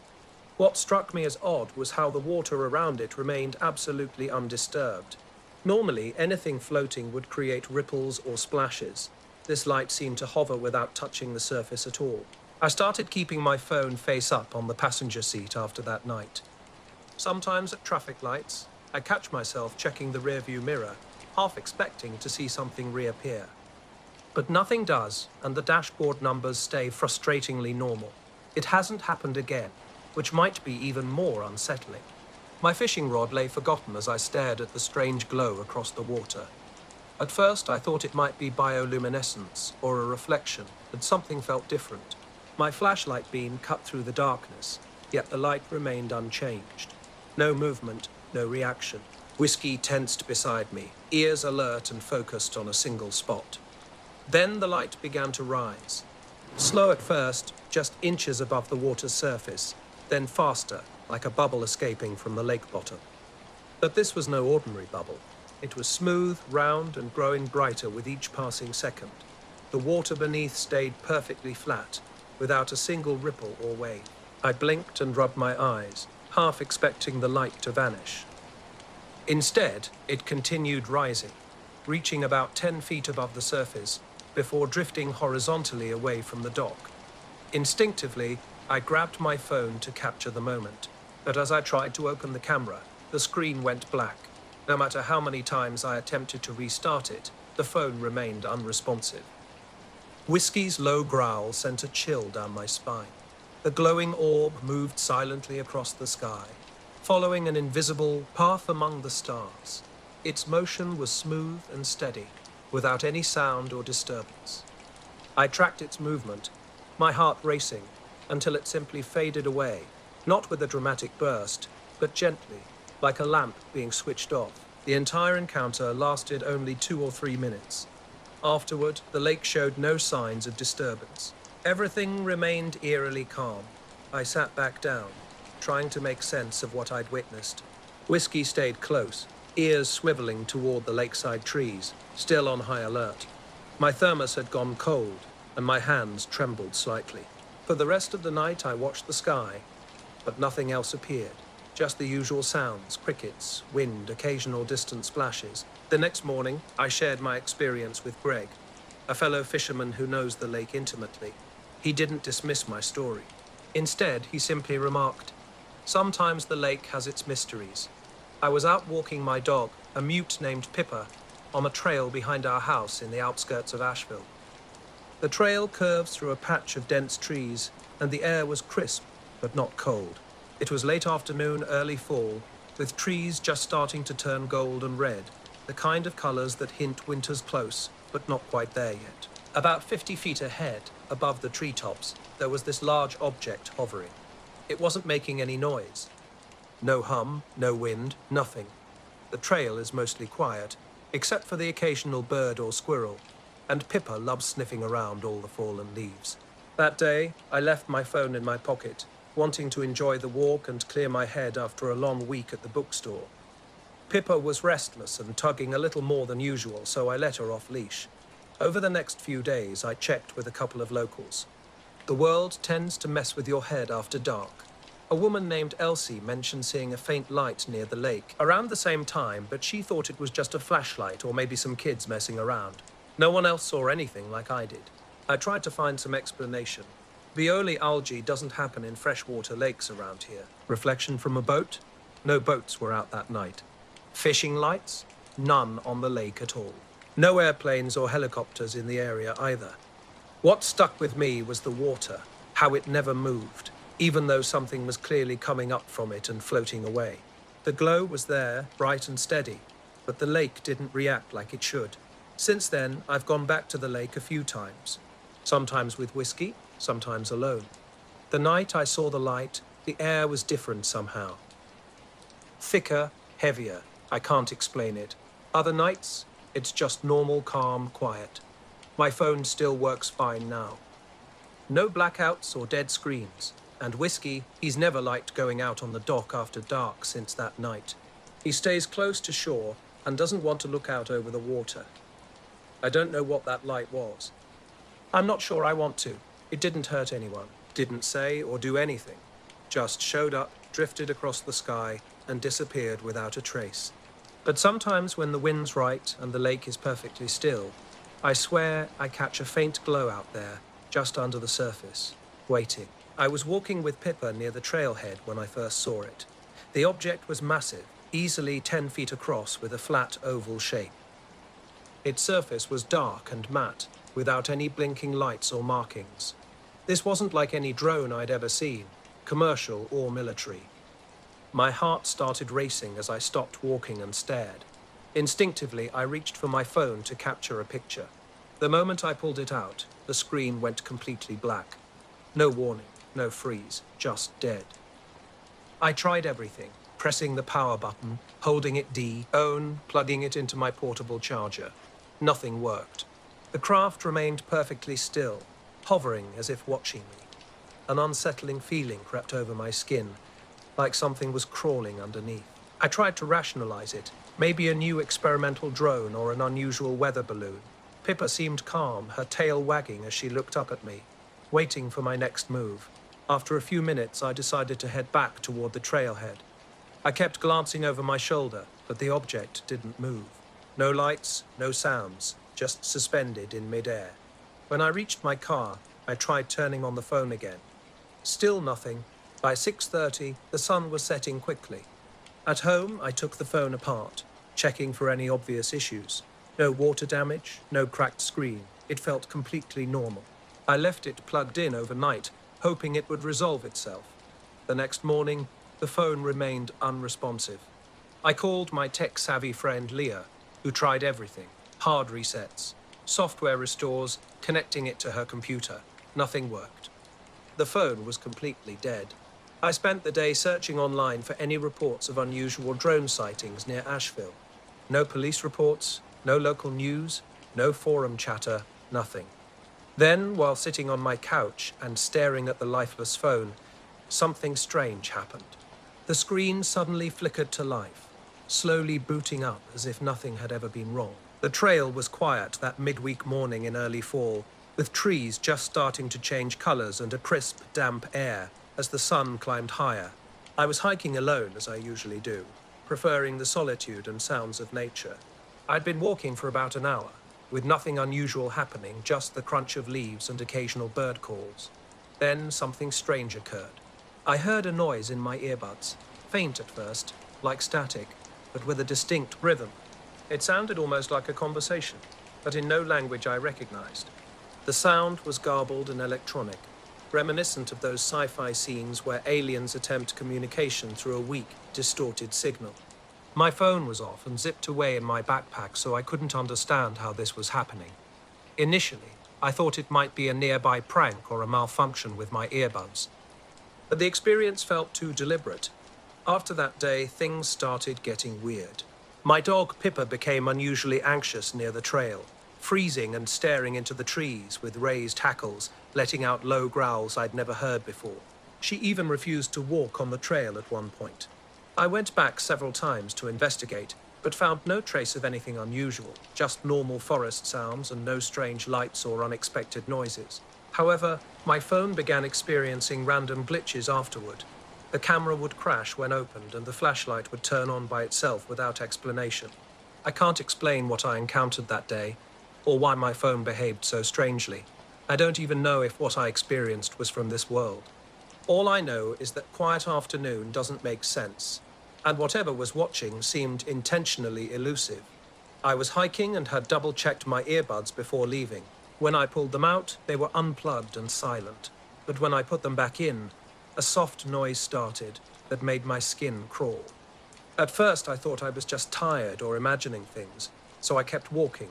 What struck me as odd was how the water around it remained absolutely undisturbed. Normally, anything floating would create ripples or splashes. This light seemed to hover without touching the surface at all. I started keeping my phone face up on the passenger seat after that night. Sometimes at traffic lights, I catch myself checking the rearview mirror, half expecting to see something reappear. But nothing does, and the dashboard numbers stay frustratingly normal. It hasn't happened again, which might be even more unsettling. My fishing rod lay forgotten as I stared at the strange glow across the water. At first, I thought it might be bioluminescence or a reflection, but something felt different. My flashlight beam cut through the darkness, yet the light remained unchanged. No movement, no reaction. Whiskey tensed beside me, ears alert and focused on a single spot. Then the light began to rise. Slow at first, just inches above the water's surface, then faster, like a bubble escaping from the lake bottom. But this was no ordinary bubble. It was smooth, round, and growing brighter with each passing second. The water beneath stayed perfectly flat, without a single ripple or wave. I blinked and rubbed my eyes, half expecting the light to vanish. Instead, it continued rising, reaching about 10 feet above the surface, before drifting horizontally away from the dock. Instinctively, I grabbed my phone to capture the moment, but as I tried to open the camera, the screen went black. No matter how many times I attempted to restart it, the phone remained unresponsive. Whiskey's low growl sent a chill down my spine. The glowing orb moved silently across the sky, following an invisible path among the stars. Its motion was smooth and steady, without any sound or disturbance. I tracked its movement, my heart racing, until it simply faded away, not with a dramatic burst, but gently, like a lamp being switched off. The entire encounter lasted only 2 or 3 minutes. Afterward, the lake showed no signs of disturbance. Everything remained eerily calm. I sat back down, trying to make sense of what I'd witnessed. Whiskey stayed close, ears swiveling toward the lakeside trees, still on high alert. My thermos had gone cold, and my hands trembled slightly. For the rest of the night, I watched the sky, but nothing else appeared. Just the usual sounds, crickets, wind, occasional distant splashes. The next morning, I shared my experience with Greg, a fellow fisherman who knows the lake intimately. He didn't dismiss my story. Instead, he simply remarked, "Sometimes the lake has its mysteries." I was out walking my dog, a mute named Pippa, on a trail behind our house in the outskirts of Asheville. The trail curves through a patch of dense trees, and the air was crisp, but not cold. It was late afternoon, early fall, with trees just starting to turn gold and red, the kind of colors that hint winter's close, but not quite there yet. About 50 feet ahead, above the treetops, there was this large object hovering. It wasn't making any noise. No hum, no wind, nothing. The trail is mostly quiet, except for the occasional bird or squirrel, and Pippa loves sniffing around all the fallen leaves. That day, I left my phone in my pocket, wanting to enjoy the walk and clear my head after a long week at the bookstore. Pippa was restless and tugging a little more than usual, so I let her off leash. Over the next few days, I checked with a couple of locals. The world tends to mess with your head after dark. A woman named Elsie mentioned seeing a faint light near the lake around the same time, but she thought it was just a flashlight or maybe some kids messing around. No one else saw anything like I did. I tried to find some explanation. Violi algae doesn't happen in freshwater lakes around here. Reflection from a boat? No boats were out that night. Fishing lights? None on the lake at all. No airplanes or helicopters in the area either. What stuck with me was the water, how it never moved, even though something was clearly coming up from it and floating away. The glow was there, bright and steady, but the lake didn't react like it should. Since then, I've gone back to the lake a few times, sometimes with whiskey, sometimes alone. The night I saw the light, the air was different somehow. Thicker, heavier, I can't explain it. Other nights, it's just normal, calm, quiet. My phone still works fine now. No blackouts or dead screens. And Whiskey, he's never liked going out on the dock after dark since that night. He stays close to shore and doesn't want to look out over the water. I don't know what that light was. I'm not sure I want to. It didn't hurt anyone, didn't say or do anything. Just showed up, drifted across the sky, and disappeared without a trace. But sometimes when the wind's right and the lake is perfectly still, I swear I catch a faint glow out there, just under the surface, waiting. I was walking with Pippa near the trailhead when I first saw it. The object was massive, easily 10 feet across with a flat oval shape. Its surface was dark and matte, without any blinking lights or markings. This wasn't like any drone I'd ever seen, commercial or military. My heart started racing as I stopped walking and stared. Instinctively, I reached for my phone to capture a picture. The moment I pulled it out, the screen went completely black. No warning, no freeze, just dead. I tried everything, pressing the power button, holding it D, on, plugging it into my portable charger. Nothing worked. The craft remained perfectly still, hovering as if watching me. An unsettling feeling crept over my skin, like something was crawling underneath. I tried to rationalize it, maybe a new experimental drone or an unusual weather balloon. Pippa seemed calm, her tail wagging as she looked up at me, waiting for my next move. After a few minutes, I decided to head back toward the trailhead. I kept glancing over my shoulder, but the object didn't move. No lights, no sounds, just suspended in midair. When I reached my car, I tried turning on the phone again. Still nothing. By 6:30, the sun was setting quickly. At home, I took the phone apart, checking for any obvious issues. No water damage, no cracked screen. It felt completely normal. I left it plugged in overnight, hoping it would resolve itself. The next morning, the phone remained unresponsive. I called my tech-savvy friend Leah, who tried everything. Hard resets, software restores, connecting it to her computer. Nothing worked. The phone was completely dead. I spent the day searching online for any reports of unusual drone sightings near Asheville. No police reports, no local news, no forum chatter, nothing. Then, while sitting on my couch and staring at the lifeless phone, something strange happened. The screen suddenly flickered to life. slowly booting up as if nothing had ever been wrong. The trail was quiet that midweek morning in early fall, with trees just starting to change colors and a crisp, damp air as the sun climbed higher. I was hiking alone, as I usually do, preferring the solitude and sounds of nature. I'd been walking for about an hour, with nothing unusual happening, just the crunch of leaves and occasional bird calls. Then something strange occurred. I heard a noise in my earbuds, faint at first, like static, but with a distinct rhythm. It sounded almost like a conversation, but in no language I recognized. The sound was garbled and electronic, reminiscent of those sci-fi scenes where aliens attempt communication through a weak, distorted signal. My phone was off and zipped away in my backpack, so I couldn't understand how this was happening. Initially, I thought it might be a nearby prank or a malfunction with my earbuds. But the experience felt too deliberate. After that day, things started getting weird. My dog Pippa became unusually anxious near the trail, freezing and staring into the trees with raised hackles, letting out low growls I'd never heard before. She even refused to walk on the trail at one point. I went back several times to investigate, but found no trace of anything unusual, just normal forest sounds and no strange lights or unexpected noises. However, my phone began experiencing random glitches afterward. The camera would crash when opened and the flashlight would turn on by itself without explanation. I can't explain what I encountered that day, or why my phone behaved so strangely. I don't even know if what I experienced was from this world. All I know is that quiet afternoon doesn't make sense, and whatever was watching seemed intentionally elusive. I was hiking and had double-checked my earbuds before leaving. When I pulled them out, they were unplugged and silent. But when I put them back in, a soft noise started that made my skin crawl. At first, I thought I was just tired or imagining things, so I kept walking.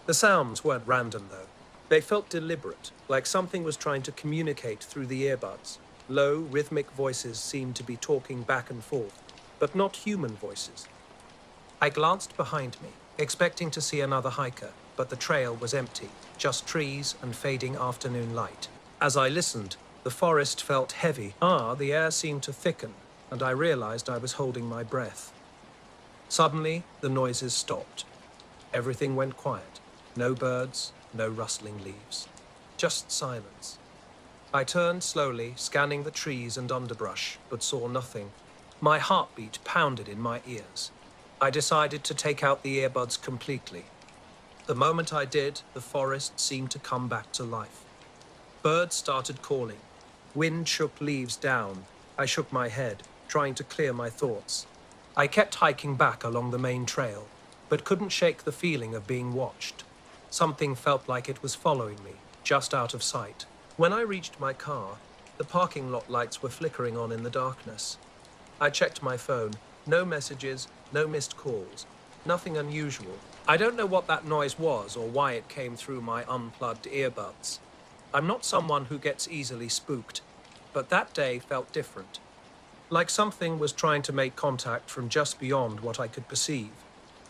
The sounds weren't random, though. They felt deliberate, like something was trying to communicate through the earbuds. Low, rhythmic voices seemed to be talking back and forth, but not human voices. I glanced behind me, expecting to see another hiker, but the trail was empty, just trees and fading afternoon light. As I listened, the forest felt heavy. The air seemed to thicken, and I realized I was holding my breath. Suddenly, the noises stopped. Everything went quiet. No birds, no rustling leaves. Just silence. I turned slowly, scanning the trees and underbrush, but saw nothing. My heartbeat pounded in my ears. I decided to take out the earbuds completely. The moment I did, the forest seemed to come back to life. Birds started calling. Wind shook leaves down. I shook my head, trying to clear my thoughts. I kept hiking back along the main trail, but couldn't shake the feeling of being watched. Something felt like it was following me, just out of sight. When I reached my car, the parking lot lights were flickering on in the darkness. I checked my phone. No messages, no missed calls. Nothing unusual. I don't know what that noise was or why it came through my unplugged earbuds. I'm not someone who gets easily spooked, but that day felt different. Like something was trying to make contact from just beyond what I could perceive.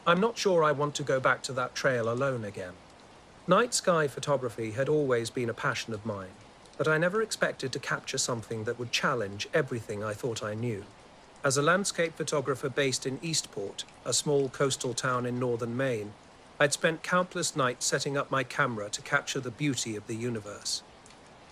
I'm not sure I want to go back to that trail alone again. Night sky photography had always been a passion of mine, but I never expected to capture something that would challenge everything I thought I knew. As a landscape photographer based in Eastport, a small coastal town in northern Maine, I'd spent countless nights setting up my camera to capture the beauty of the universe.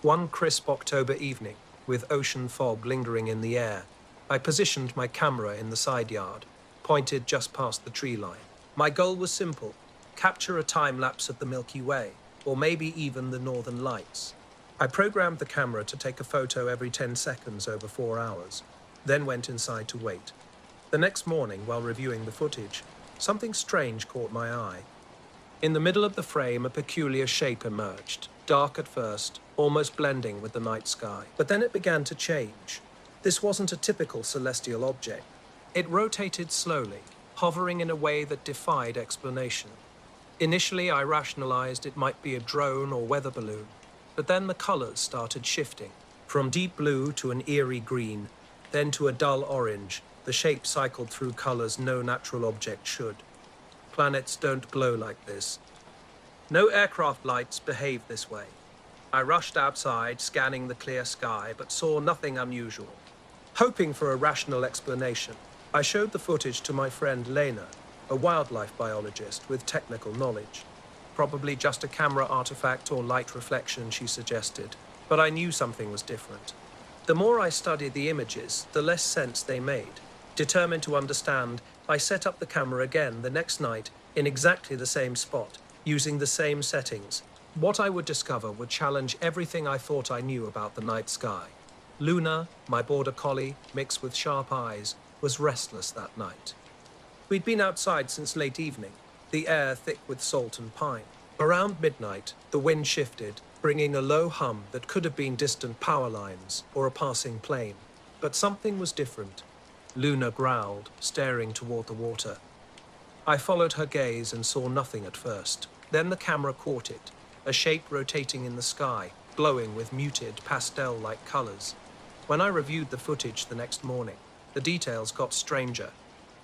One crisp October evening, with ocean fog lingering in the air, I positioned my camera in the side yard, pointed just past the tree line. My goal was simple: capture a time-lapse of the Milky Way, or maybe even the Northern Lights. I programmed the camera to take a photo every 10 seconds over 4 hours, then went inside to wait. The next morning, while reviewing the footage, something strange caught my eye. In the middle of the frame, a peculiar shape emerged, dark at first, almost blending with the night sky. But then it began to change. This wasn't a typical celestial object. It rotated slowly, hovering in a way that defied explanation. Initially, I rationalized it might be a drone or weather balloon, but then the colors started shifting. From deep blue to an eerie green, then to a dull orange, the shape cycled through colors no natural object should. Planets don't glow like this. No aircraft lights behave this way. I rushed outside, scanning the clear sky, but saw nothing unusual. Hoping for a rational explanation, I showed the footage to my friend Lena, a wildlife biologist with technical knowledge. Probably just a camera artifact or light reflection, she suggested, but I knew something was different. The more I studied the images, the less sense they made. Determined to understand, I set up the camera again the next night in exactly the same spot, using the same settings. What I would discover would challenge everything I thought I knew about the night sky. Luna, my border collie, mixed with sharp eyes, was restless that night. We'd been outside since late evening, the air thick with salt and pine. Around midnight, the wind shifted, bringing a low hum that could have been distant power lines or a passing plane. But something was different. Luna growled, staring toward the water. I followed her gaze and saw nothing at first. Then the camera caught it, a shape rotating in the sky, glowing with muted, pastel-like colors. When I reviewed the footage the next morning, the details got stranger.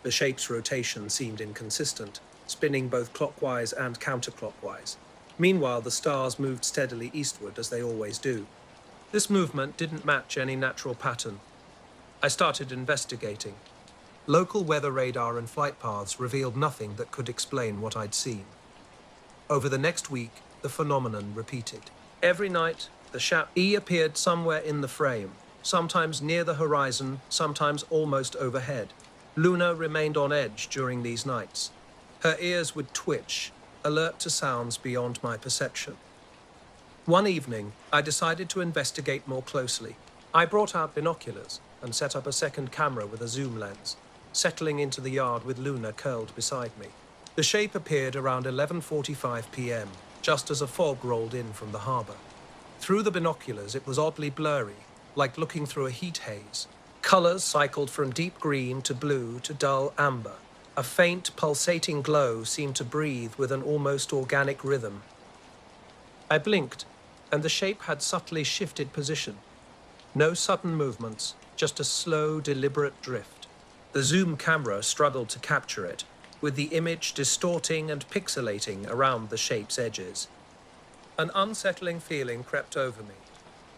The shape's rotation seemed inconsistent, spinning both clockwise and counterclockwise. Meanwhile, the stars moved steadily eastward, as they always do. This movement didn't match any natural pattern. I started investigating. Local weather radar and flight paths revealed nothing that could explain what I'd seen. Over the next week, the phenomenon repeated. Every night, the shape appeared somewhere in the frame, sometimes near the horizon, sometimes almost overhead. Luna remained on edge during these nights. Her ears would twitch, alert to sounds beyond my perception. One evening, I decided to investigate more closely. I brought out binoculars and set up a second camera with a zoom lens, settling into the yard with Luna curled beside me. The shape appeared around 11:45 p.m., just as a fog rolled in from the harbor. Through the binoculars, it was oddly blurry, like looking through a heat haze. Colors cycled from deep green to blue to dull amber. A faint, pulsating glow seemed to breathe with an almost organic rhythm. I blinked, and the shape had subtly shifted position. No sudden movements, just a slow, deliberate drift. The zoom camera struggled to capture it, with the image distorting and pixelating around the shape's edges. An unsettling feeling crept over me,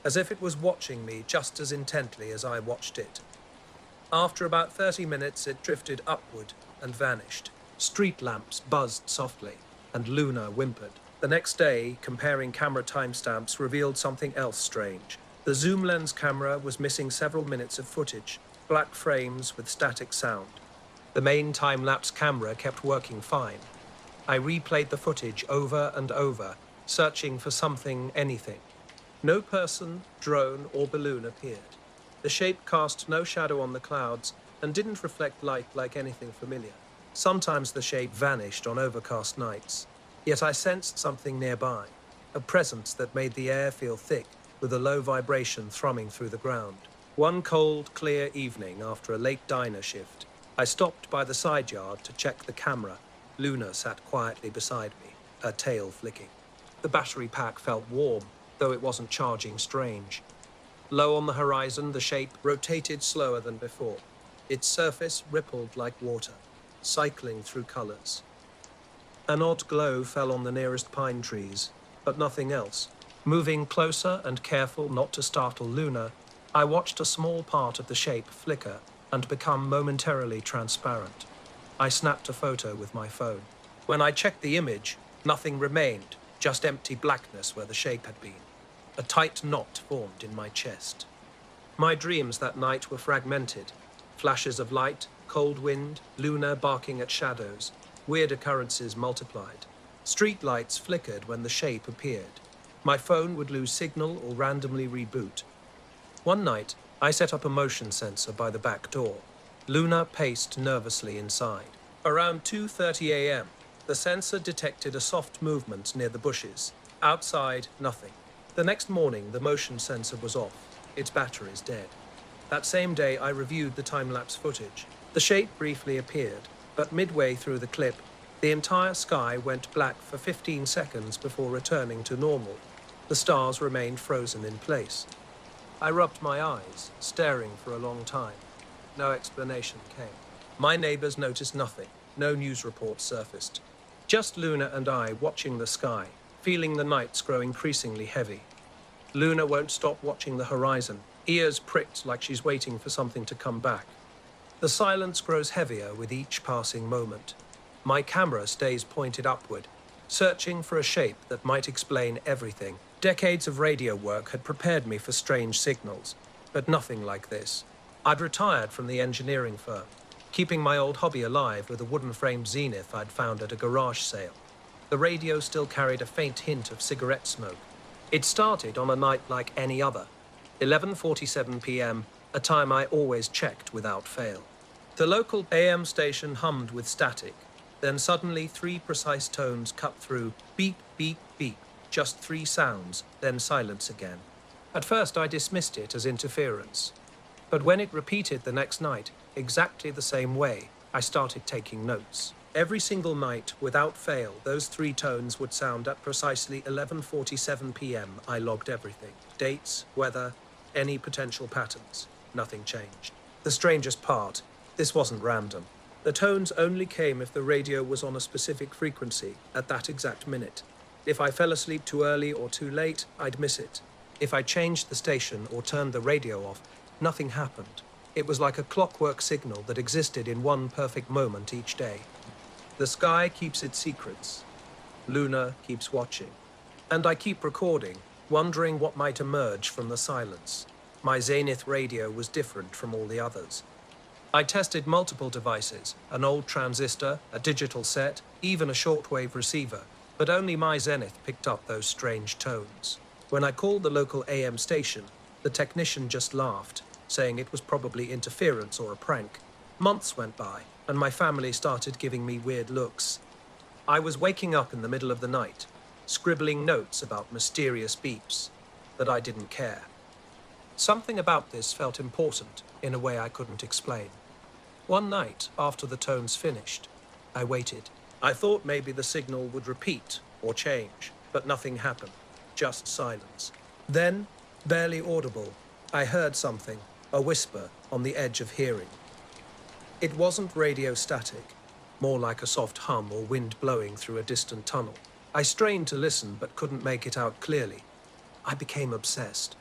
as if it was watching me just as intently as I watched it. After about 30 minutes, it drifted upward and vanished. Street lamps buzzed softly, and Luna whimpered. The next day, comparing camera timestamps revealed something else strange. The zoom lens camera was missing several minutes of footage, black frames with static sound. The main time-lapse camera kept working fine. I replayed the footage over and over, searching for something, anything. No person, drone, or balloon appeared. The shape cast no shadow on the clouds and didn't reflect light like anything familiar. Sometimes the shape vanished on overcast nights, yet I sensed something nearby, a presence that made the air feel thick with a low vibration thrumming through the ground. One cold, clear evening after a late diner shift, I stopped by the side yard to check the camera. Luna sat quietly beside me, her tail flicking. The battery pack felt warm, though it wasn't charging strange. Low on the horizon, the shape rotated slower than before. Its surface rippled like water, cycling through colors. An odd glow fell on the nearest pine trees, but nothing else. Moving closer and careful not to startle Luna, I watched a small part of the shape flicker and become momentarily transparent. I snapped a photo with my phone. When I checked the image, nothing remained, just empty blackness where the shape had been. A tight knot formed in my chest. My dreams that night were fragmented. Flashes of light, cold wind, Luna barking at shadows. Weird occurrences multiplied. Street lights flickered when the shape appeared. My phone would lose signal or randomly reboot. One night, I set up a motion sensor by the back door. Luna paced nervously inside. Around 2:30 a.m., the sensor detected a soft movement near the bushes. Outside, nothing. The next morning, the motion sensor was off. Its batteries dead. That same day, I reviewed the time-lapse footage. The shape briefly appeared, but midway through the clip, the entire sky went black for 15 seconds before returning to normal. The stars remained frozen in place. I rubbed my eyes, staring for a long time. No explanation came. My neighbors noticed nothing. No news reports surfaced. Just Luna and I watching the sky, feeling the nights grow increasingly heavy. Luna won't stop watching the horizon, ears pricked like she's waiting for something to come back. The silence grows heavier with each passing moment. My camera stays pointed upward, searching for a shape that might explain everything. Decades of radio work had prepared me for strange signals, but nothing like this. I'd retired from the engineering firm, keeping my old hobby alive with a wooden-framed zenith I'd found at a garage sale. The radio still carried a faint hint of cigarette smoke. It started on a night like any other, 11:47 p.m., a time I always checked without fail. The local AM station hummed with static. Then suddenly 3 precise tones cut through, beep, beep, beep, just 3 sounds, then silence again. At first I dismissed it as interference. But when it repeated the next night, exactly the same way, I started taking notes. Every single night, without fail, those 3 tones would sound at precisely 11:47 p.m. I logged everything. Dates, weather, any potential patterns. Nothing changed. The strangest part, this wasn't random. The tones only came if the radio was on a specific frequency at that exact minute. If I fell asleep too early or too late, I'd miss it. If I changed the station or turned the radio off, nothing happened. It was like a clockwork signal that existed in one perfect moment each day. The sky keeps its secrets. Luna keeps watching. And I keep recording, wondering what might emerge from the silence. My Zenith radio was different from all the others. I tested multiple devices, an old transistor, a digital set, even a shortwave receiver, but only my Zenith picked up those strange tones. When I called the local AM station, the technician just laughed, saying it was probably interference or a prank. Months went by, and my family started giving me weird looks. I was waking up in the middle of the night, scribbling notes about mysterious beeps, that I didn't care. Something about this felt important in a way I couldn't explain. One night, after the tones finished, I waited. I thought maybe the signal would repeat or change, but nothing happened, just silence. Then, barely audible, I heard something, a whisper on the edge of hearing. It wasn't radio static, more like a soft hum or wind blowing through a distant tunnel. I strained to listen but couldn't make it out clearly. I became obsessed.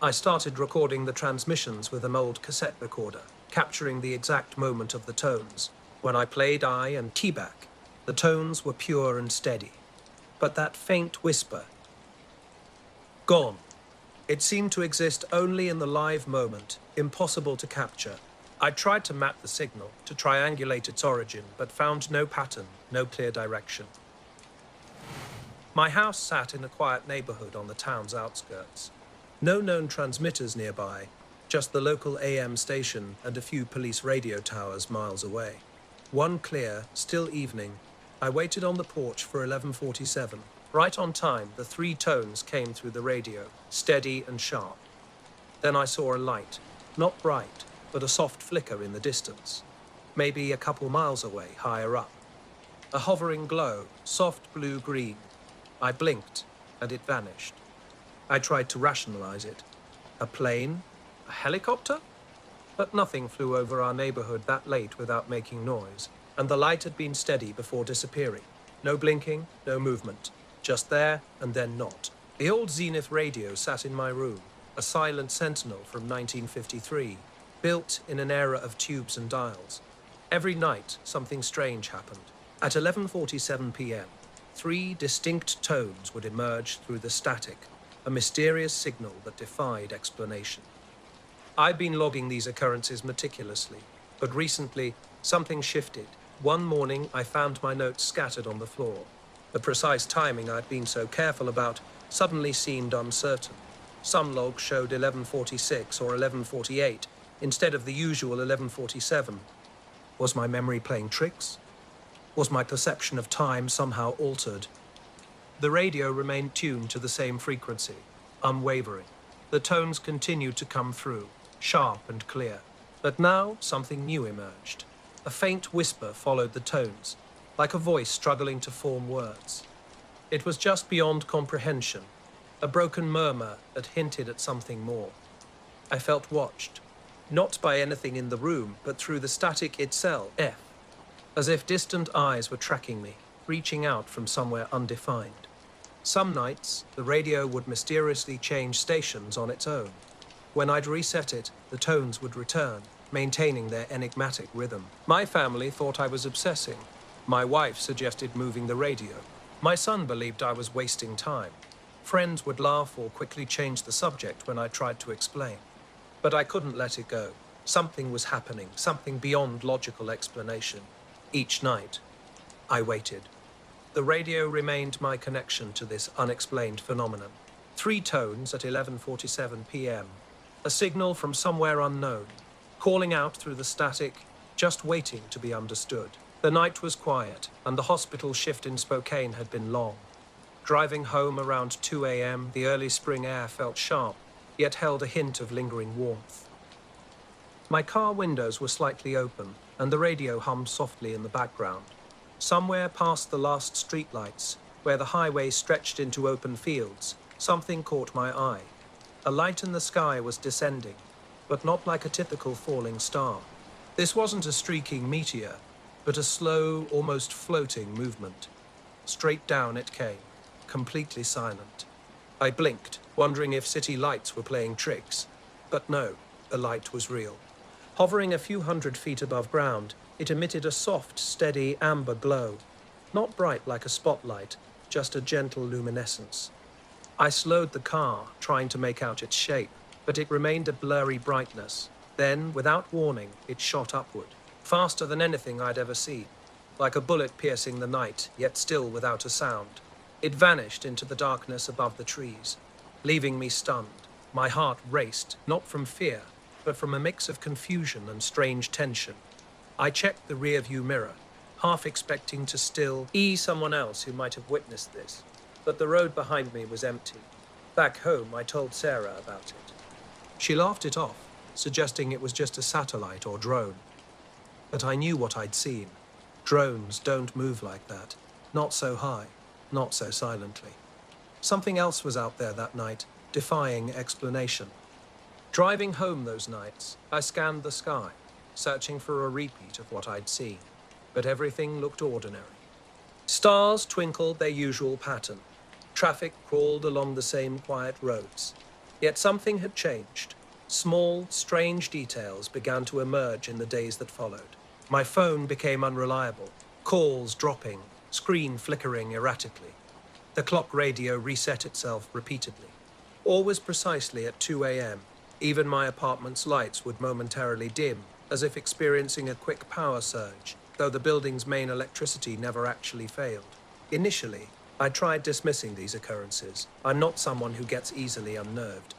I started recording the transmissions with an old cassette recorder, capturing the exact moment of the tones. When I played I and keyback, the tones were pure and steady. But that faint whisper, gone. It seemed to exist only in the live moment, impossible to capture. I tried to map the signal, to triangulate its origin, but found no pattern, no clear direction. My house sat in a quiet neighborhood on the town's outskirts. No known transmitters nearby, just the local AM station and a few police radio towers miles away. One clear, still evening, I waited on the porch for 11:47. Right on time, the 3 tones came through the radio, steady and sharp. Then I saw a light, not bright, but a soft flicker in the distance, maybe a couple miles away, higher up. A hovering glow, soft blue-green. I blinked, and it vanished. I tried to rationalize it. A plane? A helicopter? But nothing flew over our neighborhood that late without making noise, and the light had been steady before disappearing. No blinking, no movement. Just there, and then not. The old Zenith radio sat in my room, a silent sentinel from 1953, built in an era of tubes and dials. Every night, something strange happened. At 11:47 p.m., 3 distinct tones would emerge through the static, a mysterious signal that defied explanation. I'd been logging these occurrences meticulously, but recently, something shifted. One morning, I found my notes scattered on the floor. The precise timing I'd been so careful about suddenly seemed uncertain. Some logs showed 11:46 or 11:48 instead of the usual 11:47. Was my memory playing tricks? Was my perception of time somehow altered? The radio remained tuned to the same frequency, unwavering. The tones continued to come through, sharp and clear. But now something new emerged. A faint whisper followed the tones, like a voice struggling to form words. It was just beyond comprehension, a broken murmur that hinted at something more. I felt watched, not by anything in the room, but through the static itself, as if distant eyes were tracking me, reaching out from somewhere undefined. Some nights, the radio would mysteriously change stations on its own. When I'd reset it, the tones would return, maintaining their enigmatic rhythm. My family thought I was obsessing. My wife suggested moving the radio. My son believed I was wasting time. Friends would laugh or quickly change the subject when I tried to explain. But I couldn't let it go. Something was happening, something beyond logical explanation. Each night, I waited. The radio remained my connection to this unexplained phenomenon. 3 tones at 11:47 p.m. A signal from somewhere unknown, calling out through the static, just waiting to be understood. The night was quiet, and the hospital shift in Spokane had been long. Driving home around 2 a.m., the early spring air felt sharp, yet held a hint of lingering warmth. My car windows were slightly open, and the radio hummed softly in the background. Somewhere past the last streetlights, where the highway stretched into open fields, something caught my eye. A light in the sky was descending, but not like a typical falling star. This wasn't a streaking meteor, but a slow, almost floating movement. Straight down it came, completely silent. I blinked, wondering if city lights were playing tricks. But no, the light was real. Hovering a few hundred feet above ground, it emitted a soft, steady amber glow. Not bright like a spotlight, just a gentle luminescence. I slowed the car, trying to make out its shape, but it remained a blurry brightness. Then, without warning, it shot upward, faster than anything I'd ever seen, like a bullet piercing the night, yet still without a sound. It vanished into the darkness above the trees, leaving me stunned. My heart raced, not from fear, but from a mix of confusion and strange tension. I checked the rearview mirror, half expecting to still someone else who might have witnessed this, but the road behind me was empty. Back home, I told Sarah about it. She laughed it off, suggesting it was just a satellite or drone. But I knew what I'd seen. Drones don't move like that. Not so high, not so silently. Something else was out there that night, defying explanation. Driving home those nights, I scanned the sky, searching for a repeat of what I'd seen. But everything looked ordinary. Stars twinkled their usual pattern. Traffic crawled along the same quiet roads. Yet something had changed. Small, strange details began to emerge in the days that followed. My phone became unreliable, calls dropping, screen flickering erratically. The clock radio reset itself repeatedly. Always precisely at 2 a.m., even my apartment's lights would momentarily dim, as if experiencing a quick power surge, though the building's main electricity never actually failed. Initially, I tried dismissing these occurrences. I'm not someone who gets easily unnerved.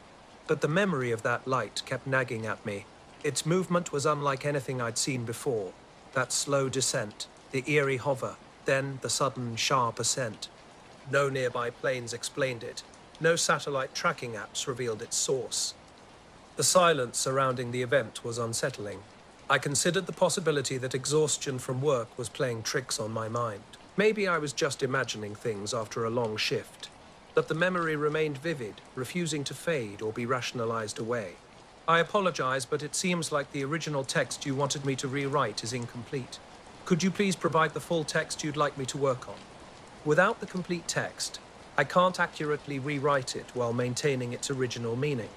But the memory of that light kept nagging at me. Its movement was unlike anything I'd seen before. That slow descent, the eerie hover, then the sudden, sharp ascent. No nearby planes explained it. No satellite tracking apps revealed its source. The silence surrounding the event was unsettling. I considered the possibility that exhaustion from work was playing tricks on my mind. Maybe I was just imagining things after a long shift. But the memory remained vivid, refusing to fade or be rationalized away. I apologize, but it seems like the original text you wanted me to rewrite is incomplete. Could you please provide the full text you'd like me to work on? Without the complete text, I can't accurately rewrite it while maintaining its original meaning.